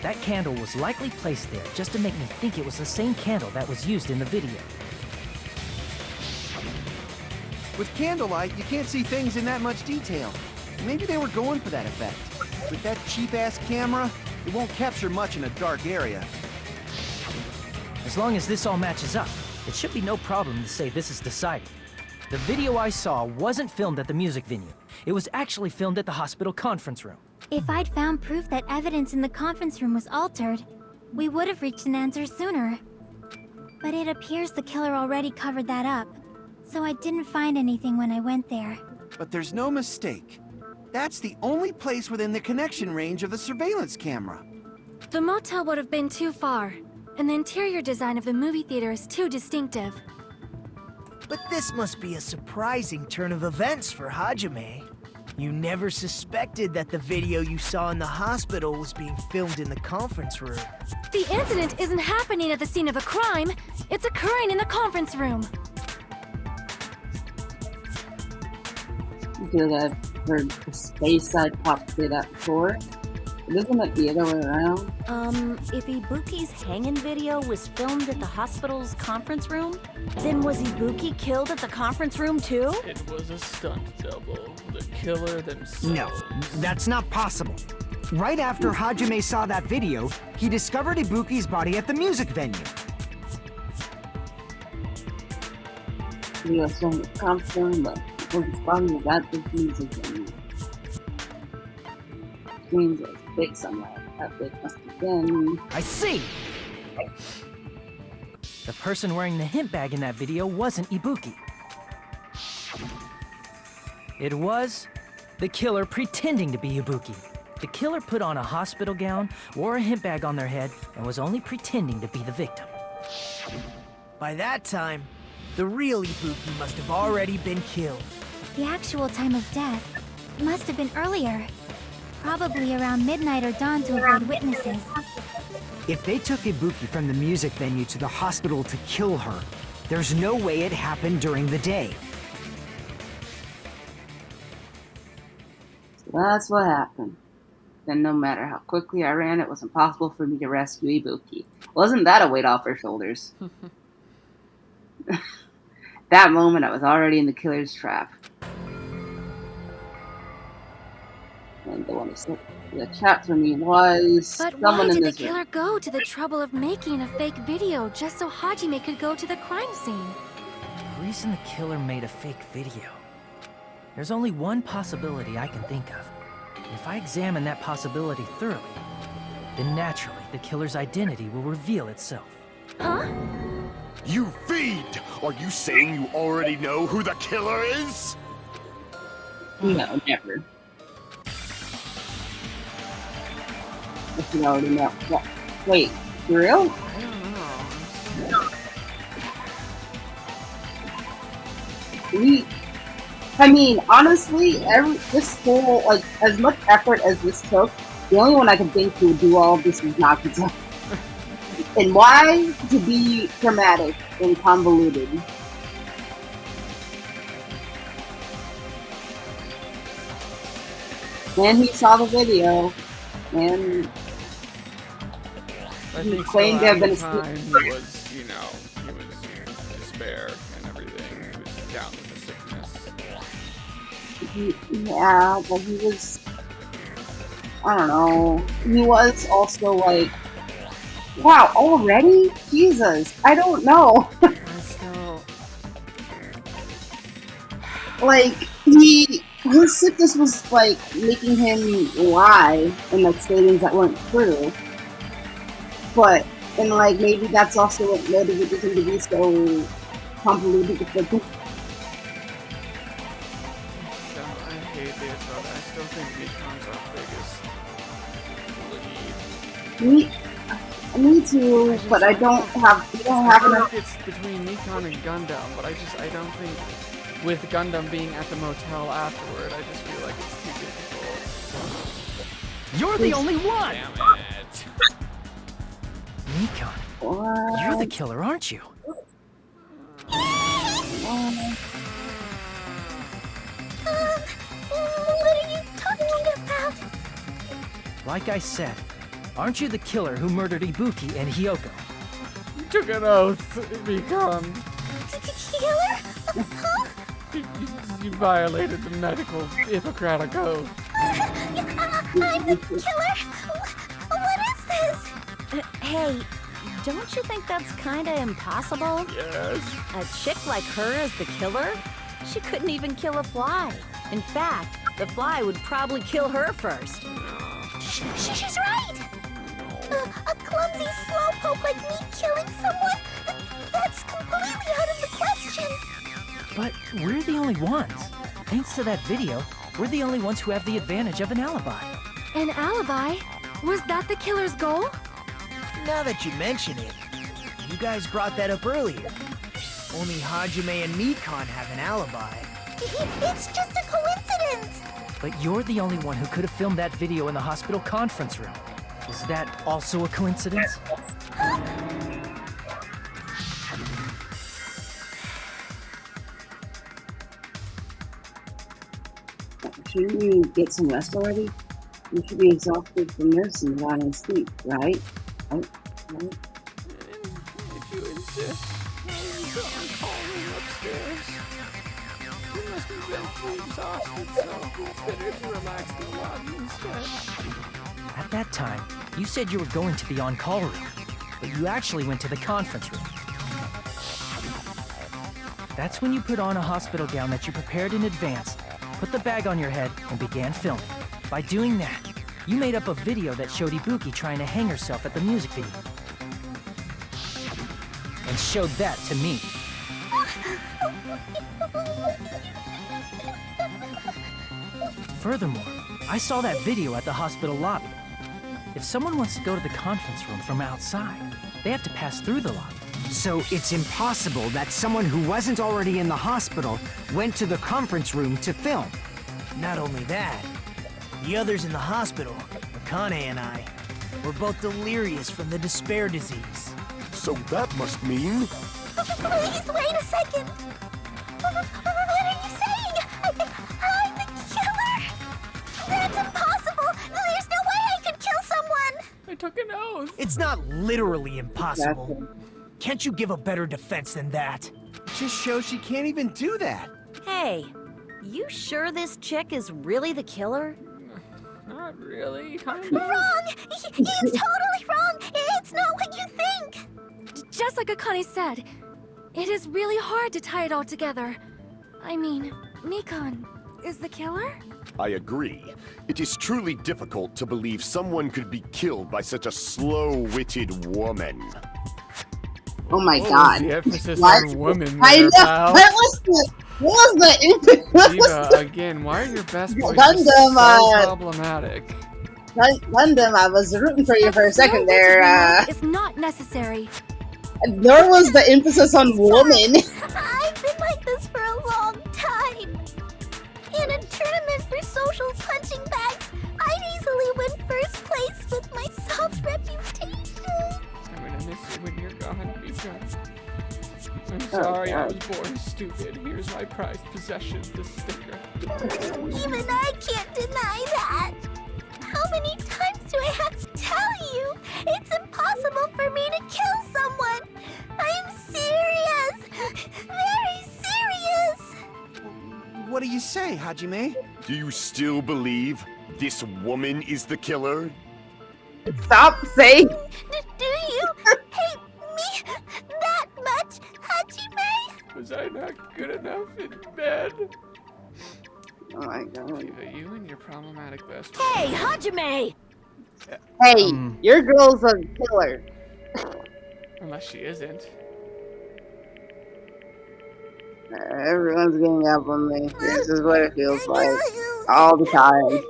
That candle was likely placed there just to make me think it was the same candle that was used in the video. With candlelight, you can't see things in that much detail. Maybe they were going for that effect. With that cheap-ass camera, it won't capture much in a dark area. As long as this all matches up, it should be no problem to say this is decided. The video I saw wasn't filmed at the music venue. It was actually filmed at the hospital conference room. If I'd found proof that evidence in the conference room was altered, we would have reached an answer sooner. But it appears the killer already covered that up, so I didn't find anything when I went there. But there's no mistake. That's the only place within the connection range of the surveillance camera. The motel would have been too far, and the interior design of the movie theater is too distinctive. But this must be a surprising turn of events for Hajime. You never suspected that the video you saw in the hospital was being filmed in the conference room. The incident isn't happening at the scene of a crime, it's occurring in the conference room. I feel like I've heard the space side pop say that before. But isn't it the other way around? If Ibuki's hanging video was filmed at the hospital's conference room, then was Ibuki killed at the conference room too? It was a stunt double. The killer themselves. No, that's not possible. Right after Hajime saw that video, he discovered Ibuki's body at the music venue. We were so confident, but it was probably that the music venue. Means it was big somewhere. That big must have been. I see! The person wearing the hint bag in that video wasn't Ibuki. It was the killer pretending to be Ibuki. The killer put on a hospital gown, wore a hint bag on their head, and was only pretending to be the victim. By that time, the real Ibuki must have already been killed. The actual time of death must have been earlier. Probably around midnight or dawn to avoid witnesses. If they took Ibuki from the music venue to the hospital to kill her, there's no way it happened during the day. So that's what happened. Then no matter how quickly I ran, it was impossible for me to rescue Ibuki. Wasn't that a weight off her shoulders? That moment, I was already in the killer's trap. And the one who said the chat for me was But someone why in did the this room. killer go to the trouble of making a fake video just so Hajime could go to the crime scene? The reason the killer made a fake video. There's only one possibility I can think of. If I examine that possibility thoroughly, then naturally the killer's identity will reveal itself. Huh? You fiend! Are you saying you already know who the killer is? No, never. If you already know. What? Wait, for real? I don't know. I mean, honestly, this whole, like, as much effort as this took, the only one I can think to do all of this was Nagito. And why? To be dramatic and convoluted. And he saw the video, and I he think claimed to so have been at the asleep. time he was, he was in despair and everything. He was down with the sickness. Yeah, but he was, I don't know, he was also like, wow, already? Jesus, I don't know. I still... Like, his sickness was like making him lie and like statements that weren't true. But, and like, maybe that's also what motivated him to be so convoluted with the So, I hate it, but I still think Mikon's our biggest lead. Me too, but I don't have, we don't have enough. It's between Nikon and Gundam, but I don't think with Gundam being at the motel afterward, I just feel like it's too difficult. You're the only one! Damn it. Nikon, you're the killer, aren't you? What are you talking about? Like I said, aren't you the killer who murdered Ibuki and Hyoko? You took an oath, Mikon. Killer? Huh? You violated the medical Hippocratic oath. I'm the killer? What is this? Hey, don't you think that's kinda impossible? Yes. A chick like her as the killer? She couldn't even kill a fly. In fact, the fly would probably kill her first. She's right! A clumsy slowpoke like me killing someone? That's completely out of the question! But we're the only ones. Thanks to that video, we're the only ones who have the advantage of an alibi. An alibi? Was that the killer's goal? Now that you mention it, you guys brought that up earlier. Only Hajime and Mikon have an alibi. It's just a coincidence! But you're the only one who could have filmed that video in the hospital conference room. Is that also a coincidence? shouldn't you get some rest already? You should be exhausted from nursing while in sleep, right? Right? Right? If you insist, I'm calling upstairs. You must be mentally exhausted, so it's better if you relax in the lobby instead. At that time, you said you were going to the on-call room, but you actually went to the conference room. That's when you put on a hospital gown that you prepared in advance, put the bag on your head, and began filming. By doing that, you made up a video that showed Ibuki trying to hang herself at the music video. And showed that to me. Furthermore, I saw that video at the hospital lobby. If someone wants to go to the conference room from outside, they have to pass through the lobby. So it's impossible that someone who wasn't already in the hospital went to the conference room to film. Not only that, the others in the hospital, Akane and I, were both delirious from the despair disease. So that must mean... Please wait a second. What are you saying? I'm the killer? That's impossible. There's no way I could kill someone. I took an oath. It's not literally impossible. Exactly. Can't you give a better defense than that? Just shows she can't even do that. Hey, you sure this chick is really the killer? Not really, kind of. Wrong! He's totally wrong! It's not what you think! Just like Akane said, it is really hard to tie it all together. I mean, Mikan is the killer? I agree. It is truly difficult to believe someone could be killed by such a slow-witted woman. Oh my What god. was the emphasis What? on women I there, know. pal? What was the Diva, again, why are your best boys Gundam, so problematic? Gundam, I was rooting for you for a second Slow there. witted is not necessary. There was the emphasis on woman. I've been like this for a long time. In a tournament for social punching bags, I'd easily win first place with my soft reputation. I'm gonna miss you when you're gone, Mika. I'm sorry I was born stupid. Here's my prized possession, this sticker. Even I can't deny that. How many times do I have to tell you? It's impossible for me to kill someone. I'm serious. Very serious. What do you say, Hajime? Do you still believe this woman is the killer? Stop saying. Do you hate me that much, Hajime? Was I not good enough in bed? Oh my god. Diva, you and your problematic best Hey, Hajime! Hey, your girl's a killer. Unless she isn't. Everyone's getting up on me. This is what it feels like all the time.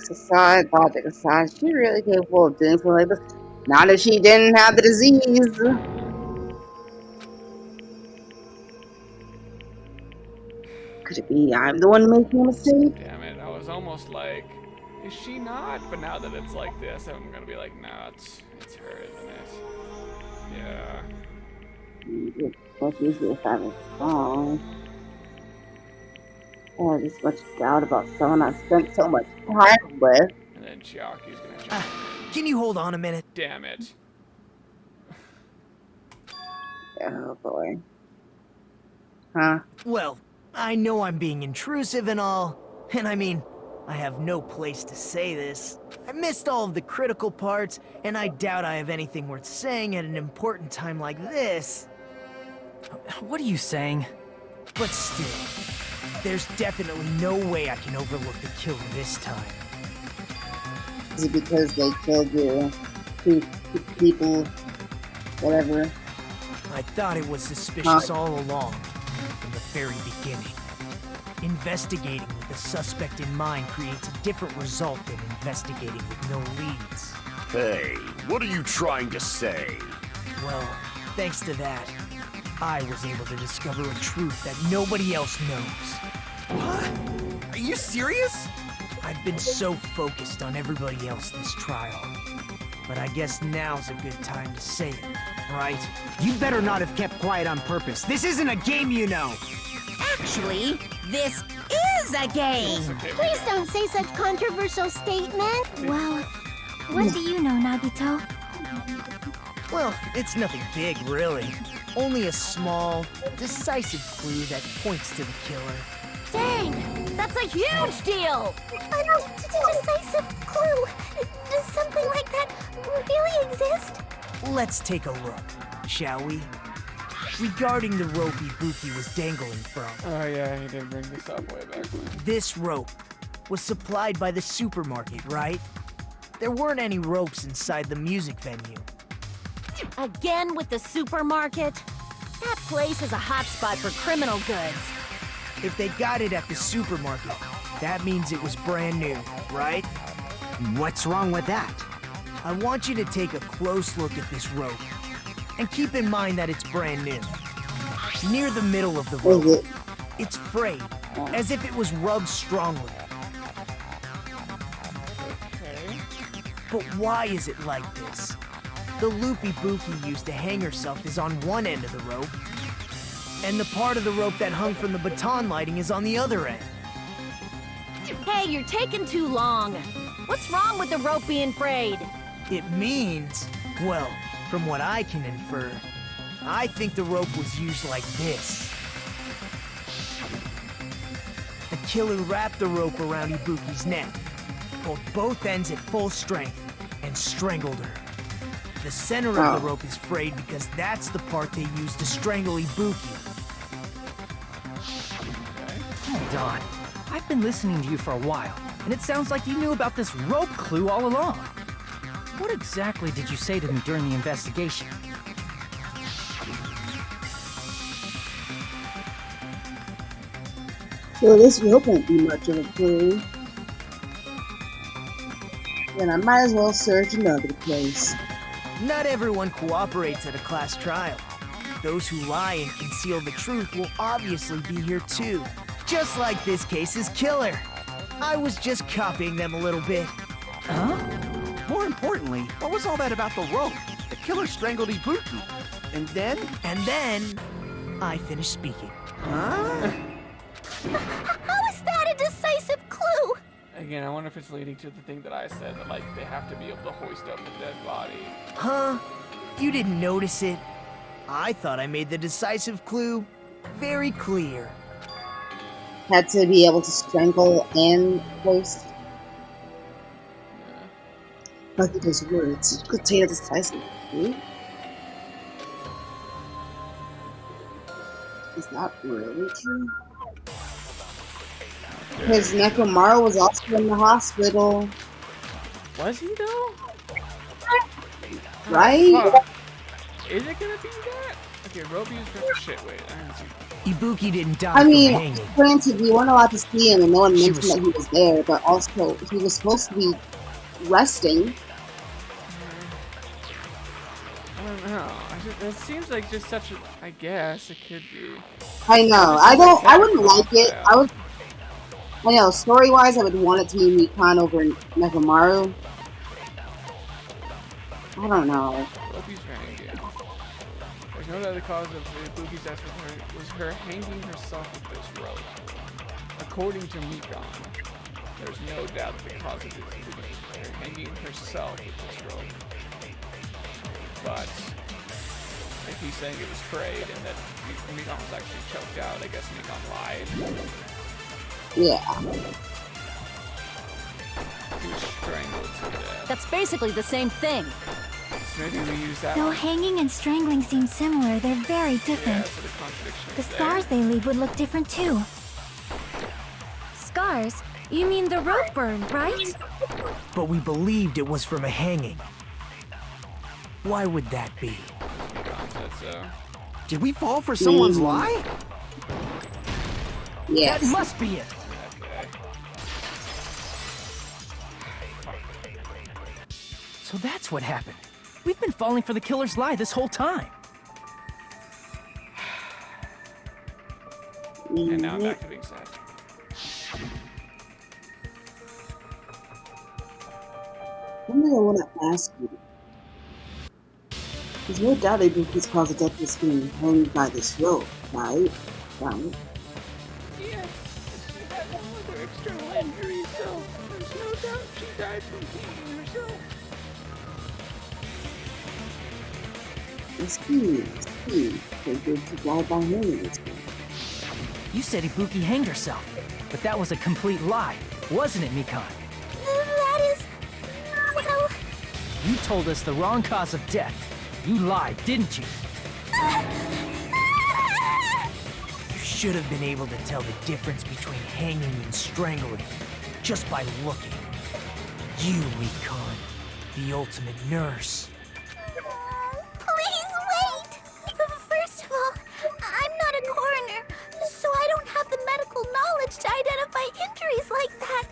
Aside, logic aside, she really capable of doing something like this. Not if she didn't have the disease. Could it be I'm the one making a mistake? Damn it, I was almost like, is she not? But now that it's like this, I'm gonna be like, no, it's her, isn't it? Yeah. That's usually if I'm wrong. I have this much doubt about someone I spent so much time with. And then Chiaki's gonna jump. Can you hold on a minute? Damn it. Oh boy. Huh? Well, I know I'm being intrusive and all, and I mean, I have no place to say this. I missed all of the critical parts, and I doubt I have anything worth saying at an important time like this. What are you saying? But still, there's definitely no way I can overlook the killer this time. Is it because they killed you? Two people, whatever. I thought it was suspicious all along, from the very beginning. Investigating with the suspect in mind creates a different result than investigating with no leads. Hey, what are you trying to say? Well, thanks to that, I was able to discover a truth that nobody else knows. What? Are you serious? I've been so focused on everybody else this trial, but I guess now's a good time to say it. right? You better not have kept quiet on purpose. This isn't a game, you know. Actually, this is a game. Please don't say such controversial statement. Well, what do you know, Nagito? Well, it's nothing big, really. Only a small, decisive clue that points to the killer. Dang! That's a huge deal! A decisive clue. Does something like that really exist? Let's take a look, shall we? Regarding the rope Ibuki was dangling from. Oh yeah, he did bring this up way back when. This rope was supplied by the supermarket, right? There weren't any ropes inside the music venue. Again with the supermarket? That place is a hotspot for criminal goods. If they got it at the supermarket, that means it was brand new, right? What's wrong with that? I want you to take a close look at this rope. And keep in mind that it's brand new. Near the middle of the rope, it's frayed, as if it was rubbed strongly. Okay. But why is it like this? The loop Ibuki used to hang herself is on one end of the rope, and the part of the rope that hung from the baton lighting is on the other end. Hey, you're taking too long. What's wrong with the rope being frayed? It means, well, from what I can infer, I think the rope was used like this. The killer wrapped the rope around Ibuki's neck, pulled both ends at full strength, and strangled her. The center of the rope is frayed because that's the part they used to strangle Ibuki. Hold on. I've been listening to you for a while, and it sounds like you knew about this rope clue all along. What exactly did you say to me during the investigation? So this rope won't be much of a clue. Then I might as well search another place. Not everyone cooperates at a class trial. Those who lie and conceal the truth will obviously be here too. Just like this case's killer. I was just copying them a little bit. Huh? More importantly, what was all that about the rope? The killer strangled Ibuki. And then? And then, I finished speaking. Huh? How is that a decisive clue? Again, I wonder if it's leading to the thing that I said, that like they have to be able to hoist up the dead body. Huh? You didn't notice it? I thought I made the decisive clue very clear. Had to be able to strangle and hoist. Look at those words. You could take a decisive clue. Is that really true? Because Nekomaru was also in the hospital. Was he though? Right? Fuck. Is it gonna be that? Okay, rope used for shit. Wait, I haven't seen. Ibuki didn't die I mean, from hanging. granted, we weren't allowed to see him and no one She mentioned was- that he was there, but also he was supposed to be resting. I don't know. It seems like just such a. I guess it could be. I know. I wouldn't like it. I know, story-wise, I would want it to be Mikan over Nekomaru. I don't know. Loki's hanging. There's no other cause of Ibuki's death was her hanging herself with this rope. According to Mikan, there's no doubt that the cause of this is her hanging herself with this rope. But if he's saying it was frayed and that Mikan was actually choked out, I guess Mikan lied. Yeah. He was strangled to death. That's basically the same thing. So maybe we use that Though one. hanging and strangling seem similar, they're very Yeah, different. so the contradiction The is there. scars they leave would look different too. Scars? You mean the rope burn, right? But we believed it was from a hanging. Why would that be? Mikan said so. Did we fall for someone's lie? Yes. That must be it. Okay. So that's what happened. We've been falling for the killer's lie this whole time. And now I'm back to being sad. Something I want to ask you. There's no doubt Ibuki's cause of death was being hanged by this rope, right? Right. Yes, she had no other external injuries, so there's no doubt she died from peeing herself. It's key. They did to die by hanging this one. You said Ibuki hanged herself, but that was a complete lie, wasn't it, Mikan? That is... well... You told us the wrong cause of death. You lied, didn't you? You should have been able to tell the difference between hanging and strangling just by looking. You, Mikan, the ultimate nurse. Please wait! First of all, I'm not a coroner, so I don't have the medical knowledge to identify injuries like that.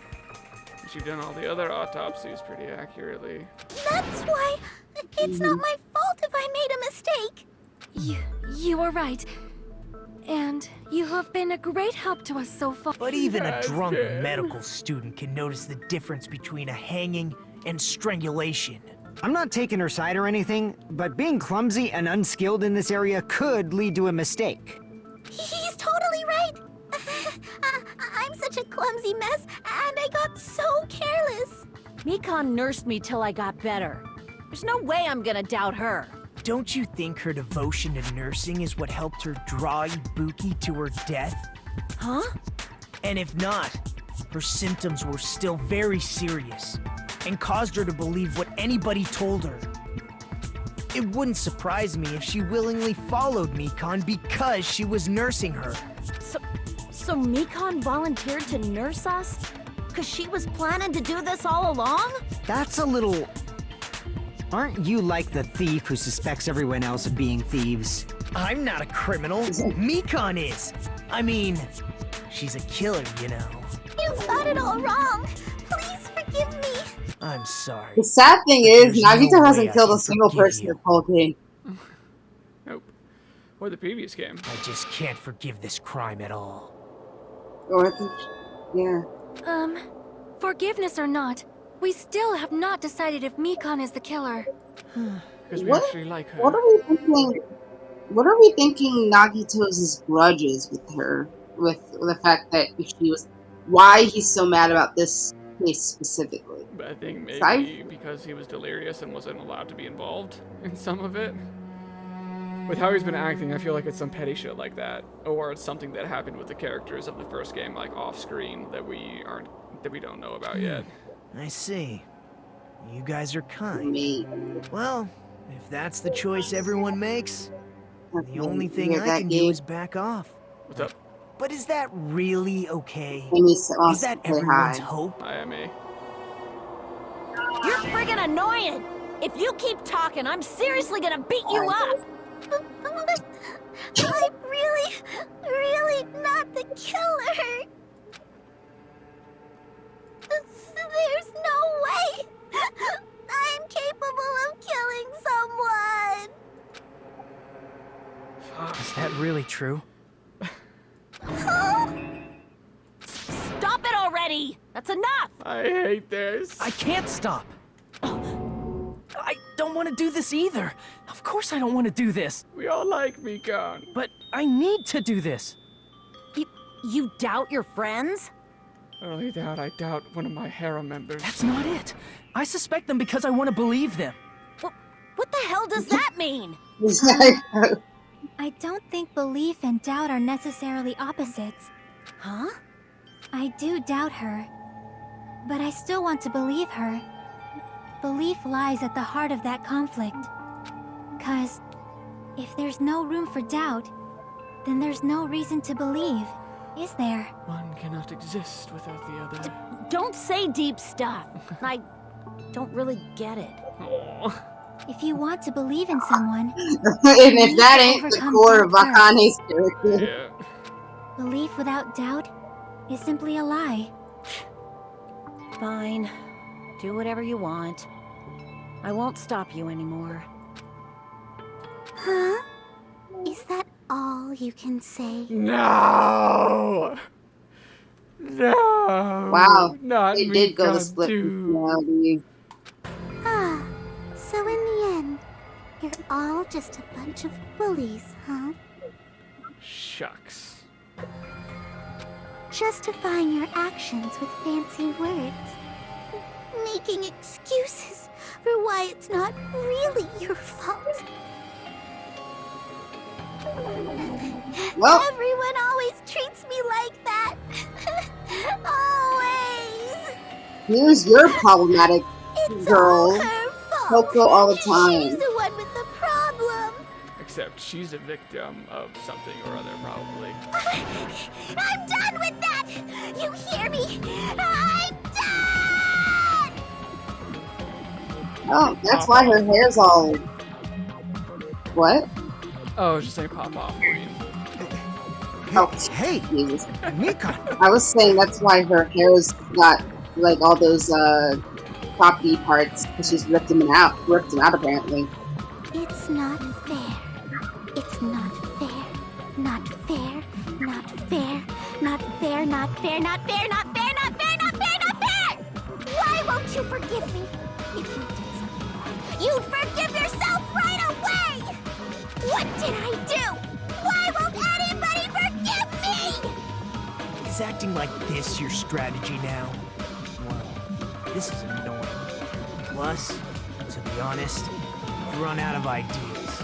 You've done all the other autopsies pretty accurately. That's why it's not my fault if I made a mistake. You were right. And you have been a great help to us so far. But even a Yes, drunk yeah. medical student can notice the difference between a hanging and strangulation. I'm not taking her side or anything, but being clumsy and unskilled in this area could lead to a mistake. He's totally right. I'm such a clumsy mess, and I got so careless. Mikan nursed me till I got better. There's no way I'm gonna doubt her. Don't you think her devotion to nursing is what helped her draw Ibuki to her death? Huh? And if not, her symptoms were still very serious and caused her to believe what anybody told her. It wouldn't surprise me if she willingly followed Mikan because she was nursing her. So Mikan volunteered to nurse us? Cause she was planning to do this all along? That's a little... Aren't you like the thief who suspects everyone else of being thieves? I'm not a criminal. Mikan is. I mean, she's a killer, you know. You've got it all wrong. Please forgive me. I'm sorry. The sad thing is, There's Nagito no way hasn't I killed a can single forgive person you. in the whole game. Nope. Or the previous game. I just can't forgive this crime at all. Or I think, yeah. Forgiveness or not, we still have not decided if Mikan is the killer. Because we What? actually like her. What are we thinking? What are we thinking Nagito's grudges with her? With the fact that she was, why he's so mad about this case specifically? But I think maybe I- because he was delirious and wasn't allowed to be involved in some of it. With how he's been acting, I feel like it's some petty shit like that, or it's something that happened with the characters of the first game, like off screen, that we don't know about yet. I see. You guys are kind. Me. Well, if that's the choice everyone makes, the only thing You're I that can do gay. is back off. What's up? But is that really okay? Amy Is that say everyone's hi. hope? I am a. You're friggin' annoying! If you keep talking, I'm seriously gonna beat you up! I'm really not the killer. There's no way I'm capable of killing someone. Is that really true? Stop it already! That's enough! I hate this. I can't stop. I don't want to do this either. Of course I don't want to do this. We all like Mikan. But I need to do this. You doubt your friends? Only doubt I doubt one of my harem members. That's not it. I suspect them because I want to believe them. What the hell does that mean? I don't think belief and doubt are necessarily opposites. Huh? I do doubt her, but I still want to believe her. Belief lies at the heart of that conflict. 'Cause if there's no room for doubt, then there's no reason to believe, is there? One cannot exist without the other. Don't say deep stuff. I don't really get it. Aww. If you want to believe in someone, And if that ain't the Overcome core of doubt first. Akane's character. Yeah. belief without doubt is simply a lie. Fine. Do whatever you want. I won't stop you anymore. Huh? Is that all you can say? No. No. Wow, Not they did go to Mikan split too. personality. Ah, so in the end, you're all just a bunch of bullies, huh? Shucks. Justifying your actions with fancy words. Making excuses for why it's not really your fault. Well, Everyone always treats me like that. Always. here's your problematic It's girl, all her fault. Coco, all the She's time. the one with the problem. Except she's a victim of something or other, probably. I'm done with that! You hear me? I'm done! Oh, that's why her hair's all... What? Oh, I was just saying pop off, Queen. Oh, Hey, Jesus. Mikan. I was saying that's why her hair's got, like, all those, poppy parts, because she's ripped them out apparently. It's not fair. It's not fair. Not fair. Not fair. Not fair. Not fair. Not fair. Not fair. Not fair. Not fair. Not fair. Why won't you forgive me? If you did something, you'd forgive yourself right away. What did I do? Why won't anybody forgive me? Is acting like this your strategy now? Well, this is annoying. Plus, to be honest, I've run out of ideas.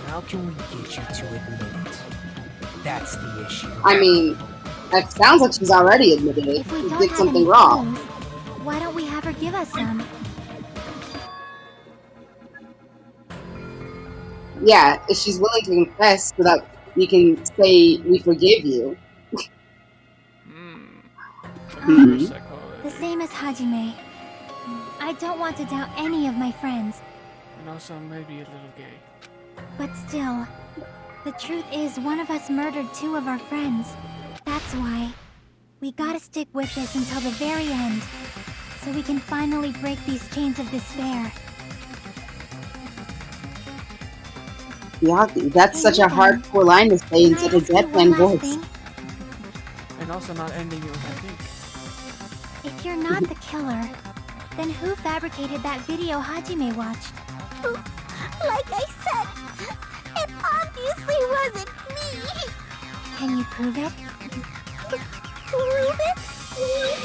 How can we get you to admit it? That's the issue. I mean, it sounds like she's already admitted it. If we She don't did have something any wrong. clues, why don't we have her give us some? Yeah, if she's willing to confess so that we can say we forgive you. Um, Psychology. the same as Hajime. I don't want to doubt any of my friends, And also maybe a little gay. but still, the truth is one of us murdered two of our friends. That's why we gotta stick with this until the very end, so we can finally break these chains of despair. Yeah, that's such a hardcore line to say in Can I such a ask you one deadpan last voice. thing? And also not ending it with I think. If you're not the killer, then who fabricated that video Hajime watched? Like I said, it obviously wasn't me. Can you prove it? Prove it?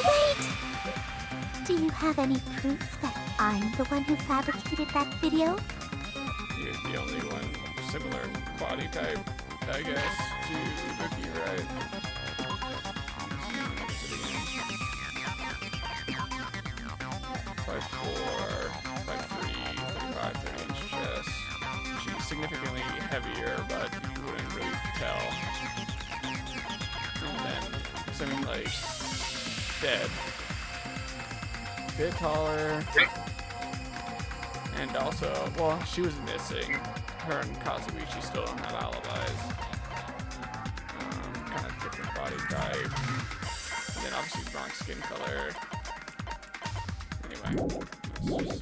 Wait. Do you have any proof that I'm the one who fabricated that video? You're the only one similar body type, I guess, to Vicky, right? 5'4", 5'3", 35, 30-inch chest. She's significantly heavier, but you wouldn't really tell. And then, something like dead. Bit taller. And also, well, she was missing. Her and Kazuichi still don't have alibis. Kind of different body type. And then obviously wrong skin color. Anyway, it's just...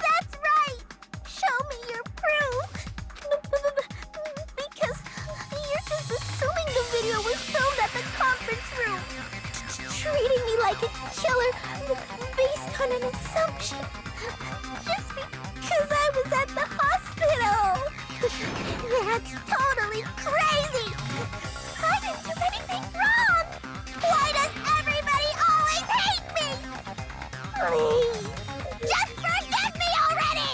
That's right! Show me your proof! Because you're just assuming the video was filmed at the conference room. Treating me like a killer based on an assumption. Just because I was at the hospital. That's totally crazy! I didn't do anything wrong! Why does everybody always hate me? Please, just forgive me already!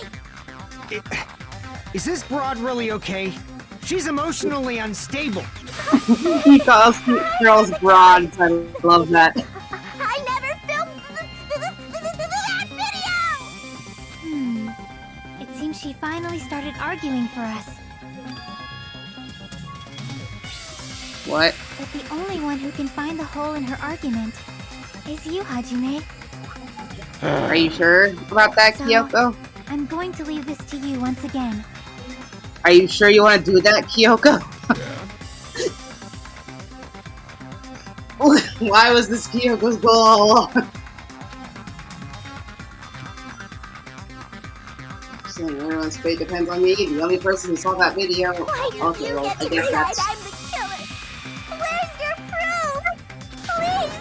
Is this broad really okay? She's emotionally unstable. He calls girls broads. I love that. I never filmed that video! It seems she finally started arguing for us. What? But the only one who can find the hole in her argument is you, Hajime. Are you sure about that, So- Kyoko? I'm going to leave this to you once again. Are you sure you want to do that, Kyoko? Why was this Kyoko's goal all along? So everyone's fate depends on me. The only person who saw that video. Why do Okay, you well, get I to guess decide that's. I'm the killer? Where's your proof? Please,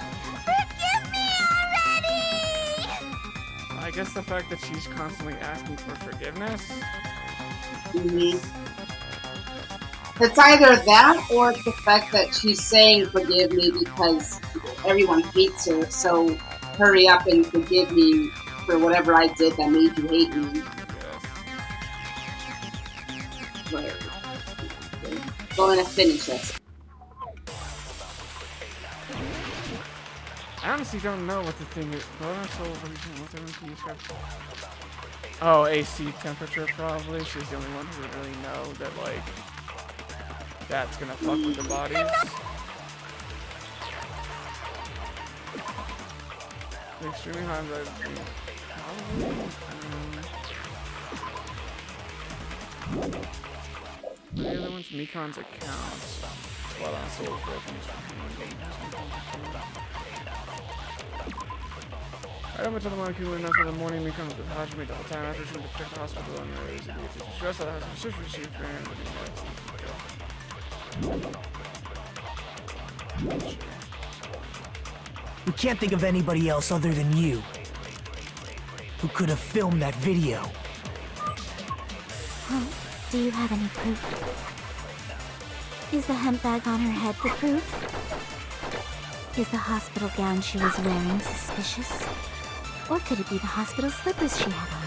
forgive me already! I guess the fact that she's constantly asking for forgiveness. Mhm. It's either that or it's the fact that she's saying forgive me because everyone hates her, so hurry up and forgive me for whatever I did that made you hate me. But, going to finish this. I honestly don't know what the thing is. Oh, AC temperature probably. She's the only one who would really know that, like, that's gonna fuck with the bodies. Extremely high blood. The other one's Mikon's account. Blood on soul tokens. I don't much of the molecule enough in the morning. Mikon was with Hajime the whole time after she went to check the hospital and there is a stress out of the hospital. She We can't think of anybody else other than you who could have filmed that video. Well, do you have any proof? Is the hemp bag on her head the proof? Is the hospital gown she was wearing suspicious? Or could it be the hospital slippers she had on?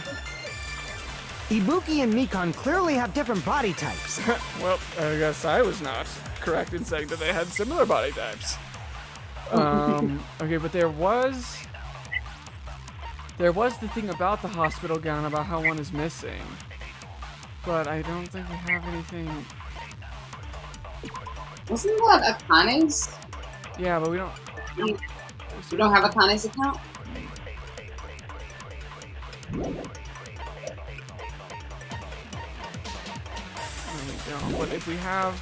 Ibuki and Mikon clearly have different body types. Well, I guess I was not correct in saying that they had similar body types. Okay, but there was the thing about the hospital gown about how one is missing. But I don't think we have anything. Wasn't that Akane's? Yeah, but we don't. You don't have Akane's account? No, we don't. But if we have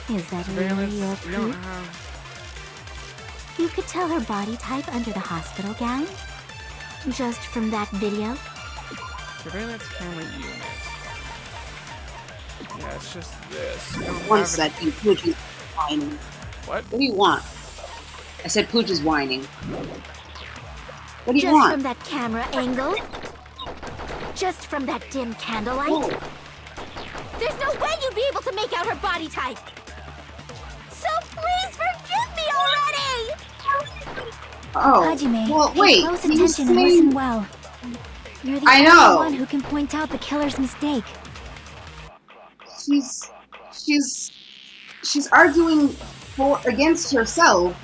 Is that surveillance, really your we don't proof? have. You could tell her body type under the hospital gown? Just from that video? Surveillance camera unit. Yeah, it's just this. We don't One have second, Pooch is whining. What? What do you want? I said Pooch is whining. What do you Just want? from that camera angle? Just from that dim candlelight? Oh. There's no way you'd be able to make out her body type! So please forgive me already! Oh, Hajime, well, pay wait. close He was attention and saying... listen well. You're the I only know. one who can point out the killer's mistake. She's arguing against herself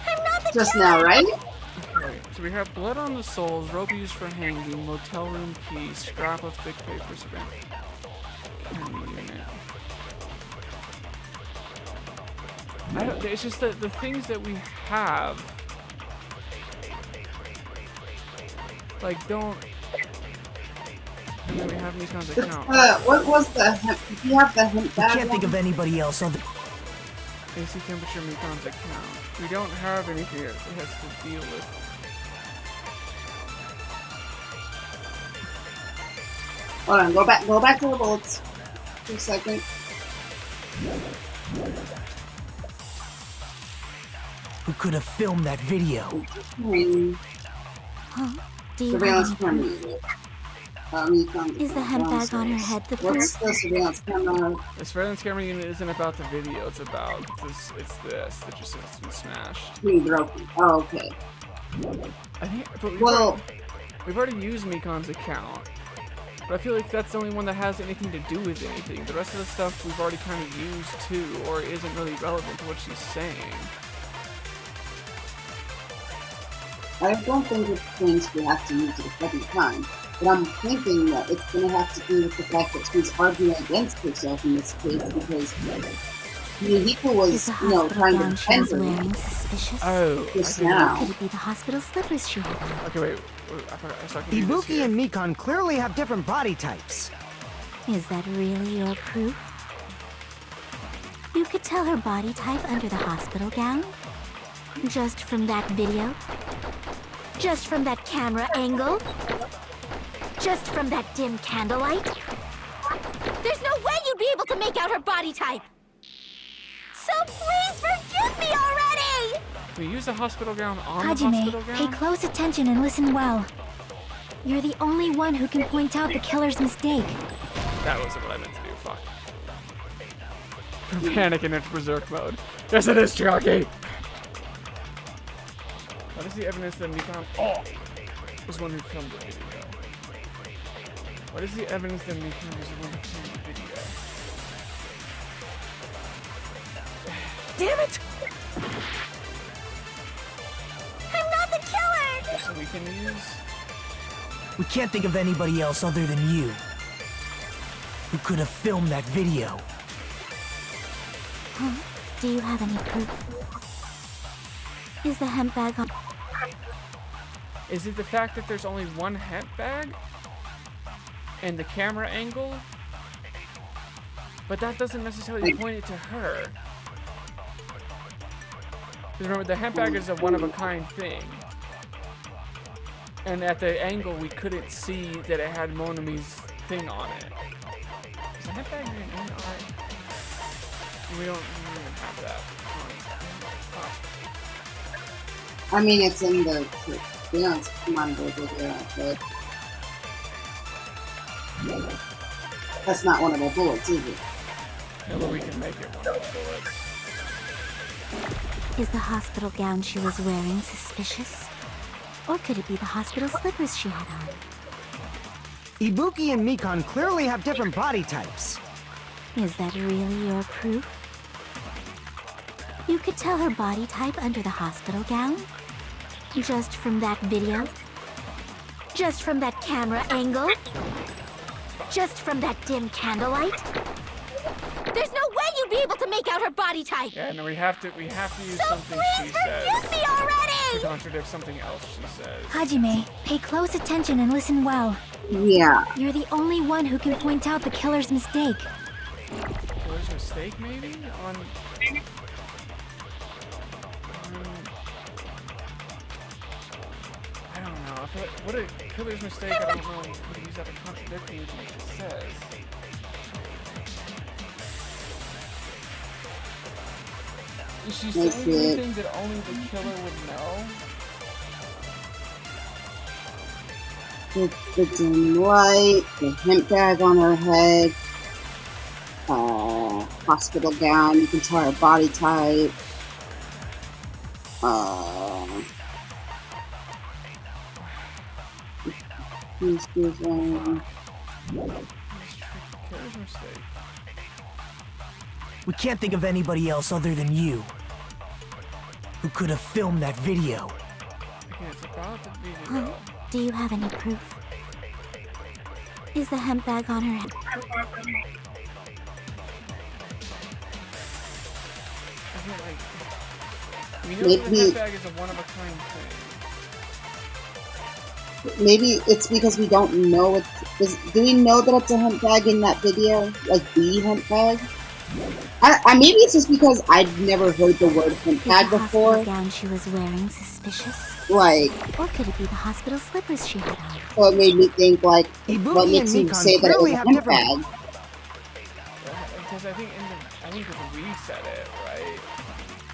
I'm not the just killer! now, right? Okay, so we have blood on the soles, rope used for hanging, motel room key, scrap of thick paper, surveillance camera unit. It's just that the things that we have, like, don't. And then we have Mikon's account. What was the hemp? Did you have the hemp We bag can't think one? of anybody else other. AC temperature, Mikon's account. We don't have anything that has to deal with. Hold on, go back to the bullets for a second. Who could have filmed that video? Huh? Do you Surveillance have any camera. proof? Is the hemp bag on her head the What's proof? the surveillance camera? The surveillance camera unit isn't about the video, it's about this. It's this that just has been smashed. Being broken. Oh, okay. I think, but we've already used Mikon's account. But I feel like that's the only one that has anything to do with anything. The rest of the stuff we've already kind of used too, or isn't really relevant to what she's saying. I don't think it means we have to use it a second time. But I'm thinking that it's going to have to do with the fact that she's arguing against herself in this case because Yuriko was, Is the trying to hospital gown she defend was her. wearing suspicious? Oh, Just okay. now. Could it be the hospital slippers she had on? Okay, wait. I forgot. I was talking to this Ibuki here. and Mikon clearly have different body types. Is that really your proof? You could tell her body type under the hospital gown? Just from that video? Just from that camera angle? Just from that dim candlelight? There's no way you'd be able to make out her body type! So please forgive me already! We use the hospital gown on the hospital Hajime, pay gown? close attention and listen well. You're the only one who can point out the killer's mistake. That wasn't what I meant to do. Fuck. Panicking into berserk mode. Yes, it is, Chiaki! What is the evidence that Nikon was the one who filmed the video? What is the evidence that Nikon was the one who filmed the video? Damn it! I'm not the killer! So we can use... We can't think of anybody else other than you who could have filmed that video. Huh? Do you have any proof? Is the hemp bag on? Is it the fact that there's only one hemp bag? And the camera angle? But that doesn't necessarily point it to her. Because remember, the hemp bag is a one-of-a-kind thing. And at the angle, we couldn't see that it had Monami's thing on it. Is the hemp bag even in art? We don't even have that. I mean, it's in the, you know, it's commando video, but that's not one of the bullets, is it? Yeah, but we can make it one of the bullets. Is the hospital gown she was wearing suspicious? Or could it be the hospital slippers she had on? Ibuki and Mikan clearly have different body types. Is that really your proof? You could tell her body type under the hospital gown? Just from that video? Just from that camera angle? Just from that dim candlelight? There's no way you'd be able to make out her body type! Yeah, no, we have to use So something she please says forgive me to already! contradict something else she says. Hajime, pay close attention and listen well. Yeah. You're the only one who can point out the killer's mistake. Killer's mistake, maybe? I don't know. I feel like, what a killer's mistake, I don't know if we can use that to contradict anything she says. Is she saying anything that only the killer would know? The dim light, the hemp bag on her head, hospital gown, you can tell her body type, Killer's mistake. We can't think of anybody else other than you who could have filmed that video. Okay, it's about the video. Huh? Do you have any proof? Is the hemp bag on her head? I feel like... We know that the hemp bag is a one-of-a-kind thing. maybe it's because we don't know it. Do we know that it's a hemp bag in that video? Like the hemp bag? Maybe it's just because I'd never heard the word hemp bag before. The gown she was wearing suspicious? Like, or could it be the hospital slippers she had on? So it made me think, like, Ibuki what makes you say that it was a hemp bag? Because I think because we said it, right?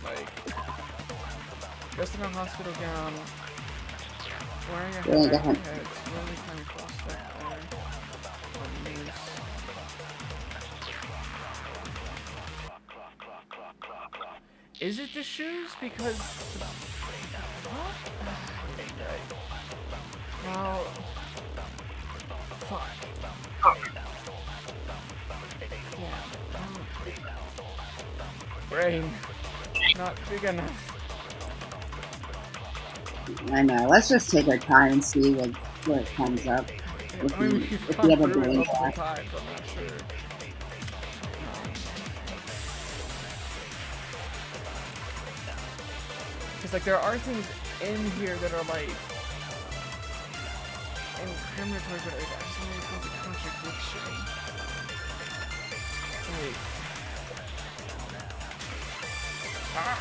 Like, dressed in a hospital gown, wearing a hemp head, it's really kind of crossed up there. Is it the shoes? Because... What? Well... Fuck. Yeah. Brain. Not big enough. I know. Let's just take our time and see what it comes up. If we have a brain back. I'm not sure. Because, like, there are things in here that are, like, incriminatory, but I just don't know if it's a contradiction. Like... Ah!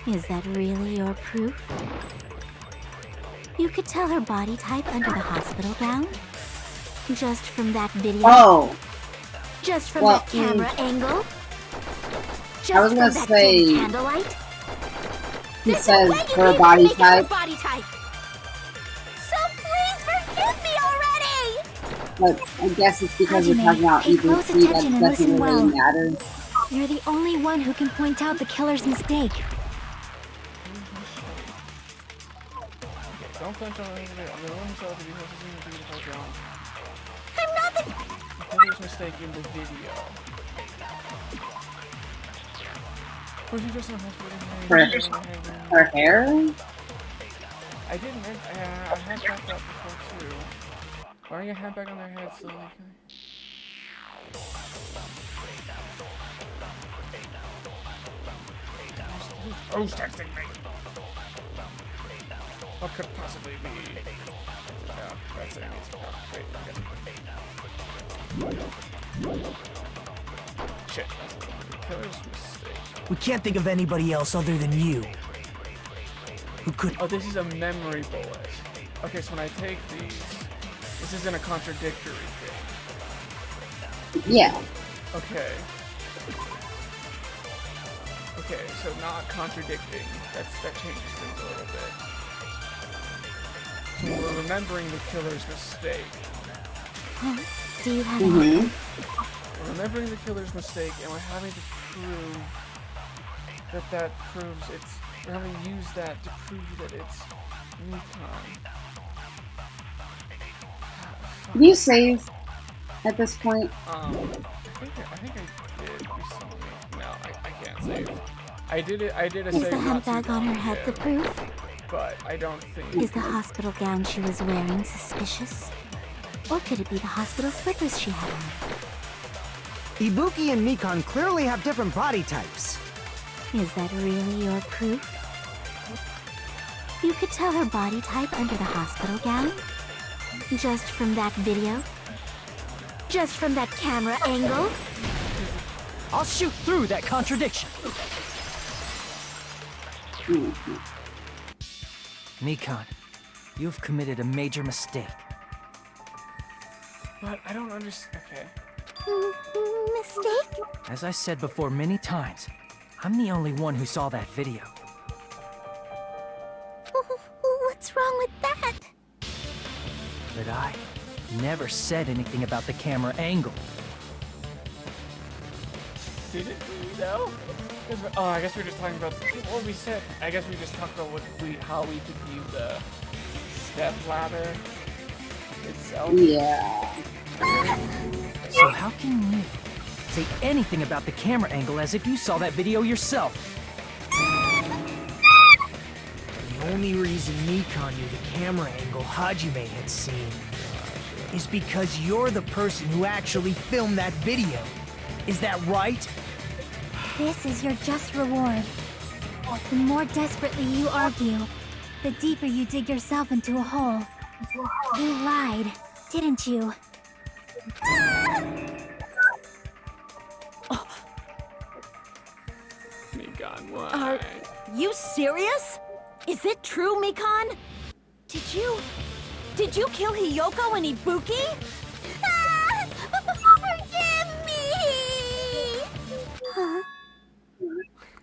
Is that really your proof? You could tell her body type under the hospital gown? Just from that video? Oh, Just from well, that camera angle? Just I was from gonna that say- dim candlelight? he There's says no way you her can body make out her type, body type. So please forgive me already! but I guess it's because we're Hajime, talking about pay close Ibuki that attention and doesn't listen really well. matter. You're the only one who can point out the killer's mistake. Don't flinch on anything. The woman saw the video to be the wrong. I'm not the... Killer's mistake in the video. Was she just in the hospital? Her hair? I didn't. I had that before too. Why don't you hand back on their head so they can? Who's texting me? What could possibly be? Yeah, that's it. Wait, okay. Shit, that's a killer's mistake. We can't think of anybody else other than you. Who could... Oh, this is a memory bullet. Okay, so when I take these, this isn't a contradictory thing. Yeah. Okay. Okay, so not contradicting. That changes things a little bit. So we're remembering the killer's mistake. Huh? Do you have We're remembering the killer's mistake, and we're having to prove that proves it's. We're having to use that to prove that it's Nikon. Can you save at this point? I think I did recently. No, I can't save. I did a Is save the not too handbag on long her head ago, the proof? but I don't think. Is the hospital gown she was wearing suspicious? Or could it be the hospital slippers she had on? Ibuki and Mikan clearly have different body types. Is that really your proof? You could tell her body type under the hospital gown? Just from that video? Just from that camera angle? I'll shoot through that contradiction. Mikan, you've committed a major mistake. But I don't understand. Okay. Mistake? As I said before many times, I'm the only one who saw that video. What's wrong with that? But I never said anything about the camera angle. Didn't we though? Oh, I guess we were just talking about what we said. I guess we just talked about how we could view the step ladder itself. Yeah. So how can you say anything about the camera angle as if you saw that video yourself? The only reason Mikan knew the camera angle Hajime had seen is because you're the person who actually filmed that video. Is that right? This is your just reward. The more desperately you argue, the deeper you dig yourself into a hole. You lied, didn't you? Mikan, why? Are you serious? Is it true, Mikan? Did you kill Hiyoko and Ibuki? Forgive me! Huh?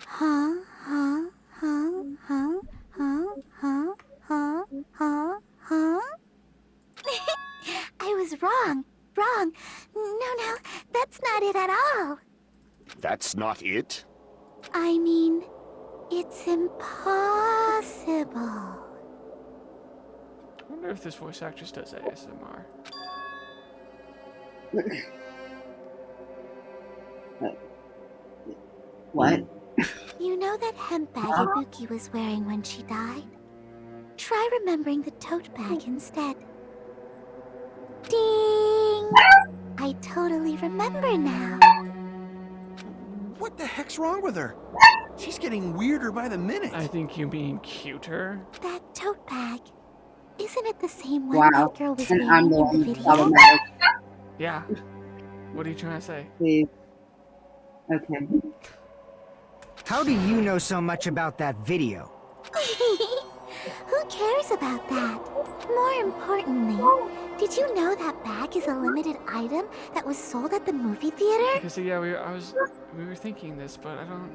Huh? Huh? Huh? Huh? Huh? Huh? Huh? Huh? Huh? I was wrong. Wrong. No, that's not it at all. That's not it? I mean, it's impossible. I wonder if this voice actress does ASMR. What? You know that hemp bag Ibuki was wearing when she died? Try remembering the tote bag instead. Ding! I totally remember now. What the heck's wrong with her? She's getting weirder by the minute. I think you mean cuter. That tote bag. Isn't it the same one Wow. that girl was And wearing I'm the in one the who's video? problematic. Yeah. What are you trying to say? Please. Okay. How do you know so much about that video? Who cares about that? More importantly, did you know that bag is a limited item that was sold at the movie theater? Because yeah, we were thinking this, but I don't.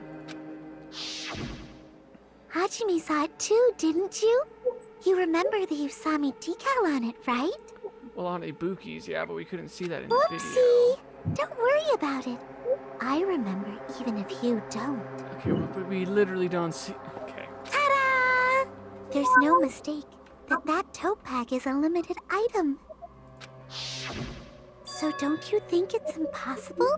Hajime saw it too, didn't you? You remember the Usami decal on it, right? Well, on Ibuki's, yeah, but we couldn't see that in the video. Oopsie! Don't worry about it. I remember even if you don't. Okay, well, but we literally don't see. Okay. Ta-da! There's no mistake that tote bag is a limited item. So don't you think it's impossible?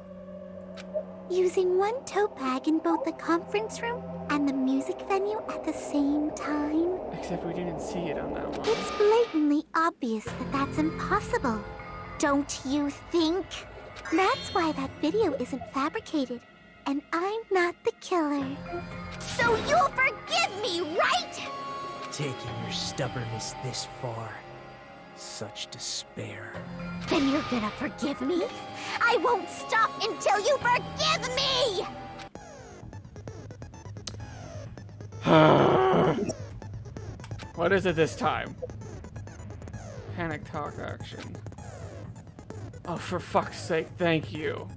Using one tote bag in both the conference room and the music venue at the same time? Except we didn't see it on that one. It's blatantly obvious that that's impossible. Don't you think? That's why that video isn't fabricated, and I'm not the killer. So you'll forgive me, right? Taking your stubbornness this far. Such despair. Then you're gonna forgive me? I won't stop until you forgive me! What is it this time? Panic talk action. Oh, for fuck's sake, thank you.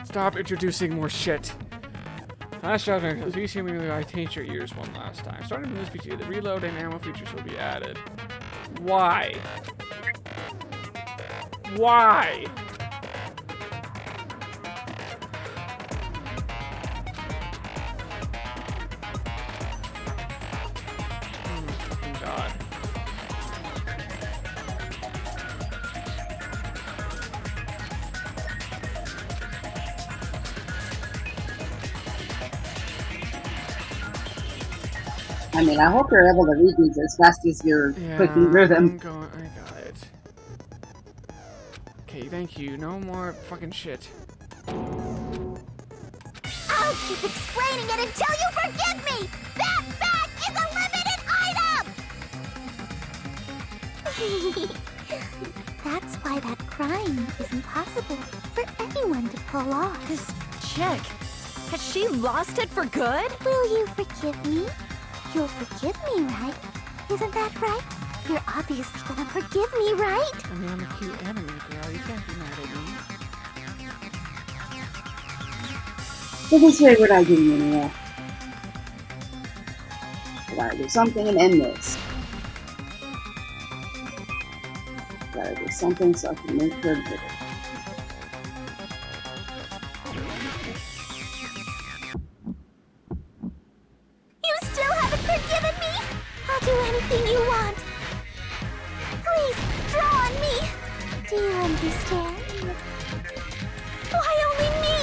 Stop introducing more shit. Last chapter, please hear me I taint your ears one last time. Starting from this PG, the reload and ammo features will be added. Why? Why? Oh my fucking god. I mean, I hope you're able to read these as fast as you're clicking through them. I got it. Okay, thank you. No more fucking shit. I'll keep explaining it until you forgive me! That bag is a limited item! That's why that crime is impossible for anyone to pull off. This chick, has she lost it for good? Will you forgive me? You'll forgive me, right? Isn't that right? You're obviously gonna forgive me, right? I mean, I'm a cute anime girl. You can't be mad at me. So this way we're not getting anywhere. I gotta do something and end this. Gotta do something so I can make her good. You still haven't forgiven me? I'll do anything you want. Please, draw on me. Do you understand? Why only me?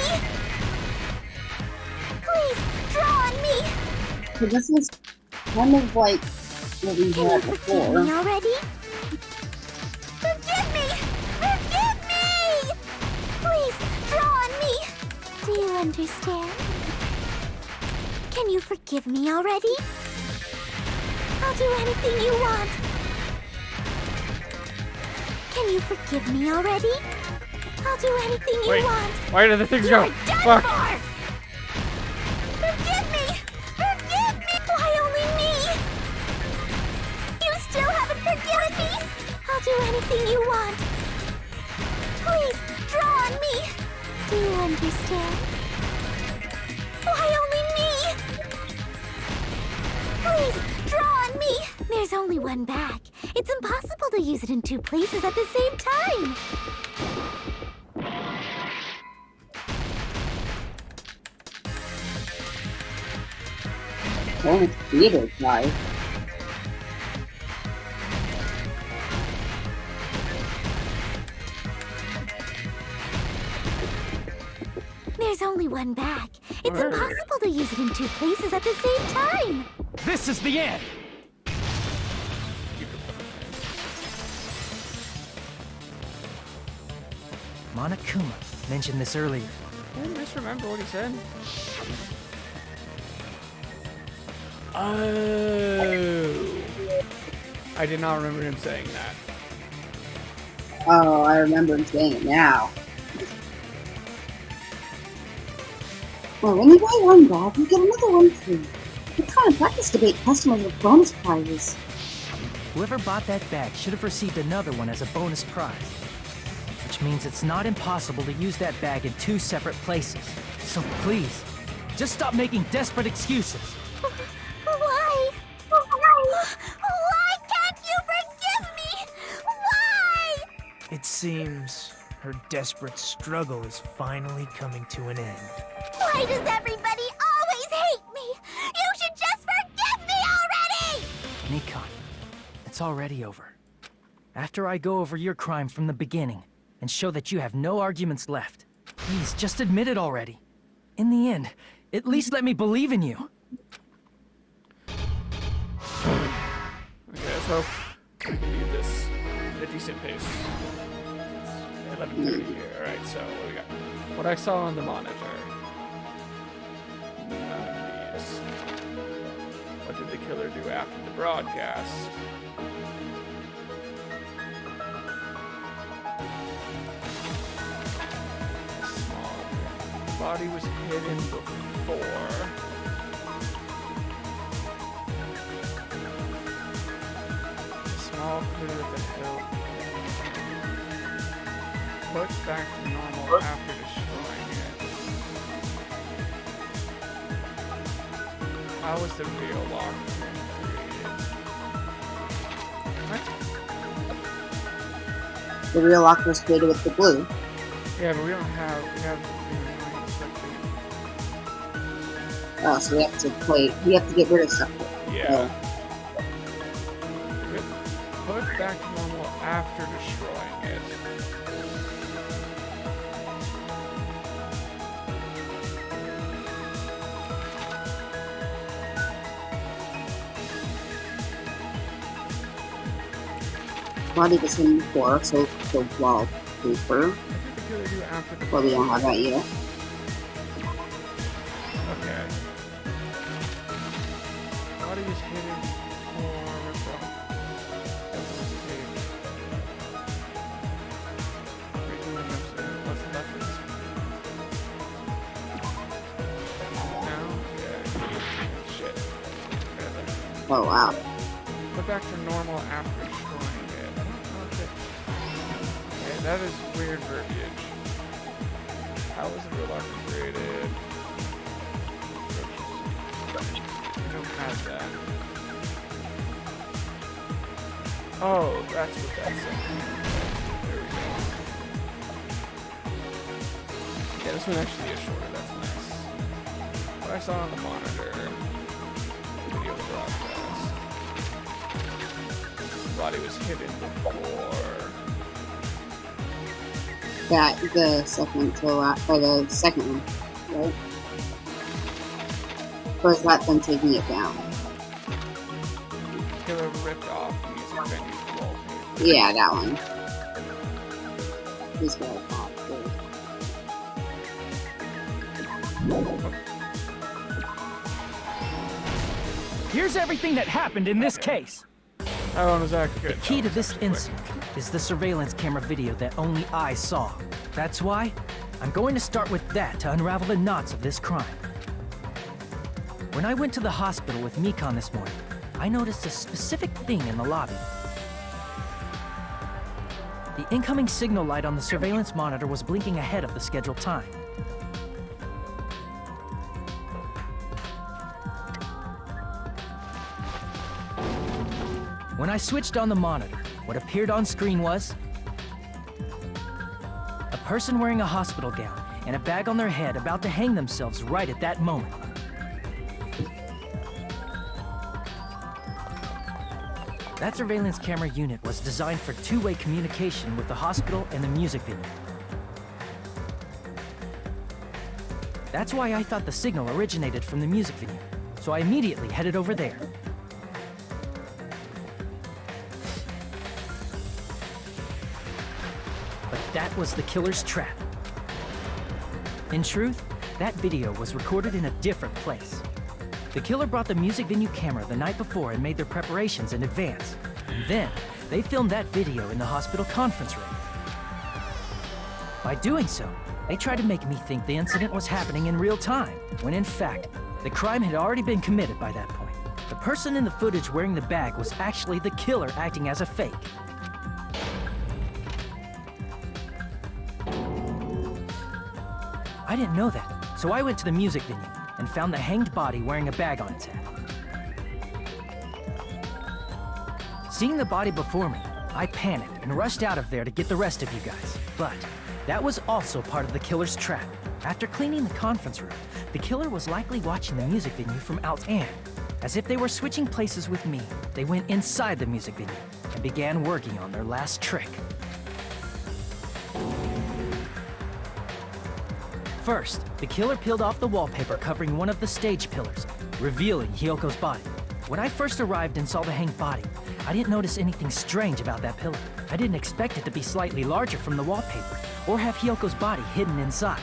Please, draw on me. So this is kind of like what we Can had you forgive before. me already? Forgive me! Forgive me! Please, draw on me. Do you understand? Can you forgive me already? I'll do anything you want. Can you forgive me already? I'll do anything you Wait, want. why did the things You're go? done Fuck. for! Forgive me! Forgive me! Why only me? You still haven't forgiven me? I'll do anything you want. Please, draw on me. Do you understand? Why only me? Please, draw on me. There's only one bag. It's impossible to use it in two places at the same time. Oh, it's theater, guys. There's only one bag. It's impossible to use it in two places at the same time. This is the end! Monokuma mentioned this earlier. I misremember what he said. Oh. I did not remember him saying that. Oh, I remember him saying it now. Well, when you buy one bag, you get another one free. What kind of practice debate customers with bonus prizes? Whoever bought that bag should have received another one as a bonus prize. Which means it's not impossible to use that bag in 2 separate places. So please, just stop making desperate excuses. Why? Why can't you forgive me? Why? It seems her desperate struggle is finally coming to an end. Why does everybody always hate me? You should just forgive me already! Nikon, it's already over. After I go over your crime from the beginning and show that you have no arguments left, please just admit it already. In the end, at least let me believe in you. Okay, let's hope we can do this at a decent pace. It's 11:30 here. Alright, so what do we got? What I saw on the monitor. None of these. What did the killer do after the broadcast? Small. Body was hidden before. Small clue at the hill. Put back to normal after destroying it. How was the real lock created? What? The real locker was created with the glue. Yeah, but we have something. Oh, so we have to get rid of stuff. Yeah. Put back to normal after destroying it. Body was hidden before, so the wallpaper. What did the killer do after the Well, we don't have that yet. Okay. Body was hidden before ripped off. Devil's cage. Breaking the nose in. What's left of this? Now? Yeah. Shit. Okay, Oh, wow. put back to normal after destroying it. I don't know if it... Okay, that is weird verbiage. How was the real locker created? We don't have that. Oh, that's what that said. There we go. Yeah, this one actually is shorter. That's nice. What I saw on the monitor. Video broadcast. The body was hidden before. That the second to last, or the second one, right? Or is that them taking it down? Killer ripped off the music venue's wallpaper. Yeah, that one. He's got a pop, too. Here's everything that happened in this case. That one was actually good. The key to this incident is the surveillance camera video that only I saw. That's why I'm going to start with that to unravel the knots of this crime. When I went to the hospital with Mikon this morning, I noticed a specific thing in the lobby. The incoming signal light on the surveillance monitor was blinking ahead of the scheduled time. When I switched on the monitor, what appeared on screen was a person wearing a hospital gown and a bag on their head about to hang themselves right at that moment. That surveillance camera unit was designed for two-way communication with the hospital and the music venue. That's why I thought the signal originated from the music venue, so I immediately headed over there. But that was the killer's trap. In truth, that video was recorded in a different place. The killer brought the music venue camera the night before and made their preparations in advance. And then, they filmed that video in the hospital conference room. By doing so, They tried to make me think the incident was happening in real time, when in fact, the crime had already been committed by that point. The person in the footage wearing the bag was actually the killer acting as a fake. I didn't know that, so I went to the music venue and found the hanged body wearing a bag on its head. Seeing the body before me, I panicked and rushed out of there to get the rest of you guys. But that was also part of the killer's trap. After cleaning the conference room, the killer was likely watching the music venue from outside. As if they were switching places with me, they went inside the music venue and began working on their last trick. First, the killer peeled off the wallpaper covering one of the stage pillars, revealing Hyoko's body. When I first arrived and saw the hanged body, I didn't notice anything strange about that pillar. I didn't expect it to be slightly larger from the wallpaper, or have Hyoko's body hidden inside.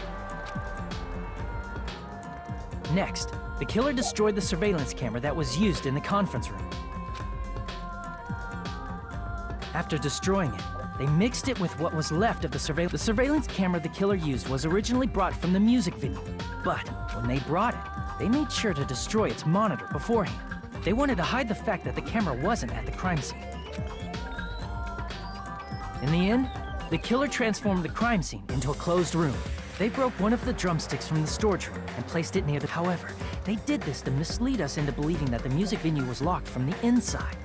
Next, the killer destroyed the surveillance camera that was used in the conference room. After destroying it, they mixed it with what was left of the surveillance. The surveillance camera the killer used was originally brought from the music venue, but when they brought it, they made sure to destroy its monitor beforehand. They wanted to hide the fact that the camera wasn't at the crime scene. In the end, the killer transformed the crime scene into a closed room. They broke one of the drumsticks from the storage room and placed it near the... However, they did this to mislead us into believing that the music venue was locked from the inside.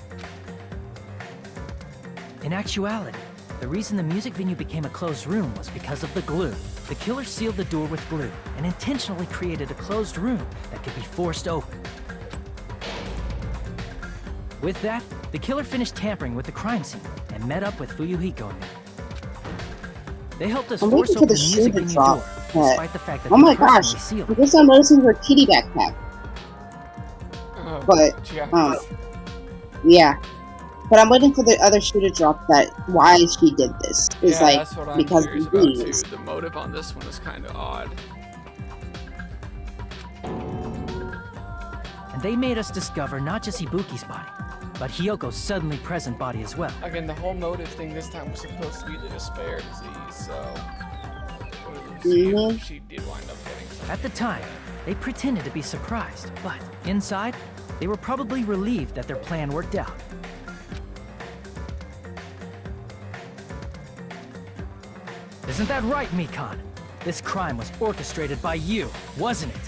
In actuality, the reason the music venue became a closed room was because of the glue. The killer sealed the door with glue and intentionally created a closed room that could be forced open. With that, the killer finished tampering with the crime scene and met up with Fuyuhiko and me. They helped us force open the music venue door, despite the fact that oh my gosh, sealed I guess I'm noticing her kitty backpack. Oh, But, yeah. yeah. But I'm waiting for the other shoe to drop that why she did this. Is Yeah, like, that's what I'm because curious of about too. these. The motive on this one is kind of odd. And they made us discover not just Ibuki's body, but Hyoko's suddenly present body as well. Again, the whole motive thing this time was supposed to be the despair disease, so we'll see if she did wind up getting something. At the time, they pretended to be surprised, but inside, they were probably relieved that their plan worked out. Isn't that right, Mikan? This crime was orchestrated by you, wasn't it?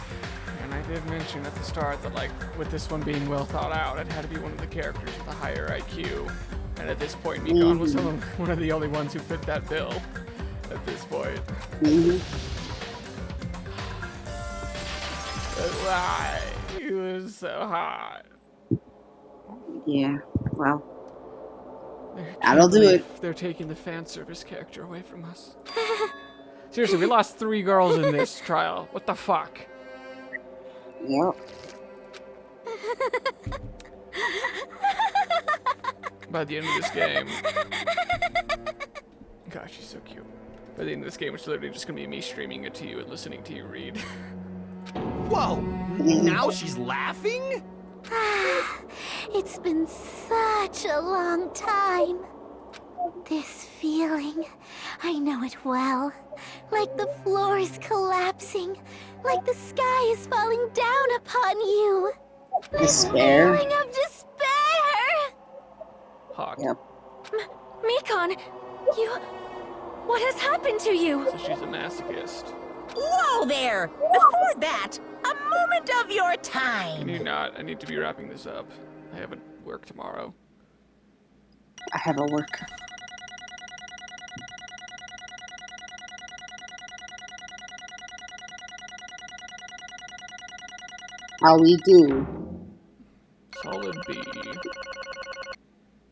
And I did mention at the start that, like, with this one being well thought out, it had to be one of the characters with a higher IQ. And at this point, Mikan was one of the only ones who fit that bill at this point. But why? He was so hot. Yeah, well, I that'll do it. They're taking the fan service character away from us. Seriously, we lost 3 girls in this trial. What the fuck? Yep. By the end of this game... Gosh, she's so cute. By the end of this game, it's literally just gonna be me streaming it to you and listening to you read. Whoa! Now she's laughing? It's been such a long time. This feeling, I know it well. Like the floor is collapsing, like the sky is falling down upon you. Despair. The feeling of despair. Hot. Yep. Mikan, you... What has happened to you? So she's a masochist. Whoa there! Before that, a moment of your time. Can you not? I need to be wrapping this up. I have work tomorrow. I have a work. How we do? Solid B.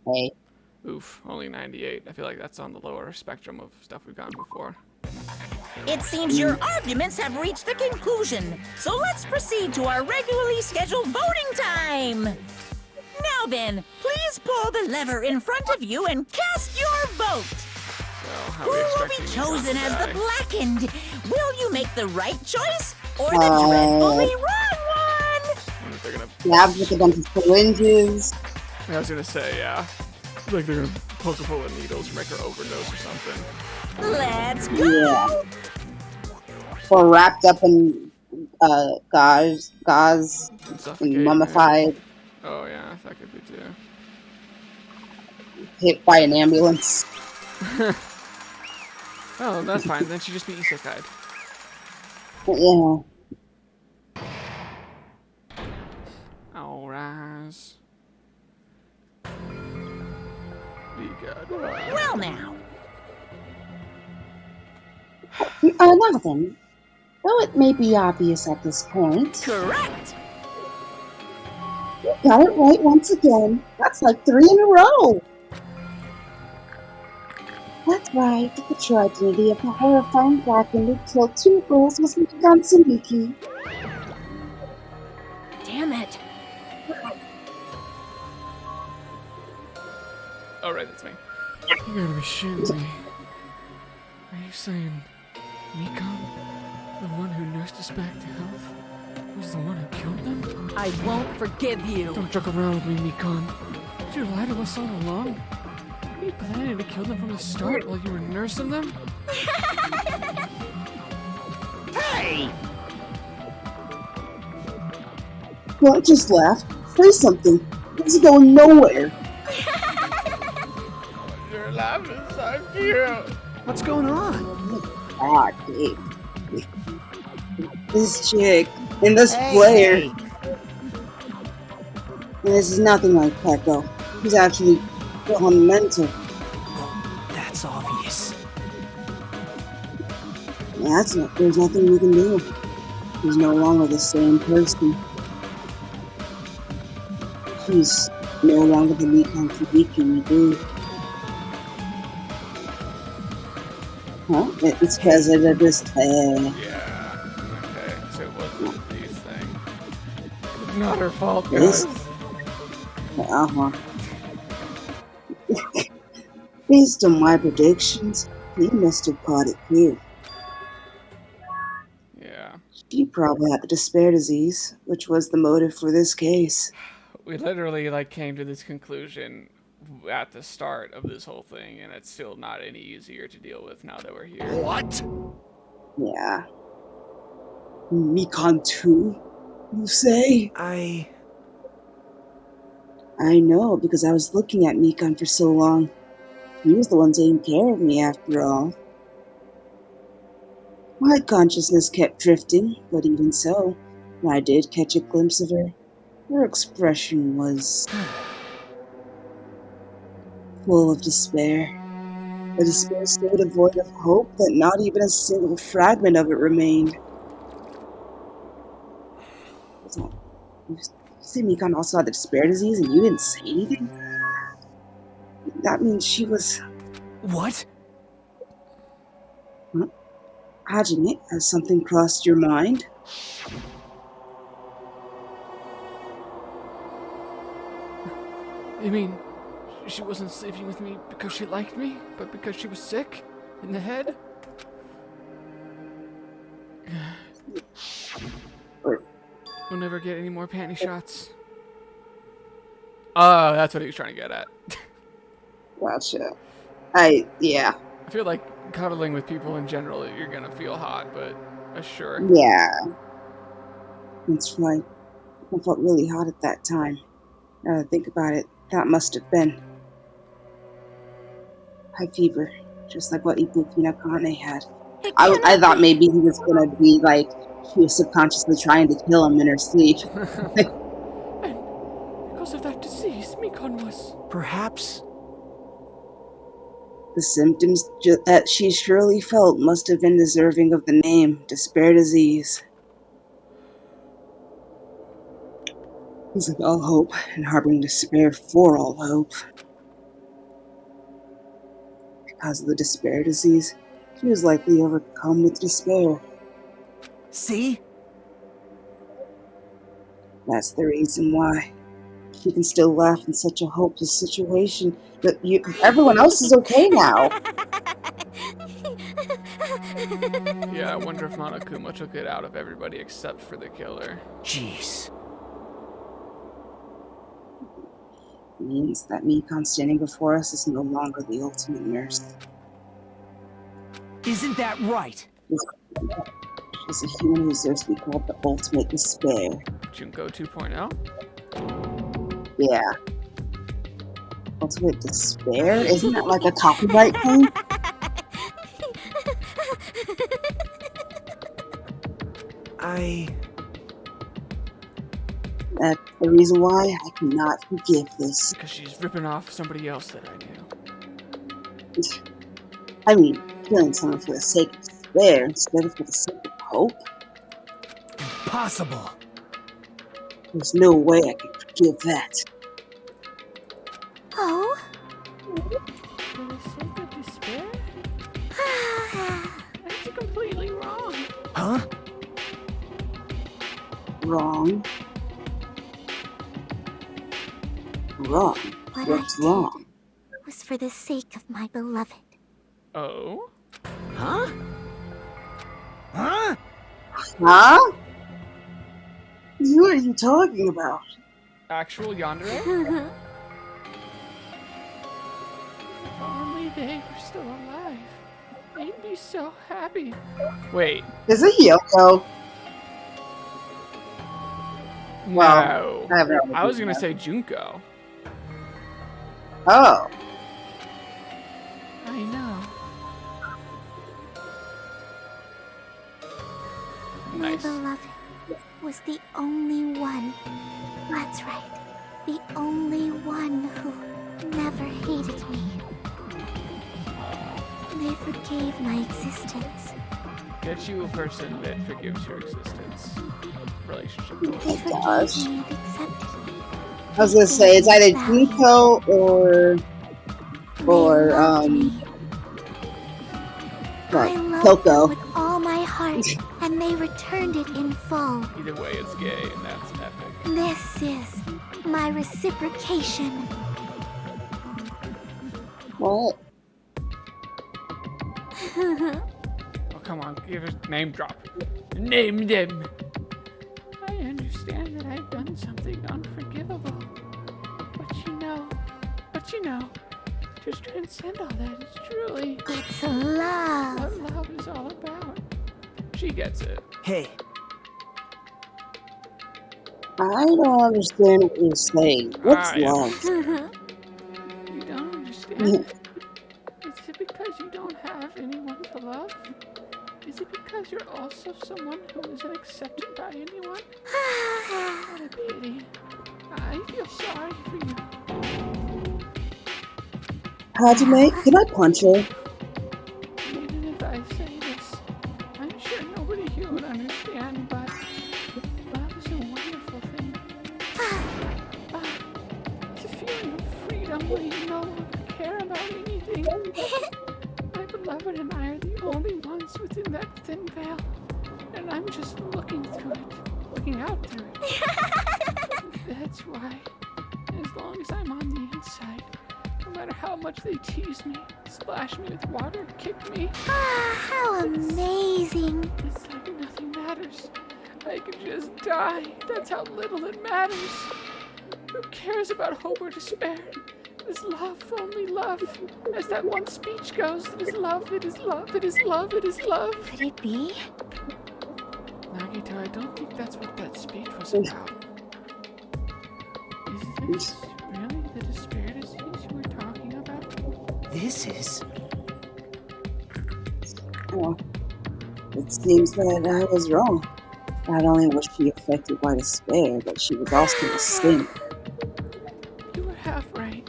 Hey. Oof, only 98. I feel like that's on the lower spectrum of stuff we've gotten before. It seems your arguments have reached a conclusion, so let's proceed to our regularly scheduled voting time. Now then, please pull the lever in front of you and cast your vote. So, how Who are we will be expecting chosen Mikan as to the die? blackened? Will you make the right choice or the dreadfully wrong one? I wonder if they're gonna... Yeah, with a bunch of syringes. I was gonna say, yeah. Like they're gonna poke her full of needles or make her overdose or something. Let's go! Yeah. or wrapped up in gauze And and suffocate, maybe. mummified, Oh yeah, that could be too. hit by an ambulance. Oh, that's fine. Then she just be isekai'd. Yeah. I'll rise. Be good. Well now, Now then, though it may be obvious at this point, correct. you got it right once again. That's like 3 in a row. That's right. The true identity of the horrifying dragon who killed 2 girls was Mikan Tsuruki. Damn it. Alright, that's me. You gotta be shitting me. Are you saying Mikan, the one who nursed us back to health, was the one who killed them? I won't forgive you. Don't joke around with me, Mikan. Did you lie to us all along? Were you planning to kill them from the start while you were nursing them? Hey! Don't just laugh. Say something. This is going nowhere. Your laugh is so cute. What's going on? God, Dave. This chick and this player. And this is nothing like Peko. He's actually gone mental. That's obvious. Yeah, there's nothing we can do. He's no longer the same person. He's no longer the Mikan Tsuruki we do. Huh? It's because of this. Yeah. Okay, so it wasn't these things. It's not her fault, guys. Uh-huh. Based on my predictions, he must have caught it too. Yeah. She probably had the despair disease, which was the motive for this case. We literally came to this conclusion at the start of this whole thing, and it's still not any easier to deal with now that we're here. What? Yeah. Mikan too, you say? I know, because I was looking at Mikan for so long. He was the one taking care of me, after all. My consciousness kept drifting, but even so, when I did catch a glimpse of her, her expression was full of despair. A despair so devoid of hope that not even a single fragment of it remained. You see, Mikan also had the despair disease and you didn't say anything? That means she was... What? Huh? Hajime, has something crossed your mind? You mean she wasn't sleeping with me because she liked me, but because she was sick in the head? We'll never get any more panty shots. Oh, that's what he was trying to get at. Gotcha. Yeah. I feel like cuddling with people in general, you're gonna feel hot, but sure. Yeah. That's right. I felt really hot at that time. Now that I think about it, that must have been high fever, just like what Ibuki Nakane had. I thought maybe he was gonna be like, she was subconsciously trying to kill him in her sleep. And because of that disease, Mikan was... Perhaps. The symptoms that she surely felt must have been deserving of the name, despair disease. Losing all hope and harboring despair for all hope. Because of the despair disease, she was likely overcome with despair. See? That's the reason why. She can still laugh in such a hopeless situation, but everyone else is okay now. Yeah, I wonder if Monokuma took it out of everybody except for the killer. Jeez. Means that Mikan standing before us is no longer the ultimate nurse. Isn't that right? Just a human who deserves to be called the ultimate despair. Junko 2.0? Yeah. Ultimate despair? Isn't that like a copyright thing? That's the reason why I cannot forgive this. Because she's ripping off somebody else that I knew. I mean, killing someone for the sake of despair instead of for the sake of hope? Impossible. There's no way I can forgive that. Oh? For the sake of despair? That's completely wrong. Huh? Wrong. Wrong. What What's I did wrong? was for the sake of my beloved. Oh? Huh? Huh? Huh? What are you talking about? Actual yandere? If only they were still alive, they'd be so happy. Wait. Is it Yoko? Well, No. I haven't I was gonna say Junko. Oh. I know. My Nice. beloved was the only one. That's right. The only one who never hated me. They forgave my existence. Get you a person that forgives your existence. Relationship. They Oh forgave gosh. me and accepted me. I was gonna say it's either Value. Junko or They loved me. I like loved them Kyoko. with all my heart, and they returned it in full. Either way, it's gay, and that's epic. This is my reciprocation. What? Oh, come on, give us name drop. Name them. I understand that I've done something unforgivable. But you know, to transcend all that is truly It's love. what love is all about. She gets it. Hey, I don't understand what you're saying. What's I love? You don't understand? Is it because you don't have anyone to love? Is it because you're also someone who isn't accepted by anyone? What a pity. I feel sorry for you. Hajime, can I punch her? Even if I say this, I'm sure nobody here would understand, but love is a wonderful thing. It's a feeling of freedom where you no longer care about anything. My beloved and I are the only ones within that thin veil, and I'm just looking through it, looking out through it. That's why, as long as I'm on the inside, no matter how much they tease me, splash me with water, kick me, How amazing. it's like nothing matters. I could just die. That's how little it matters. Who cares about hope or despair? It is love, only love. As that one speech goes, it is love, it is love, it is love, it is love. Could it be? Nagito, I don't think that's what that speech was about. Is this really the despair disease you were talking about? this is... Oh, it seems that I was wrong. Not only was she affected by despair, but she was also a sin. You were half right.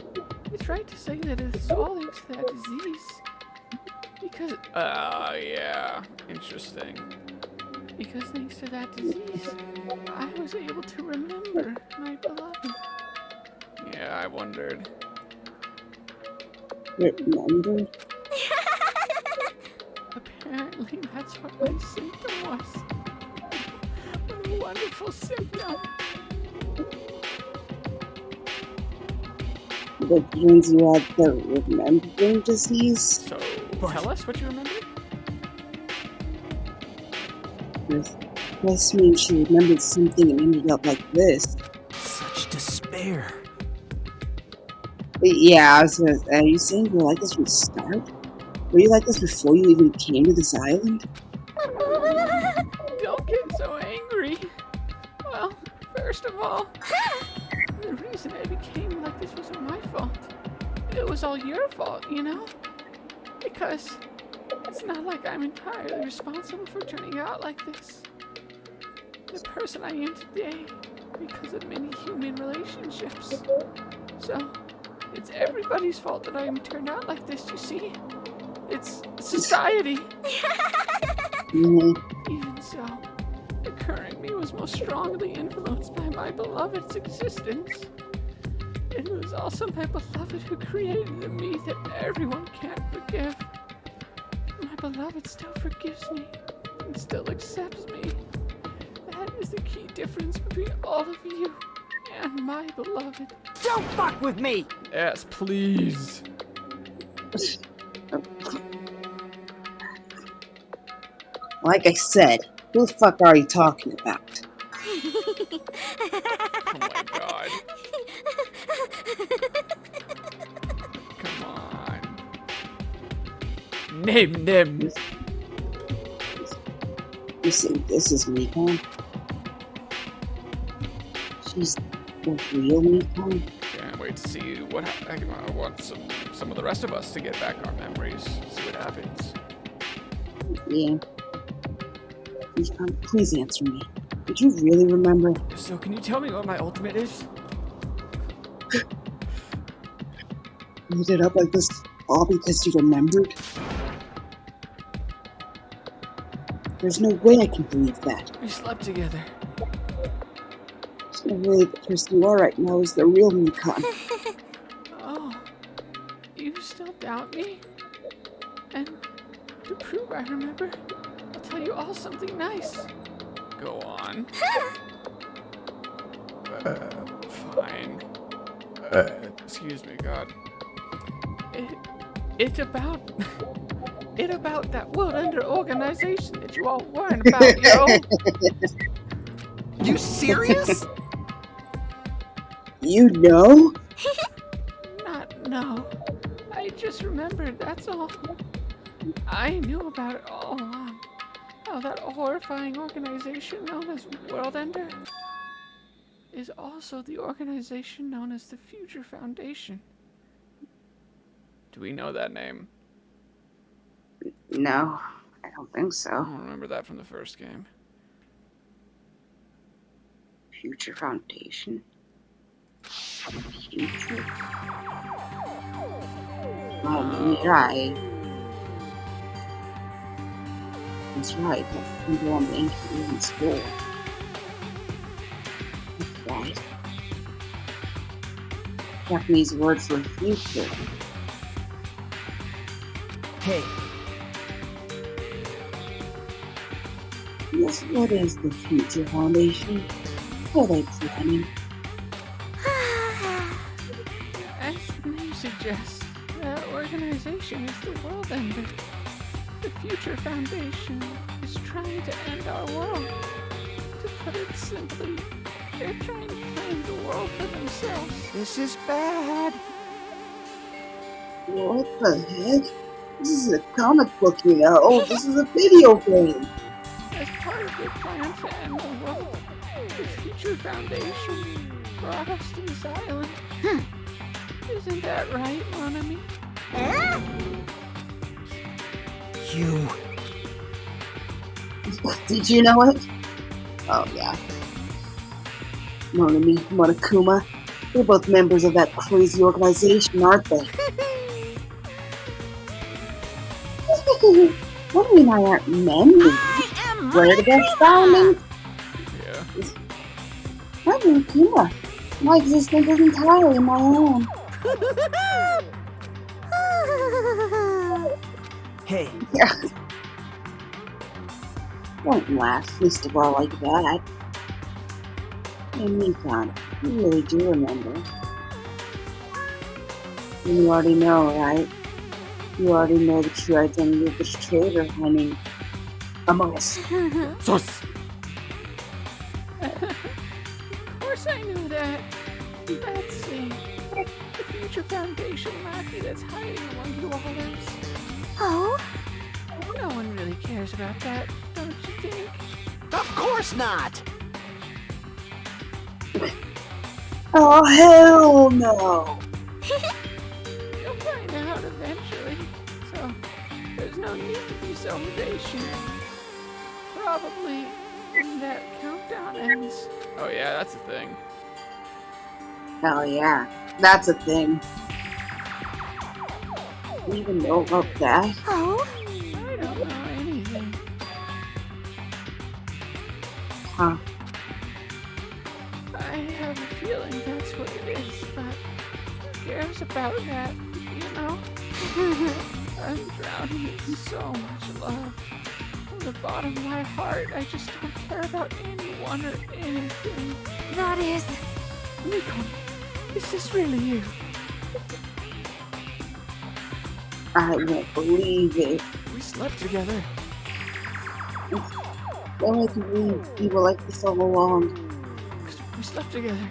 It's right to say that it's all thanks to that disease. Because, yeah, interesting. Because thanks to that disease, I was able to remember my beloved. Yeah, I wondered. Remember? Apparently, that's what my symptom was. What a wonderful symptom. That means you had the remembering disease? So, tell us what you remember? This means she remembered something and ended up like this. Such despair. Yeah, I was gonna. Are you saying you were like this from the start? Were you like this before you even came to this island? First of all, the reason I became like this wasn't my fault. It was all your fault, you know? Because it's not like I'm entirely responsible for turning out like this. The person I am today because of many human relationships. So, it's everybody's fault that I am turned out like this, you see? It's society. Even so, the current me was most strongly influenced by my beloved's existence. It was also my beloved who created the me that everyone can't forgive. My beloved still forgives me and still accepts me. That is the key difference between all of you and my beloved. Don't fuck with me! Yes, please. Like I said, who the fuck are you talking about? Oh my god. Come on. Name them. You see, this is Miko. She's the real Miko. Can't wait to see what I want some of the rest of us to get back our memories. See what happens. Yeah. Please answer me. Did you really remember? So can you tell me what my ultimate is? You did it up like this all because you remembered? There's no way I can believe that. We slept together. There's no way the person you are right now is the real Mikon. Oh, you still doubt me? And to prove I remember, I'll tell you all something nice. Go on. Fine. Excuse me, God. It's about that World Ender organization that you all weren't about, yo. You serious? You know? No. I just remembered, that's all. I knew about it all along. How that horrifying organization known as World Ender is also the organization known as the Future Foundation. Do we know that name? No, I don't think so. I don't remember that from the first game. Future Foundation. Future. Oh, right. That's right. That can go on the ancient school. That's right. Japanese word for future. Hey, Yes, what is the Future Foundation? What are they planning? As the name suggests, that organization is the World Ender. The Future Foundation is trying to end our world. To put it simply, they're trying to claim the world for themselves. This is bad. What the heck? This is a comic book, you know. This is a video game. As part of their plan to end the world, the Future Foundation brought us to this island. Isn't that right, mon ami? you... Did you know it? Oh, yeah. Monami, Monokuma, they're both members of that crazy organization, aren't they? Monami and I aren't men. I am Where did that founding? Yeah. I'm Monokuma. My existence is entirely my own. Hey, Yeah. Don't laugh, least of all like that. Hey, Mikon, you really do remember. You already know, right? You already know the true identity of this traitor, honey. Among us. Sus! Of course I knew that. Let's see. The Future Foundation lackey that's hiding among you all is. Oh? No one really cares about that, don't you think? Of course not! Oh, hell no! You'll find out eventually, so there's no need to be so impatient. Probably when that countdown ends. Oh yeah, that's a thing. Hell yeah. That's a thing. Do you even know about that? Oh? I don't know anything. Huh. I have a feeling that's what it is, but who cares about that, you know? I'm drowning in so much love. From the bottom of my heart, I just don't care about anyone or anything. That is... Nico, is this really you? I won't believe it. We slept together. Don't make me believe you were like this all along. We slept together.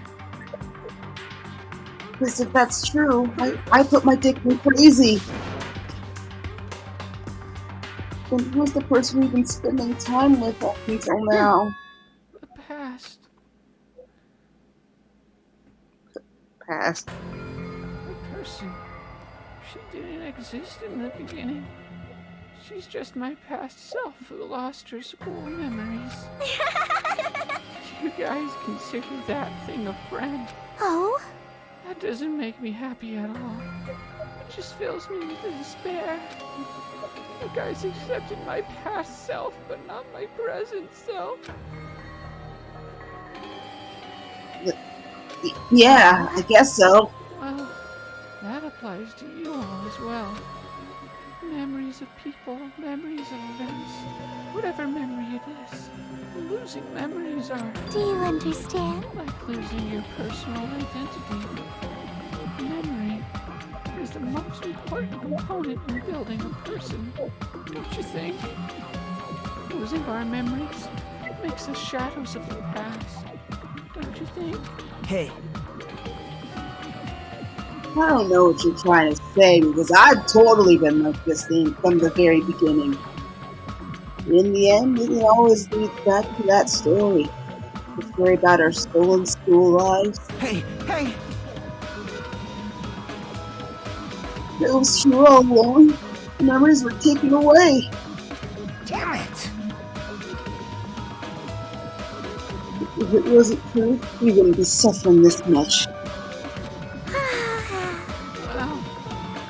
Because if that's true, I put my dick in crazy. Then who's the person we've been spending time with up until now? The past. Past. The person. She didn't exist in the beginning. She's just my past self who lost her school memories. You guys consider that thing a friend? Oh? That doesn't make me happy at all. It just fills me with despair. You guys accepted my past self, but not my present self. Yeah, I guess so. Well, that applies to you all as well. Memories of people, memories of events, whatever memory it is. Losing memories are Do you understand? like losing your personal identity. Memory is the most important component in building a person, don't you think? Losing our memories makes us shadows of the past, don't you think? Hey, I don't know what you're trying to say because I've totally been like this thing from the very beginning. In the end, it always leads back to that story. The story about our stolen school lives. hey, hey! It was true all along. The memories were taken away. Damn it! If it wasn't true, we wouldn't be suffering this much. Well,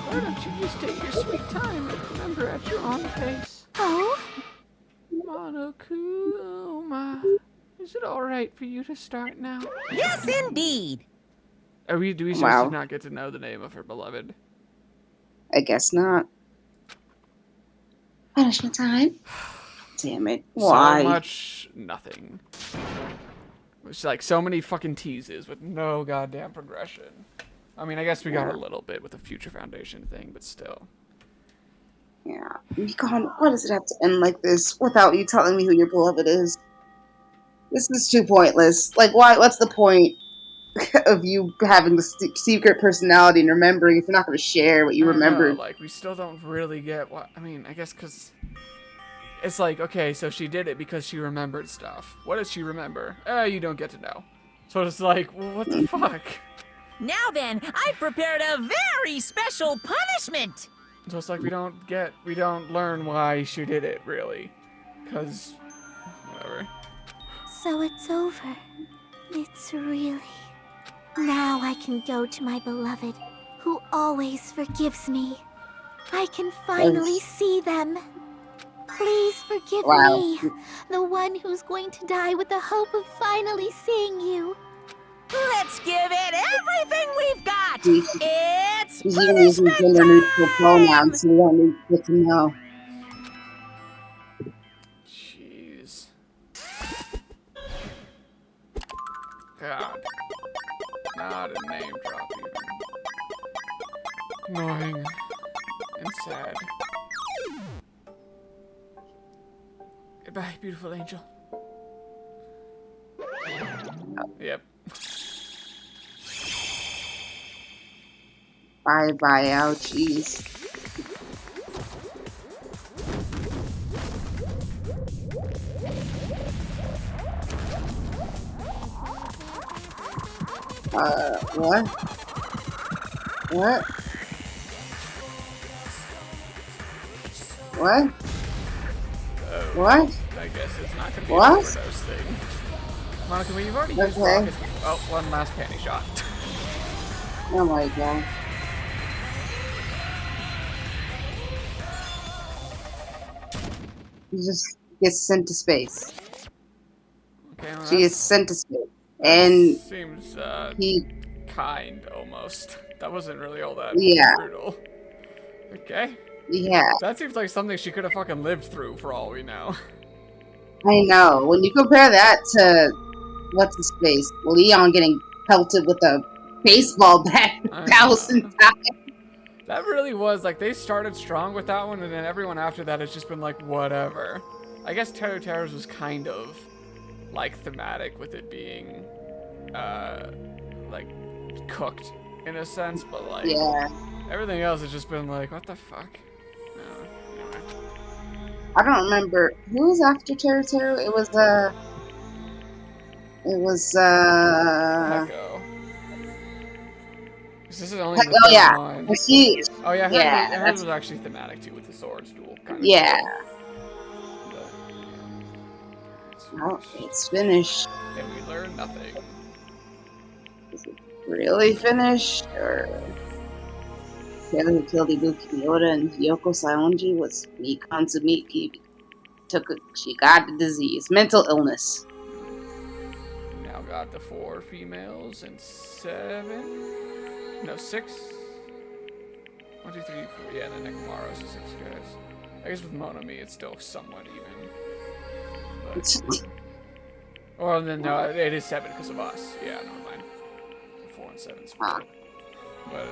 why don't you just take your sweet time and remember at your own pace? Oh? Monokuma, is it alright for you to start now? Yes, indeed. Do we Wow. seriously not get to know the name of her beloved? I guess not. Punishment time. Damn it. Why? So much nothing. It's like so many fucking teases with no goddamn progression. I mean, I guess we got a little bit with the Future Foundation thing, but still. Yeah. Nikon, why does it have to end like this without you telling me who your beloved is? This is too pointless. Like, why? What's the point of you having the secret personality and remembering if you're not going to share what you I don't know, remembered? like, we still don't really get what... I mean, I guess because... It's like, okay, so she did it because she remembered stuff. What does she remember? You don't get to know. So it's like, well, what the fuck? Now then, I've prepared a very special punishment. So it's like we don't learn why she did it, really. Because, whatever. So it's over. It's really... Now I can go to my beloved, who always forgives me. I can finally see them. Please forgive me, the one who's going to die with the hope of finally seeing you. Let's give it everything we've got. It's She's even using punishment gender neutral time! pronouns, so we don't need to get to know. Jeez. God. Not a name drop even. Annoying. And sad. Goodbye, beautiful angel. Yep. Bye, ouchies. What? What? What? What? I guess it's not gonna be What? an overdose thing. Monica, we've already used Okay. rockets before. Oh, one last panty shot. Oh my god. He just gets sent to space. Okay, well, She gets that's, sent to space. that And seems he, kind almost. That wasn't really all that yeah, brutal. Okay. yeah, That seems like something she could have fucking lived through for all we know. I know. When you compare that to, what's his face, Leon getting pelted with a baseball bat I 1,000 know. times. That really was, like, they started strong with that one, and then everyone after that has just been like, whatever. I guess Terror Terrors was kind of, like, thematic with it being, like, cooked, in a sense, but, like, Yeah. everything else has just been like, what the fuck? Anyway. I don't remember who was after Terror Terror. It was Echo. This is only the oh third yeah. one. Was he? Oh yeah, Yeah, hers was actually thematic too with the swords duel kind of. Yeah. But, Oh, it's finished. and we learned nothing. Is it really finished? Or Taylor who killed Ibuki Miura and Yoko Saionji was Mikan Tsumiki. She got the disease, mental illness. Now got the 4 females and 7. No, 6. 1, 2, 3, 4. Yeah, and then Nekomaru's the 6 guys. I guess with Monami it's still somewhat even. But, well, then no, it is 7 because of us. Yeah, never mind. 4 and 7 split. But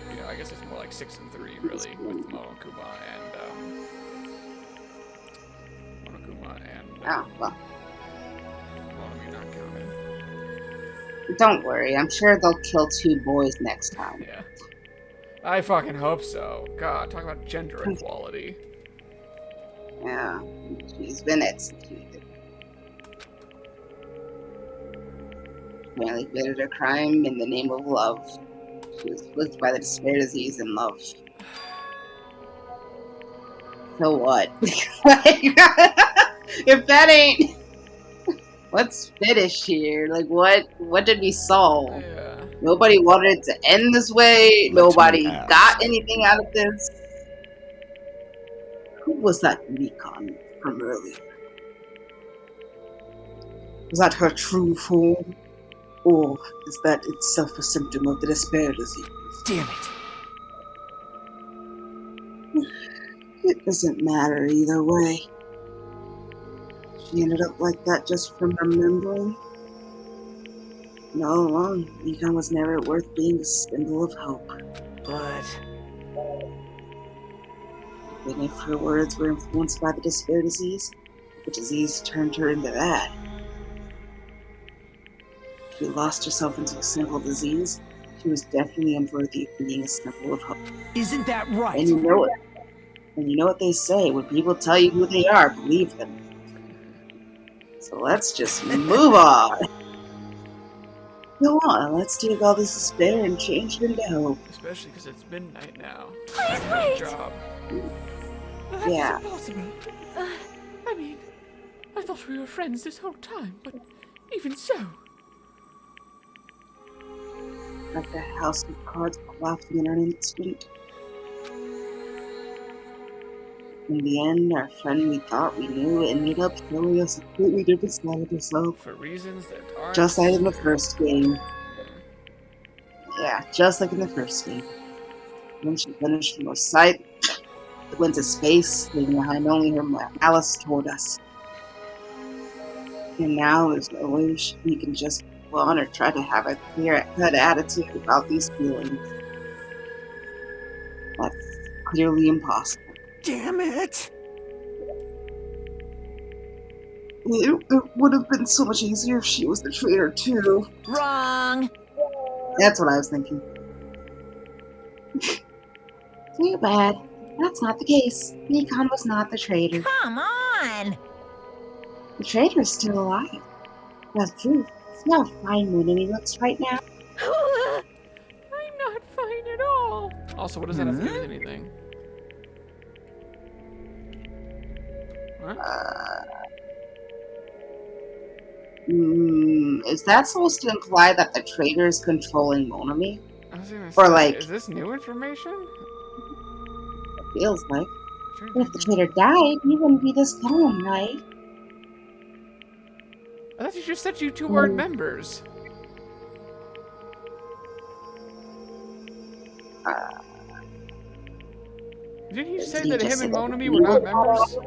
you know, I guess it's more like 6 and 3 really with Monokuma and Oh, well. Monami not counted. Don't worry, I'm sure they'll kill 2 boys next time. Yeah. I fucking hope so. God, talk about gender equality. Yeah, she's been executed. Apparently committed a crime in the name of love. She was afflicted by the despair disease in love. So what? If that ain't... What's finished here? Like, what did we solve? Yeah. Nobody wanted it to end this way. Let me Nobody ask. got anything out of this. Who was that Recon from earlier? Was that her true form? Or is that itself a symptom of the despair disease? Damn it. It doesn't matter either way. She ended up like that just from remembering. And all along, Recon was never worth being a symbol of hope. But Even if her words were influenced by the despair disease, the disease turned her into that. She lost herself into a simple disease. She was definitely unworthy of being a symbol of hope. isn't that right? And you know it. And you know what they say, when people tell you who they are, believe them. So let's just move on. Go on, let's take all this despair and change it into hope. Especially because it's midnight now. Please Good wait! job. That's Yeah. impossible. I mean, I thought we were friends this whole time, but even so. Like the house of cards collapsing in an instant. In the end, our friend we thought we knew ended up showing us a completely different side of herself. For reasons that aren't... Just like in the first game. Yeah, just like in the first game. When she finished from our sight, it went to space, leaving behind only her malice toward us. And now there's no way we can just go on or try to have a clear-cut attitude about these feelings. That's clearly impossible. Damn it! It would have been so much easier if she was the traitor too. Wrong. That's what I was thinking. Too bad. That's not the case. Nikon was not the traitor. Come on. The traitor is still alive. That's true. See how fine Mooney looks right now? Also, what does that have to do with anything? What? Is that supposed to imply that the traitor is controlling Monami? I was gonna Or say, like, is this new information? it feels like. If the traitor died, he wouldn't be this calm, right? I thought you just said you two weren't members. Didn't he say that him and Monami were not members?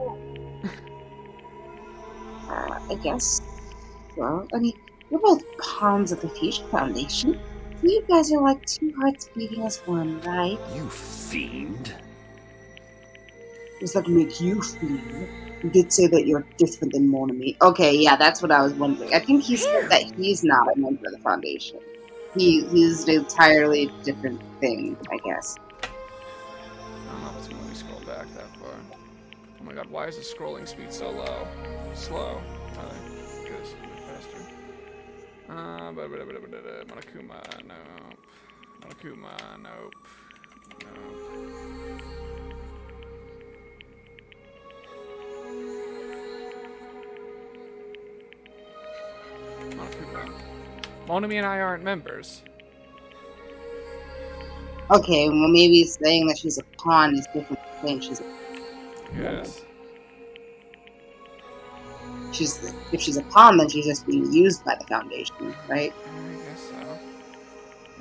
I guess. Well, I mean, we're both pawns of the Future Foundation. So you guys are like two hearts beating as one, right? You fiend. Does that make you feel? You did say that you're different than Monami. Okay, yeah, that's what I was wondering. I think he said that he's not a member of the Foundation. He's an entirely different thing, I guess. I don't know if it's gonna let me scroll back that far. Oh my god, why is the scrolling speed so low? Slow. Get this a bit faster. Monokuma, nope. Monokuma, nope. Nope. Monami and I aren't members. Okay, well maybe saying that she's a pawn is different than saying she's a... Yes. If she's a pawn, then she's just being used by the Foundation, right? I guess so.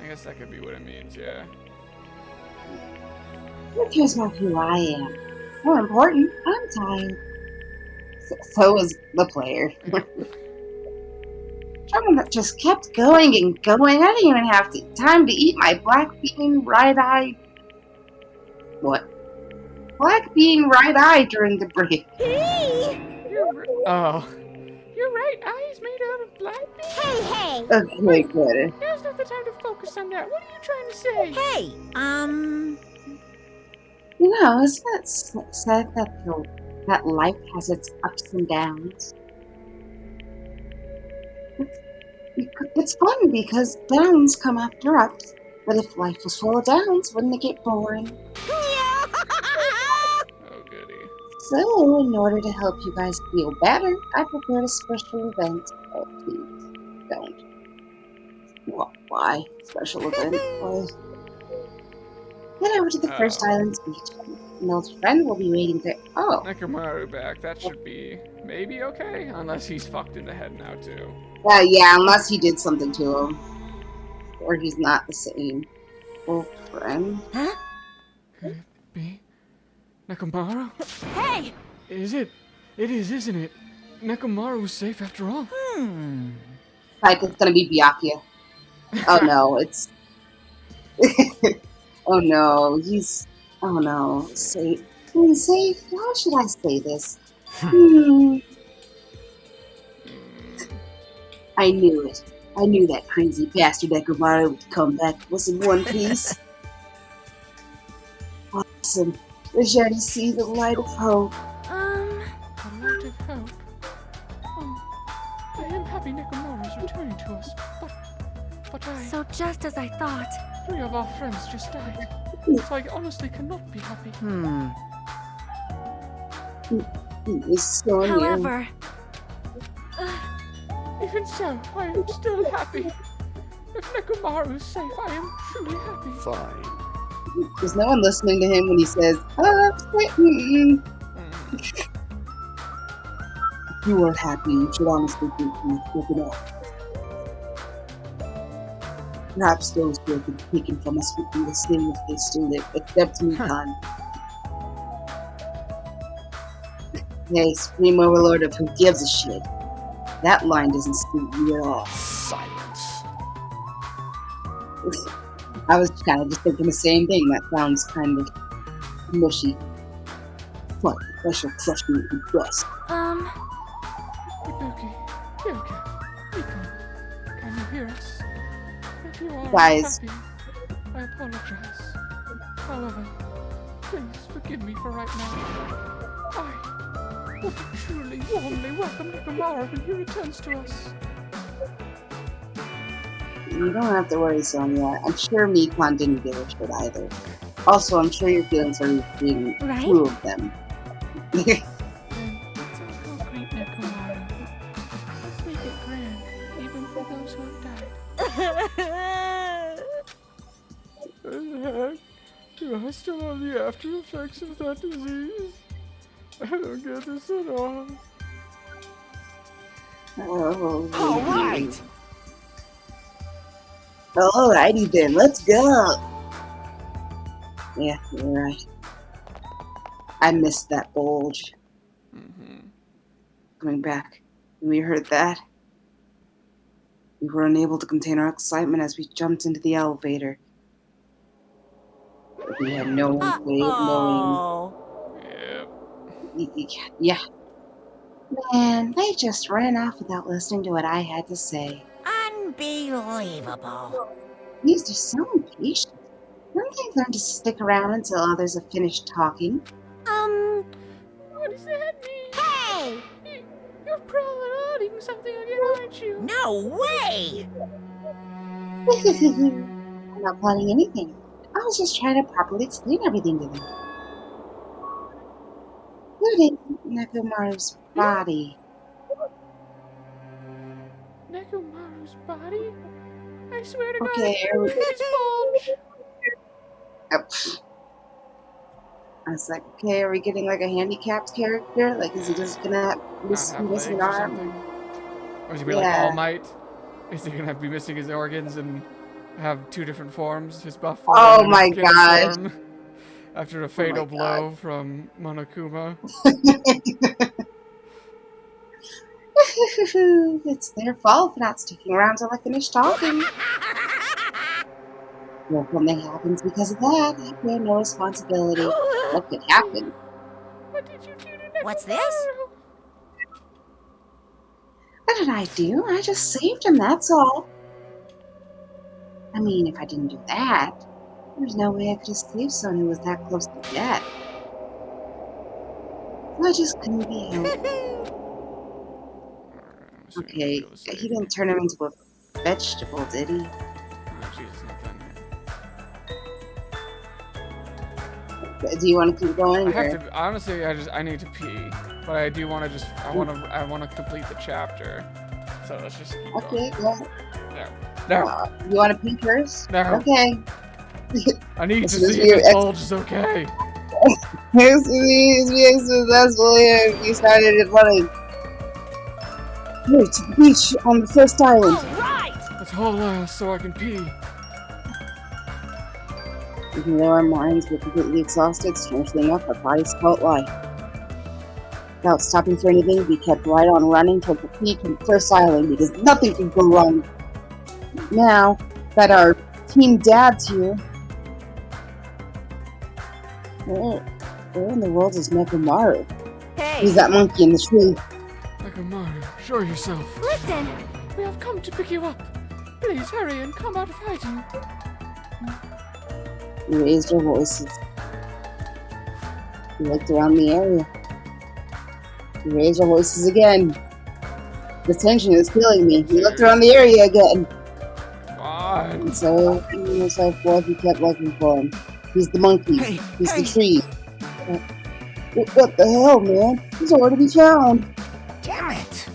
I guess that could be what it means, yeah. Who cares about who I am? More important, I'm tired. So is the player. Someone that just kept going and going. I didn't even have time to eat my black bean right eye. What? Black bean right eye during the break. Hey! Oh. Your right eye is made out of black bean? Hey! Okay, good. Now's not the time to focus on that. What are you trying to say? Hey, You know, isn't it said that life has its ups and downs? It's fun because downs come after ups. But if life was full of downs, wouldn't it get boring? Oh, goody. So, in order to help you guys feel better, I prepared a special event. Oh, please, don't. Why? Special event? Why? Head over to the first island's beach. An old friend will be waiting there. Oh. Nekomaru back. That should be maybe okay, unless he's fucked in the head now too. Yeah, unless he did something to him. Or he's not the same old friend. Huh? Could it be Nekomaru? Hey! Is it? It is, isn't it? Nekomaru's safe after all. Like it's gonna be Byakuya. Oh no, it's... oh no, he's... Oh no, safe. Safe? How should I say this? I knew it. I knew that crazy bastard Nekomaru would come back to us in one piece. Awesome. Wish I to see the light of hope. The light of hope. I am happy Nekomaru's returning to us, but I... So just as I thought. 3 of our friends just died. So I honestly cannot be happy. He's so near. However... Even so, I am still happy. If Nekomaru is safe, I am truly happy. Fine. There's no one listening to him when he says, If you are happy, you should honestly think he's looking up. Perhaps those who have been taken from us would do the same if they still live, except Mikan. Hey, Supreme Overlord of who gives a shit. That line doesn't suit you at all. Silence. I was kind of just thinking the same thing. That sounds kind of mushy. What? I shall crush you with dust. Ibuki, Ryuka, Miko, can you hear us? If you are Guys. happy, I apologize. However, please forgive me for right now. I would truly, warmly welcome Nekomaru when he returns to us. You don't have to worry, Sonya. I'm sure Mikan didn't give a shit either. Also, I'm sure your feelings are being Right? true of them. Then let's all celebrate Nekomaru. Let's make it grand, even for those who have died. What the heck? Do I still have the after effects of that disease? I don't get this at all. Oh, All right. Alrighty then, let's go. Yeah, you're right. I missed that bulge. Coming back, when we heard that, we were unable to contain our excitement as we jumped into the elevator. We had no way of knowing. Yep. Yeah. Man, they just ran off without listening to what I had to say. Unbelievable. These are so impatient. Wouldn't they learn to stick around until others have finished talking? What does that mean? Hey! You're plotting something again, aren't you? No way! I'm not plotting anything. I was just trying to properly explain everything to them. Including Nekomaru's body. Nekomaru's body? I swear to God, Okay, it's gonna look at his bulge. I was like, okay, are we getting like a handicapped character? Like, is he just gonna Not miss have missing an legs or arm? something? Or is he gonna be like All Might? Is he gonna be missing his organs and have two different forms? His buff form Oh and my his skinny gosh. form? After a fatal blow from Monokuma. It's their fault for not sticking around till I finish talking. Well, if something happens because of that, I bear no responsibility. What could happen? What did you do to Nekomaru? What's this? What did I do? I just saved him, that's all. I mean, if I didn't do that, there's no way I could have saved someone who was that close to death. So I just couldn't be helped. Okay, he didn't turn him into a vegetable, did he? Oh, Jesus, not done yet. Do you want to keep going? I have to, honestly, I need to pee. But I do want to just, I want to complete the chapter. So let's just keep Okay, going. well. No. You want to pee first? No. Okay. I need to This is see if your his bulge is okay. Here's being successful here. You started it running. Here to the beach on the first island. Let's haul ass so I can pee. Even though our minds were completely exhausted, strangely enough, our bodies felt light. Without stopping for anything, we kept right on running toward the peak and first island because nothing could go wrong. Now that our team dad's here, where in the world is Nekomaru? Hey! He's that monkey in the tree. Nekomaru, show yourself. Listen! We have come to pick you up. Please hurry and come out of hiding. We raised our voices. We looked around the area. We raised our voices again. The tension is killing me. We looked around the area again. Fine. And so, me and so forth, we kept looking for him. He's the monkey. He's the tree. What the hell, man? He's already been found. Damn it!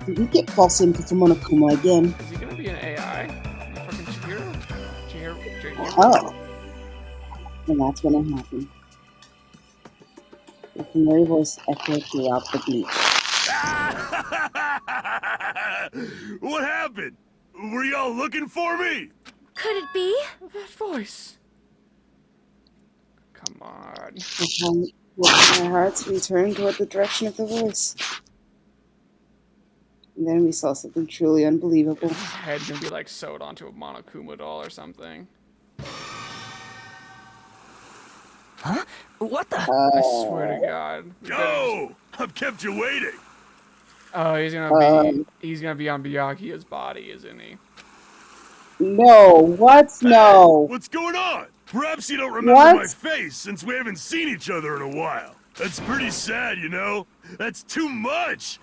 Did we get false info from Monokuma again? Is he gonna be an AI? Fucking Chihiro? Oh. And that's when it happened. The familiar voice echoed throughout the beach. What happened? Were y'all looking for me? Could it be? That voice. Come on. With our hearts, we turned toward the direction of the voice. And then we saw something truly unbelievable. His head gonna be like sewed onto a Monokuma doll or something. Huh? What the? I swear to God. Yo! I've kept you waiting. Oh, he's gonna be on Byakuya's body, isn't he? No, what? No. What's going on? Perhaps you don't remember my face since we haven't seen each other in a while. That's pretty sad, you know? That's too much!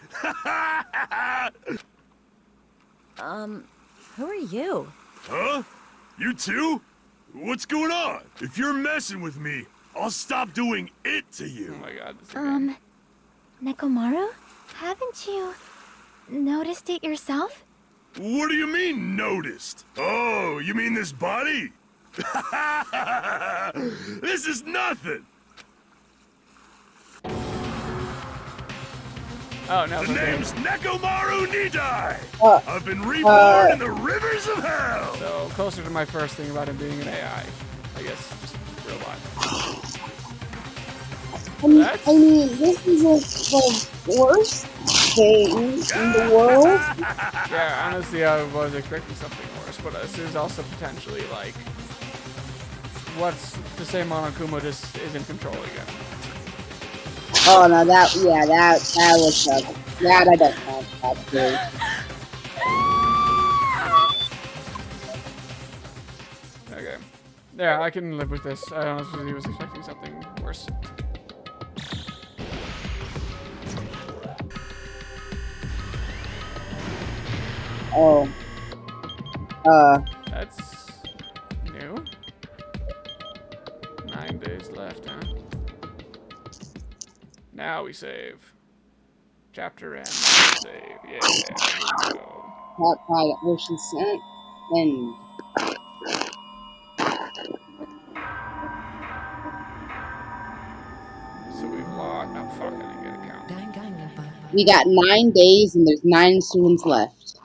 Who are you? Huh? You too? What's going on? If you're messing with me, I'll stop doing it to you. Oh my god. This again. Nekomaru? Haven't you noticed it yourself? What do you mean, noticed? Oh, you mean this body? This is nothing! Oh, no. The name's Nekomaru Nidai! Uh, I've been reborn in the rivers of hell! So, closer to my first thing about him being an AI. I guess, just robot. I mean, this isn't the worst thing in the world. Yeah, honestly, I was expecting something worse, but this is also potentially, like, what's to say Monokuma just is in control again. Oh no, that was that I don't know about too. Okay. Yeah, I can live with this. I honestly was expecting something worse. Oh. That's new. 9 days left, huh? Now we save. Chapter end. Save. Yeah. There we go. Hot pilot mission sent. And So we've lost. Oh fuck! I didn't get a count. we got 9 days, and there's 9 students left.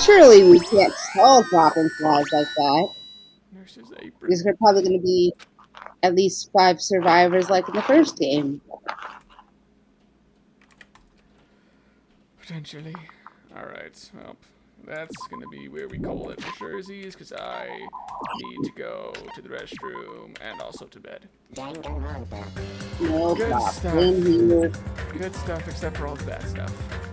Surely we can't all drop in flies like that. Nurse's apron. There's probably going to be at least 5 survivors, like in the first game. Potentially. Alright, well, that's gonna be where we call it for Jersey's, because I need to go to the restroom and also to bed. No Good problem. stuff. In here. Good stuff, except for all the bad stuff.